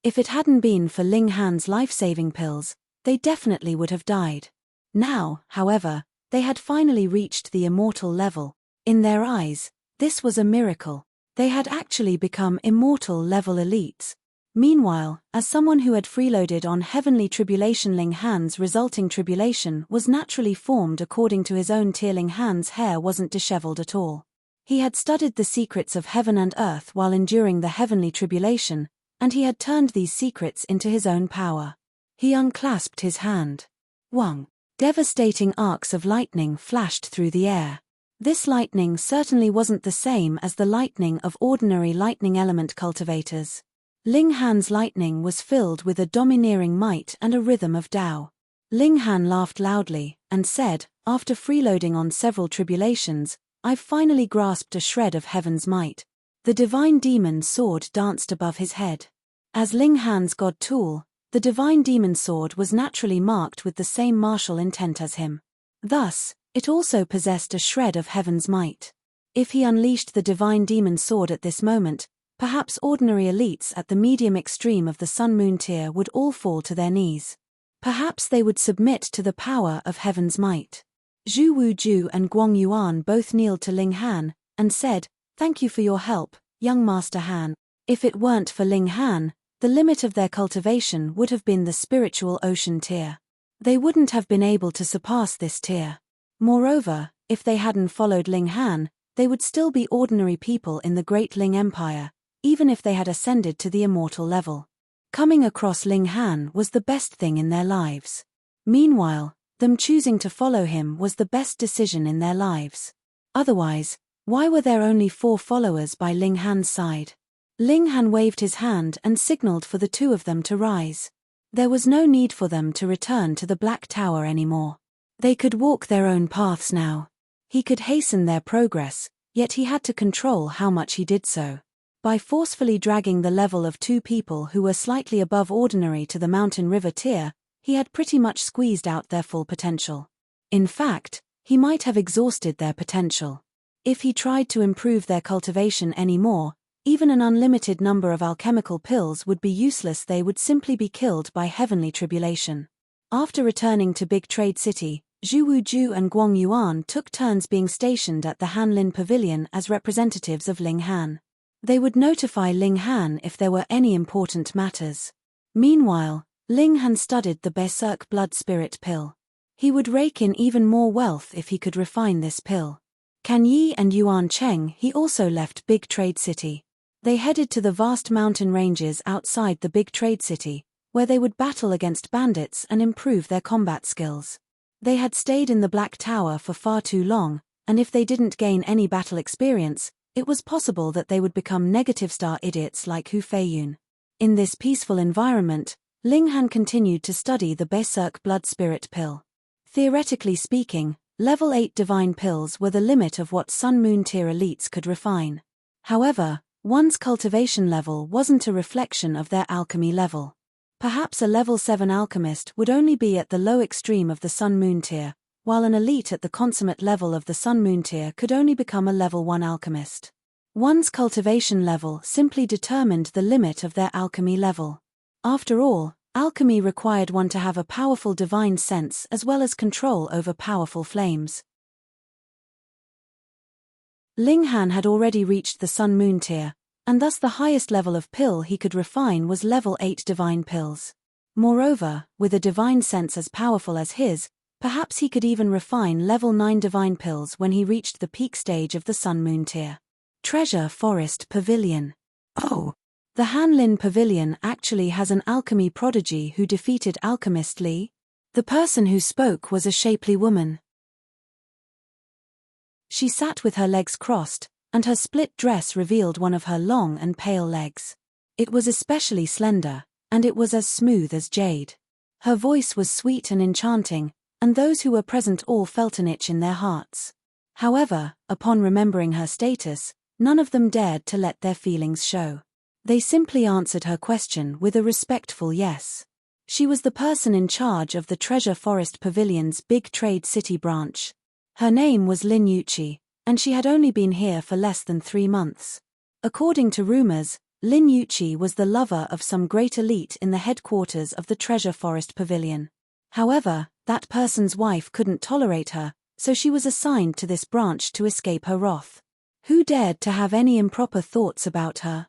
If it hadn't been for Ling Han's life-saving pills, they definitely would have died. Now, however, they had finally reached the immortal level. In their eyes, this was a miracle. They had actually become immortal-level elites. Meanwhile, as someone who had freeloaded on heavenly tribulation, Ling Han's resulting tribulation was naturally formed according to his own tier. Ling Han's hair wasn't disheveled at all. He had studied the secrets of heaven and earth while enduring the heavenly tribulation, and he had turned these secrets into his own power. He unclasped his hand. Wang. Devastating arcs of lightning flashed through the air. This lightning certainly wasn't the same as the lightning of ordinary lightning element cultivators. Ling Han's lightning was filled with a domineering might and a rhythm of Tao. Ling Han laughed loudly, and said, after freeloading on several tribulations, I've finally grasped a shred of heaven's might. The divine demon sword danced above his head. As Ling Han's god tool, the divine demon sword was naturally marked with the same martial intent as him. Thus, it also possessed a shred of heaven's might. If he unleashed the divine demon sword at this moment, perhaps ordinary elites at the medium extreme of the Sun-Moon tier would all fall to their knees. Perhaps they would submit to the power of heaven's might. Zhu Wuju and Guang Yuan both kneeled to Ling Han, and said, "Thank you for your help, young Master Han." If it weren't for Ling Han, the limit of their cultivation would have been the spiritual ocean tier. They wouldn't have been able to surpass this tier. Moreover, if they hadn't followed Ling Han, they would still be ordinary people in the Great Ling Empire, even if they had ascended to the immortal level. Coming across Ling Han was the best thing in their lives. Meanwhile, them choosing to follow him was the best decision in their lives. Otherwise, why were there only 4 followers by Ling Han's side? Ling Han waved his hand and signaled for the 2 of them to rise. There was no need for them to return to the Black Tower anymore. They could walk their own paths now. He could hasten their progress, yet he had to control how much he did so. By forcefully dragging the level of 2 people who were slightly above ordinary to the mountain river tier, he had pretty much squeezed out their full potential. In fact, he might have exhausted their potential. If he tried to improve their cultivation anymore, even an unlimited number of alchemical pills would be useless. They would simply be killed by heavenly tribulation. After returning to Big Trade City, Zhu Wuju and Guang Yuan took turns being stationed at the Hanlin Pavilion as representatives of Ling Han. They would notify Ling Han if there were any important matters. Meanwhile, Ling Han studied the Berserk Blood Spirit pill. He would rake in even more wealth if he could refine this pill. Kan Yi and Yuan Cheng he also left Big Trade City. They headed to the vast mountain ranges outside the Big Trade City, where they would battle against bandits and improve their combat skills. They had stayed in the Black Tower for far too long, and if they didn't gain any battle experience, it was possible that they would become negative star idiots like Hu Feiyun. In this peaceful environment, Ling Han continued to study the Berserk Blood Spirit pill. Theoretically speaking, level 8 divine pills were the limit of what Sun-Moon tier elites could refine. However, one's cultivation level wasn't a reflection of their alchemy level. Perhaps a level 7 alchemist would only be at the low extreme of the Sun-Moon tier, while an elite at the consummate level of the Sun-Moon tier could only become a level 1 alchemist. One's cultivation level simply determined the limit of their alchemy level. After all, alchemy required one to have a powerful divine sense as well as control over powerful flames. Ling Han had already reached the Sun-Moon tier, and thus the highest level of pill he could refine was level 8 divine pills. Moreover, with a divine sense as powerful as his, perhaps he could even refine level 9 divine pills when he reached the peak stage of the Sun-Moon tier. Treasure Forest Pavilion. Oh! The Hanlin Pavilion actually has an alchemy prodigy who defeated Alchemist Li. The person who spoke was a shapely woman. She sat with her legs crossed, and her split dress revealed one of her long and pale legs. It was especially slender, and it was as smooth as jade. Her voice was sweet and enchanting, and those who were present all felt an itch in their hearts. However, upon remembering her status, none of them dared to let their feelings show. They simply answered her question with a respectful yes. She was the person in charge of the Treasure Forest Pavilion's big trade city branch. Her name was Lin Yuchi, and she had only been here for less than 3 months. According to rumors, Lin Yuchi was the lover of some great elite in the headquarters of the Treasure Forest Pavilion. However, that person's wife couldn't tolerate her, so she was assigned to this branch to escape her wrath. Who dared to have any improper thoughts about her?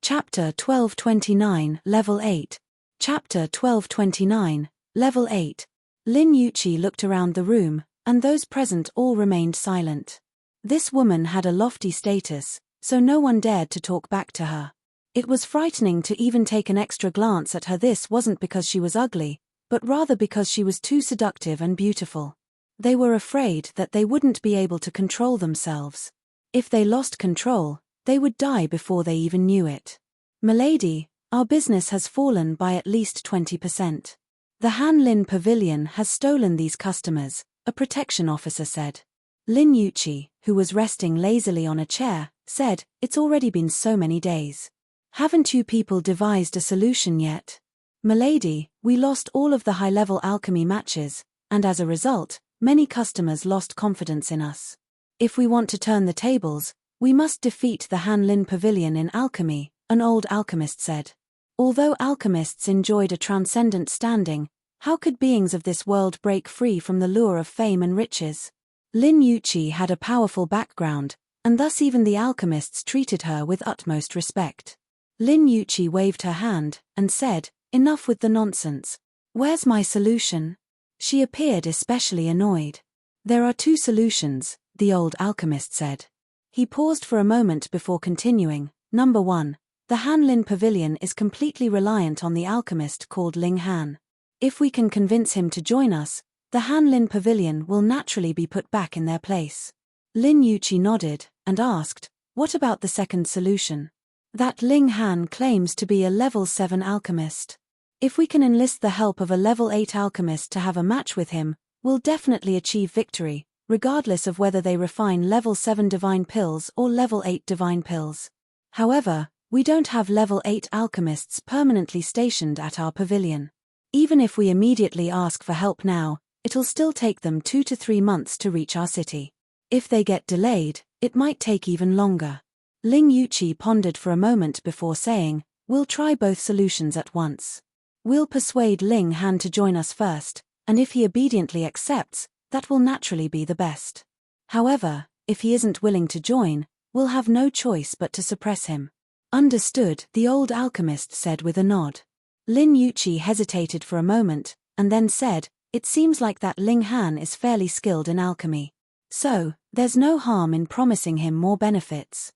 Chapter 1229, Level 8. Chapter 1229, Level 8. Lin Yuchi looked around the room, and those present all remained silent. This woman had a lofty status, so no one dared to talk back to her. It was frightening to even take an extra glance at her. This wasn't because she was ugly, but rather because she was too seductive and beautiful. They were afraid that they wouldn't be able to control themselves. If they lost control, they would die before they even knew it. "Milady, our business has fallen by at least 20%. The Han Lin Pavilion has stolen these customers," a protection officer said. Lin Yuchi, who was resting lazily on a chair, said, "It's already been so many days. Haven't you people devised a solution yet?" "Milady, we lost all of the high-level alchemy matches, and as a result, many customers lost confidence in us. If we want to turn the tables, we must defeat the Han Lin Pavilion in alchemy," an old alchemist said. Although alchemists enjoyed a transcendent standing, how could beings of this world break free from the lure of fame and riches? Lin Yuchi had a powerful background, and thus even the alchemists treated her with utmost respect. Lin Yuchi waved her hand, and said, "Enough with the nonsense. Where's my solution?" She appeared especially annoyed. "There are 2 solutions," the old alchemist said. He paused for a moment before continuing. "Number 1. The Han Lin Pavilion is completely reliant on the alchemist called Ling Han. If we can convince him to join us, the Han Lin Pavilion will naturally be put back in their place." Lin Yuchi nodded, and asked, "What about the second solution?" "That Ling Han claims to be a level 7 alchemist. If we can enlist the help of a level 8 alchemist to have a match with him, we'll definitely achieve victory, regardless of whether they refine level 7 divine pills or level 8 divine pills. However, we don't have level 8 alchemists permanently stationed at our pavilion. Even if we immediately ask for help now, it'll still take them 2 to 3 months to reach our city. If they get delayed, it might take even longer." Ling Yuchi pondered for a moment before saying, "We'll try both solutions at once. We'll persuade Ling Han to join us first, and if he obediently accepts, that will naturally be the best. However, if he isn't willing to join, we'll have no choice but to suppress him." "Understood," the old alchemist said with a nod. Lin Yuchi hesitated for a moment, and then said, "It seems like that Ling Han is fairly skilled in alchemy. So, there's no harm in promising him more benefits.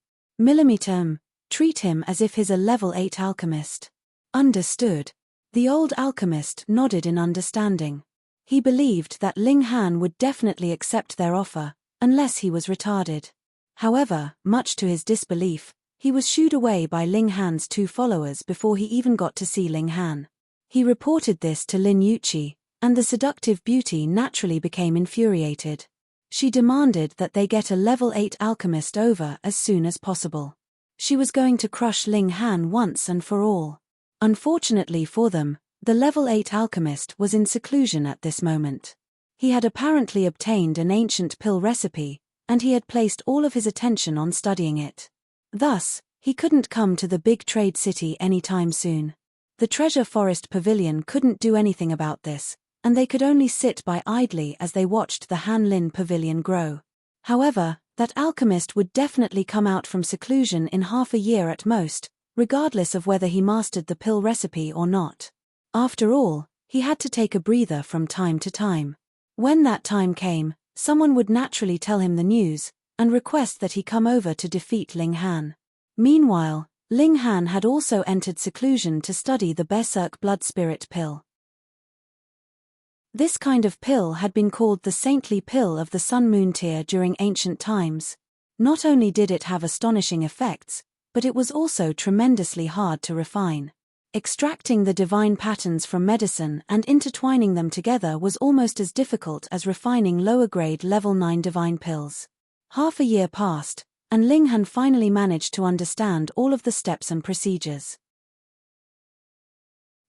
Treat him as if he's a level 8 alchemist." "Understood." The old alchemist nodded in understanding. He believed that Ling Han would definitely accept their offer, unless he was retarded. However, much to his disbelief, he was shooed away by Ling Han's 2 followers before he even got to see Ling Han. He reported this to Lin Yuchi, and the seductive beauty naturally became infuriated. She demanded that they get a level 8 alchemist over as soon as possible. She was going to crush Ling Han once and for all. Unfortunately for them, the level 8 alchemist was in seclusion at this moment. He had apparently obtained an ancient pill recipe, and he had placed all of his attention on studying it. Thus, he couldn't come to the big trade city anytime soon. The Treasure Forest Pavilion couldn't do anything about this, and they could only sit by idly as they watched the Han Lin Pavilion grow. However, that alchemist would definitely come out from seclusion in half a year at most, regardless of whether he mastered the pill recipe or not. After all, he had to take a breather from time to time. When that time came, someone would naturally tell him the news, and request that he come over to defeat Ling Han. Meanwhile, Ling Han had also entered seclusion to study the Berserk Blood Spirit pill. This kind of pill had been called the saintly pill of the Sun Moon tier during ancient times. Not only did it have astonishing effects, but it was also tremendously hard to refine. Extracting the divine patterns from medicine and intertwining them together was almost as difficult as refining lower-grade level 9 divine pills. Half a year passed, and Ling Han finally managed to understand all of the steps and procedures.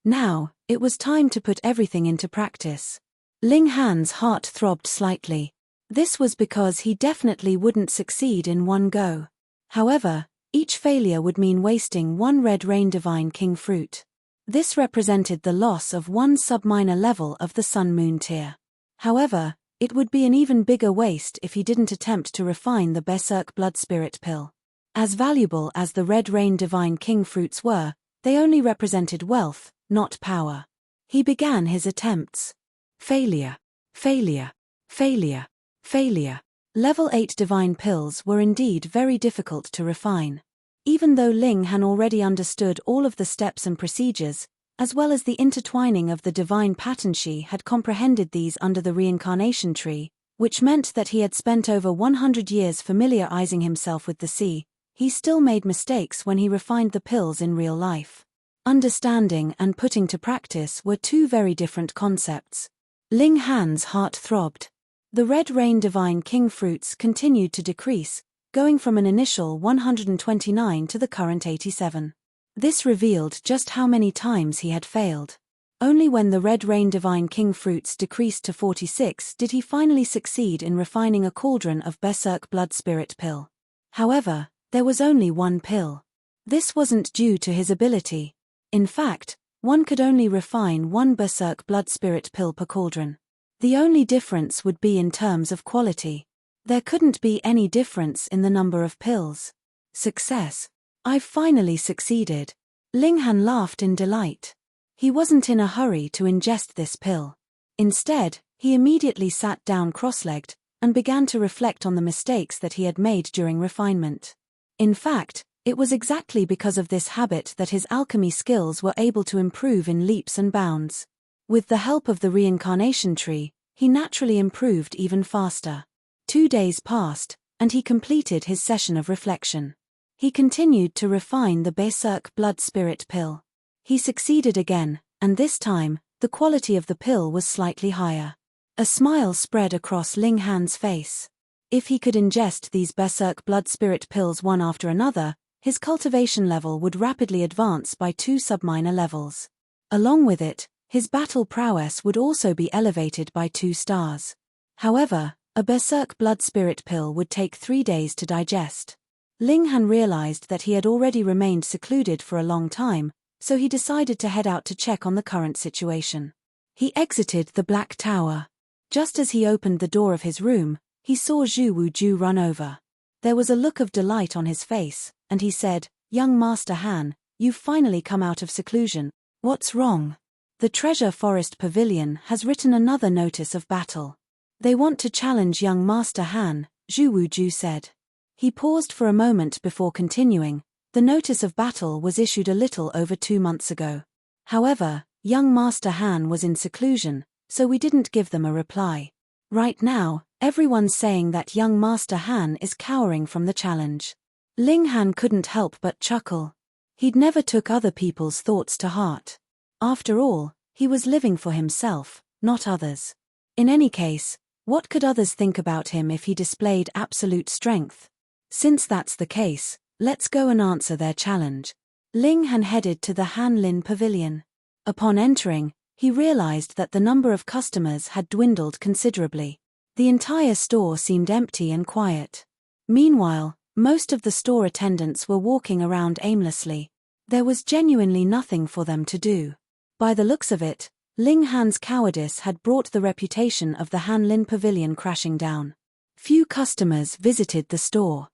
Now, it was time to put everything into practice. Ling Han's heart throbbed slightly. This was because he definitely wouldn't succeed in one go. However, each failure would mean wasting one Red Rain Divine King fruit. This represented the loss of one sub-minor level of the Sun-Moon tier. However, it would be an even bigger waste if he didn't attempt to refine the Berserk Blood Spirit Pill. As valuable as the Red Rain Divine King fruits were, they only represented wealth, not power. He began his attempts. Failure. Failure. Failure. Failure. Level 8 divine pills were indeed very difficult to refine. Even though Ling Han already understood all of the steps and procedures, as well as the intertwining of the divine pattern, she had comprehended these under the reincarnation tree, which meant that he had spent over 100 years familiarizing himself with the sea. He still made mistakes when he refined the pills in real life. Understanding and putting to practice were two very different concepts. Ling Han's heart throbbed. The Red Rain Divine King fruits continued to decrease, going from an initial 129 to the current 87. This revealed just how many times he had failed. Only when the Red Rain Divine King fruits decreased to 46 did he finally succeed in refining a cauldron of Berserk Blood Spirit Pill. However, there was only one pill. This wasn't due to his ability. In fact, one could only refine one Berserk Blood Spirit Pill per cauldron. The only difference would be in terms of quality. There couldn't be any difference in the number of pills. Success. I've finally succeeded. Ling Han laughed in delight. He wasn't in a hurry to ingest this pill. Instead, he immediately sat down cross-legged and began to reflect on the mistakes that he had made during refinement. In fact, it was exactly because of this habit that his alchemy skills were able to improve in leaps and bounds. With the help of the reincarnation tree, he naturally improved even faster. 2 days passed, and he completed his session of reflection. He continued to refine the Berserk Blood Spirit Pill. He succeeded again, and this time, the quality of the pill was slightly higher. A smile spread across Ling Han's face. If he could ingest these Berserk Blood Spirit pills one after another, his cultivation level would rapidly advance by 2 sub-minor levels. Along with it, his battle prowess would also be elevated by 2 stars. However, a Berserk Blood Spirit Pill would take 3 days to digest. Ling Han realized that he had already remained secluded for a long time, so he decided to head out to check on the current situation. He exited the Black Tower. Just as he opened the door of his room, he saw Zhu Wuju run over. There was a look of delight on his face, and he said, "Young Master Han, you've finally come out of seclusion. What's wrong?" The Treasure Forest Pavilion has written another notice of battle. They want to challenge young Master Han, Zhu Wuju said. He paused for a moment before continuing. The notice of battle was issued a little over 2 months ago. However, young Master Han was in seclusion, so we didn't give them a reply. Right now, everyone's saying that young Master Han is cowering from the challenge. Ling Han couldn't help but chuckle. He'd never took other people's thoughts to heart. After all, he was living for himself, not others. In any case, what could others think about him if he displayed absolute strength? Since that's the case, let's go and answer their challenge. Ling Han headed to the Han Lin Pavilion. Upon entering, he realized that the number of customers had dwindled considerably. The entire store seemed empty and quiet. Meanwhile, most of the store attendants were walking around aimlessly. There was genuinely nothing for them to do. By the looks of it, Ling Han's cowardice had brought the reputation of the Han Lin Pavilion crashing down. Few customers visited the store.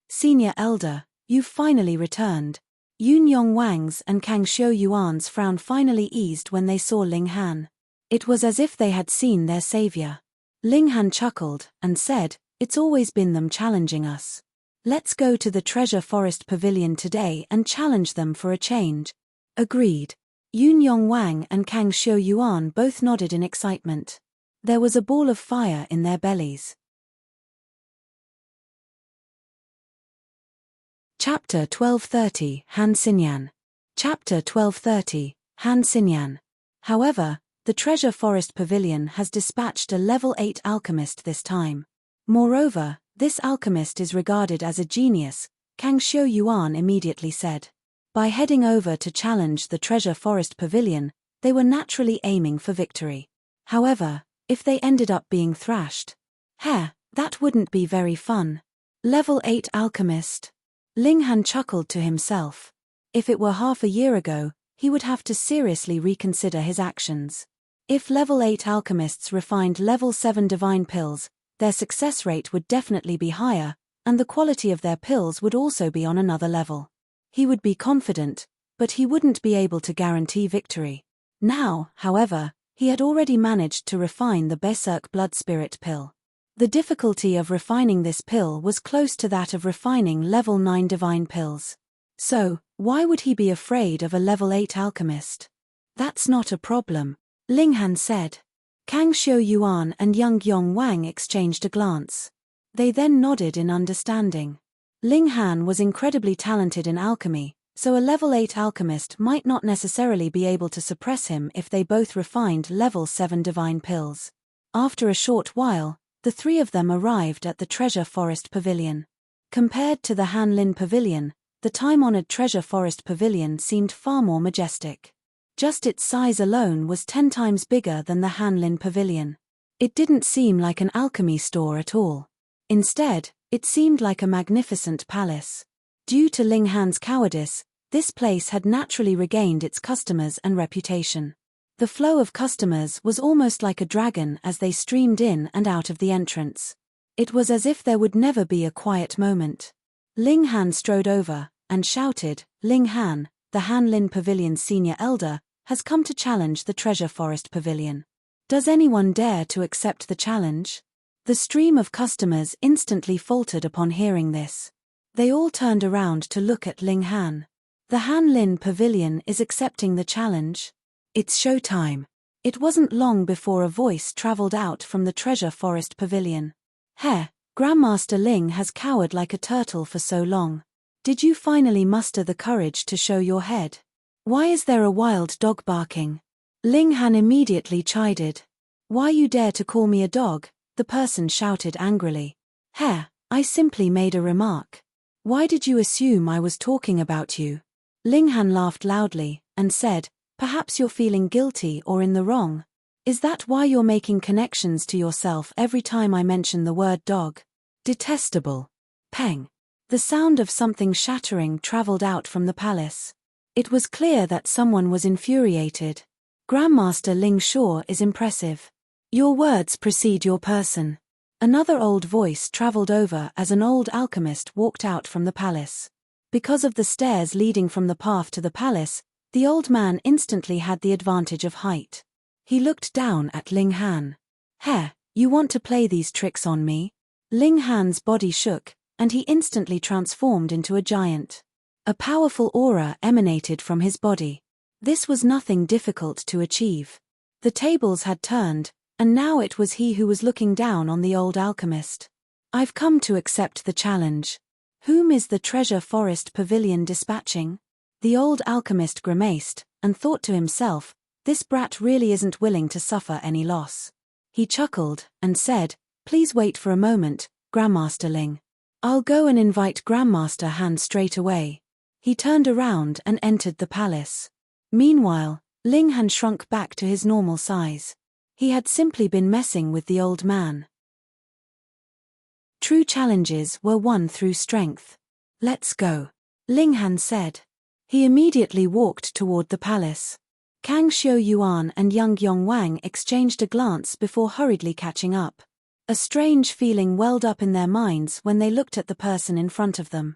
Senior Elder, you've finally returned. Yun Yong Wang's and Kang Xiu Yuan's frown finally eased when they saw Ling Han. It was as if they had seen their savior. Ling Han chuckled and said, "It's always been them challenging us. Let's go to the Treasure Forest Pavilion today and challenge them for a change." Agreed. Yun Yong Wang and Kang Xiu Yuan both nodded in excitement. There was a ball of fire in their bellies. Chapter 1230, Han Xinyan. Chapter 1230, Han Xinyan. However, the Treasure Forest Pavilion has dispatched a level 8 alchemist this time. Moreover, This alchemist is regarded as a genius, Kang Xiu-yuan immediately said. By heading over to challenge the Treasure Forest Pavilion, they were naturally aiming for victory. However, if they ended up being thrashed, that wouldn't be very fun. Level 8 Alchemist. Ling Han chuckled to himself. If it were half a year ago, he would have to seriously reconsider his actions. If level 8 alchemists refined level 7 divine pills, their success rate would definitely be higher, and the quality of their pills would also be on another level. He would be confident, but he wouldn't be able to guarantee victory. Now, however, he had already managed to refine the Berserk Blood Spirit pill. The difficulty of refining this pill was close to that of refining level 9 divine pills. So, why would he be afraid of a level 8 alchemist? That's not a problem, Ling Han said. Kang Xiu-yuan and Yang Wang exchanged a glance. They then nodded in understanding. Ling Han was incredibly talented in alchemy, so a level 8 alchemist might not necessarily be able to suppress him if they both refined level 7 divine pills. After a short while, the three of them arrived at the Treasure Forest Pavilion. Compared to the Hanlin Pavilion, the time-honored Treasure Forest Pavilion seemed far more majestic. Just its size alone was 10 times bigger than the Hanlin Pavilion. It didn't seem like an alchemy store at all. Instead, it seemed like a magnificent palace. Due to Ling Han's cowardice, this place had naturally regained its customers and reputation. The flow of customers was almost like a dragon as they streamed in and out of the entrance. It was as if there would never be a quiet moment. Ling Han strode over and shouted, "Ling Han, the Hanlin Pavilion's senior elder, has come to challenge the Treasure Forest Pavilion. Does anyone dare to accept the challenge?" The stream of customers instantly faltered upon hearing this. They all turned around to look at Ling Han. The Hanlin Pavilion is accepting the challenge. It's showtime. It wasn't long before a voice traveled out from the Treasure Forest Pavilion. Grandmaster Ling has cowered like a turtle for so long. Did you finally muster the courage to show your head? Why is there a wild dog barking? Ling Han immediately chided. Why you dare to call me a dog? The person shouted angrily. I simply made a remark. Why did you assume I was talking about you? Ling Han laughed loudly and said, perhaps you're feeling guilty or in the wrong. Is that why you're making connections to yourself every time I mention the word dog? Detestable. Peng. The sound of something shattering traveled out from the palace. It was clear that someone was infuriated. Grandmaster Ling Shaw is impressive. Your words precede your person. Another old voice traveled over as an old alchemist walked out from the palace. Because of the stairs leading from the path to the palace, the old man instantly had the advantage of height. He looked down at Ling Han. You want to play these tricks on me? Ling Han's body shook, and he instantly transformed into a giant. A powerful aura emanated from his body. This was nothing difficult to achieve. The tables had turned, and now it was he who was looking down on the old alchemist. I've come to accept the challenge. Whom is the Treasure Forest Pavilion dispatching? The old alchemist grimaced, and thought to himself, this brat really isn't willing to suffer any loss. He chuckled, and said, please wait for a moment, Grandmaster Ling. I'll go and invite Grandmaster Han straight away. He turned around and entered the palace. Meanwhile, Ling Han shrunk back to his normal size. He had simply been messing with the old man. True challenges were won through strength. Let's go, Ling Han said. He immediately walked toward the palace. Kang Xiu-yuan and Yang Wang exchanged a glance before hurriedly catching up. A strange feeling welled up in their minds when they looked at the person in front of them.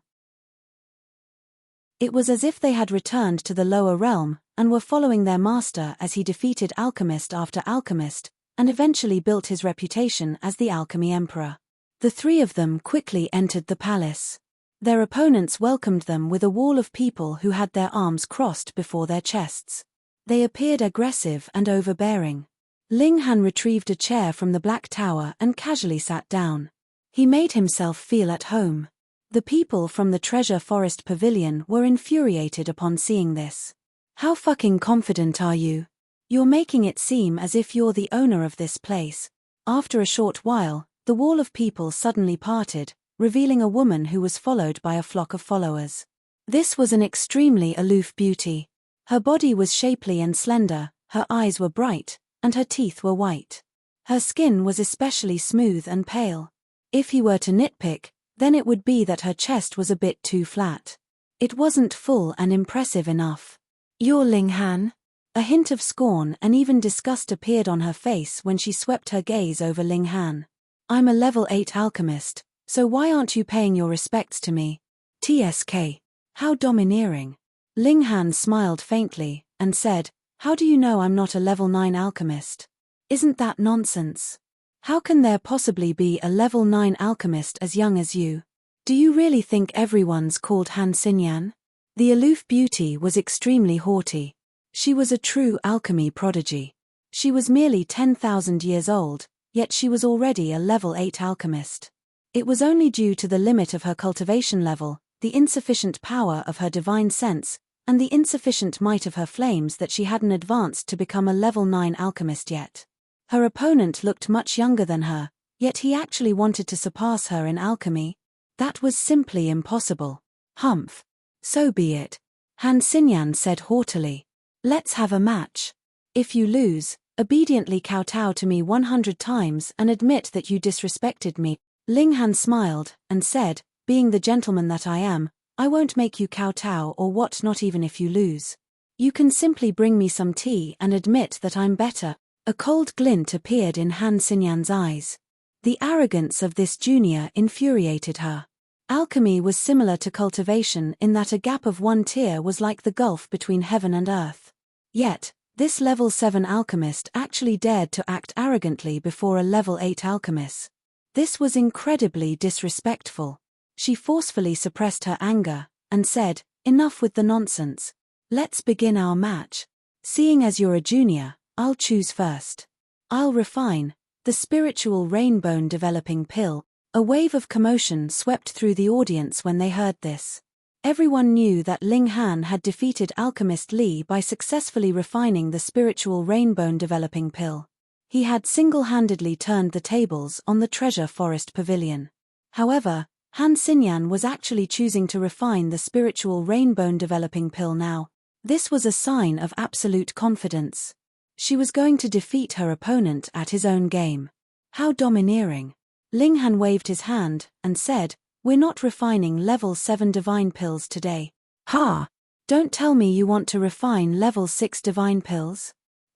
It was as if they had returned to the lower realm and were following their master as he defeated alchemist after alchemist and eventually built his reputation as the Alchemy Emperor. The three of them quickly entered the palace. Their opponents welcomed them with a wall of people who had their arms crossed before their chests. They appeared aggressive and overbearing. Ling Han retrieved a chair from the Black Tower and casually sat down. He made himself feel at home. The people from the Treasure Forest Pavilion were infuriated upon seeing this. How fucking confident are you? You're making it seem as if you're the owner of this place. After a short while, the wall of people suddenly parted, revealing a woman who was followed by a flock of followers. This was an extremely aloof beauty. Her body was shapely and slender, her eyes were bright, and her teeth were white. Her skin was especially smooth and pale. If he were to nitpick, then it would be that her chest was a bit too flat. It wasn't full and impressive enough. "You're Ling Han?" A hint of scorn and even disgust appeared on her face when she swept her gaze over Ling Han. "I'm a level 8 alchemist, so why aren't you paying your respects to me?" TSK. How domineering. Ling Han smiled faintly, and said, "How do you know I'm not a level 9 alchemist? Isn't that nonsense? How can there possibly be a level 9 alchemist as young as you? Do you really think everyone's called Han Xinyan?" The aloof beauty was extremely haughty. She was a true alchemy prodigy. She was merely 10,000 years old, yet she was already a level 8 alchemist. It was only due to the limit of her cultivation level, the insufficient power of her divine sense, and the insufficient might of her flames that she hadn't advanced to become a level 9 alchemist yet. Her opponent looked much younger than her, yet he actually wanted to surpass her in alchemy. That was simply impossible. Humph. So be it. Han Xinyan said haughtily. "Let's have a match. If you lose, obediently kowtow to me 100 times and admit that you disrespected me." Ling Han smiled, and said, "Being the gentleman that I am, I won't make you kowtow or what, not even if you lose. You can simply bring me some tea and admit that I'm better." A cold glint appeared in Han Xinyan's eyes. The arrogance of this junior infuriated her. Alchemy was similar to cultivation in that a gap of 1 tier was like the gulf between heaven and earth. Yet, this level 7 alchemist actually dared to act arrogantly before a level 8 alchemist. This was incredibly disrespectful. She forcefully suppressed her anger, and said, "Enough with the nonsense. Let's begin our match. Seeing as you're a junior, I'll choose first. I'll refine the spiritual rainbow developing pill." A wave of commotion swept through the audience when they heard this. Everyone knew that Ling Han had defeated Alchemist Li by successfully refining the spiritual rainbow developing pill. He had single-handedly turned the tables on the Treasure Forest Pavilion. However, Han Xinyan was actually choosing to refine the spiritual rainbow developing pill now. This was a sign of absolute confidence. She was going to defeat her opponent at his own game. How domineering. Ling Han waved his hand, and said, "We're not refining level 7 divine pills today." "Ha! Don't tell me you want to refine level 6 divine pills?"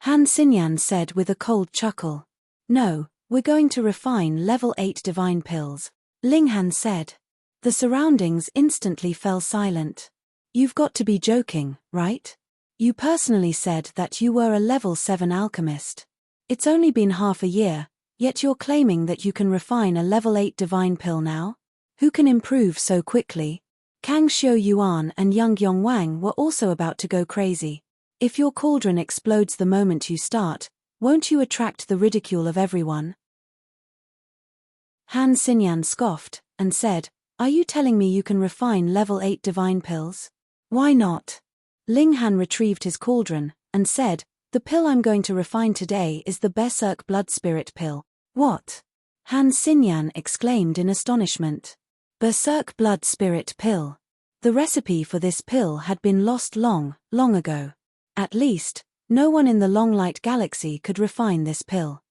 Han Xinyan said with a cold chuckle. "No, we're going to refine level 8 divine pills," Ling Han said. The surroundings instantly fell silent. "You've got to be joking, right? You personally said that you were a level 7 alchemist. It's only been half a year, yet you're claiming that you can refine a level 8 divine pill now? Who can improve so quickly?" Kang Xiu Yuan and Yang Yongwang were also about to go crazy. "If your cauldron explodes the moment you start, won't you attract the ridicule of everyone?" Han Xinyan scoffed, and said, "Are you telling me you can refine level 8 divine pills? Why not?" Ling Han retrieved his cauldron, and said, "The pill I'm going to refine today is the Berserk Blood Spirit pill." "What?" Han Xinyan exclaimed in astonishment. Berserk Blood Spirit pill. The recipe for this pill had been lost long, long ago. At least, no one in the Long Light Galaxy could refine this pill.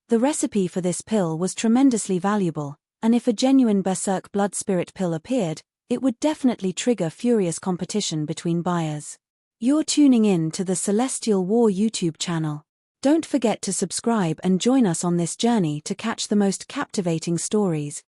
The recipe for this pill was tremendously valuable, and if a genuine Berserk Blood Spirit pill appeared, it would definitely trigger furious competition between buyers. You're tuning in to the Celestial War YouTube channel. Don't forget to subscribe and join us on this journey to catch the most captivating stories.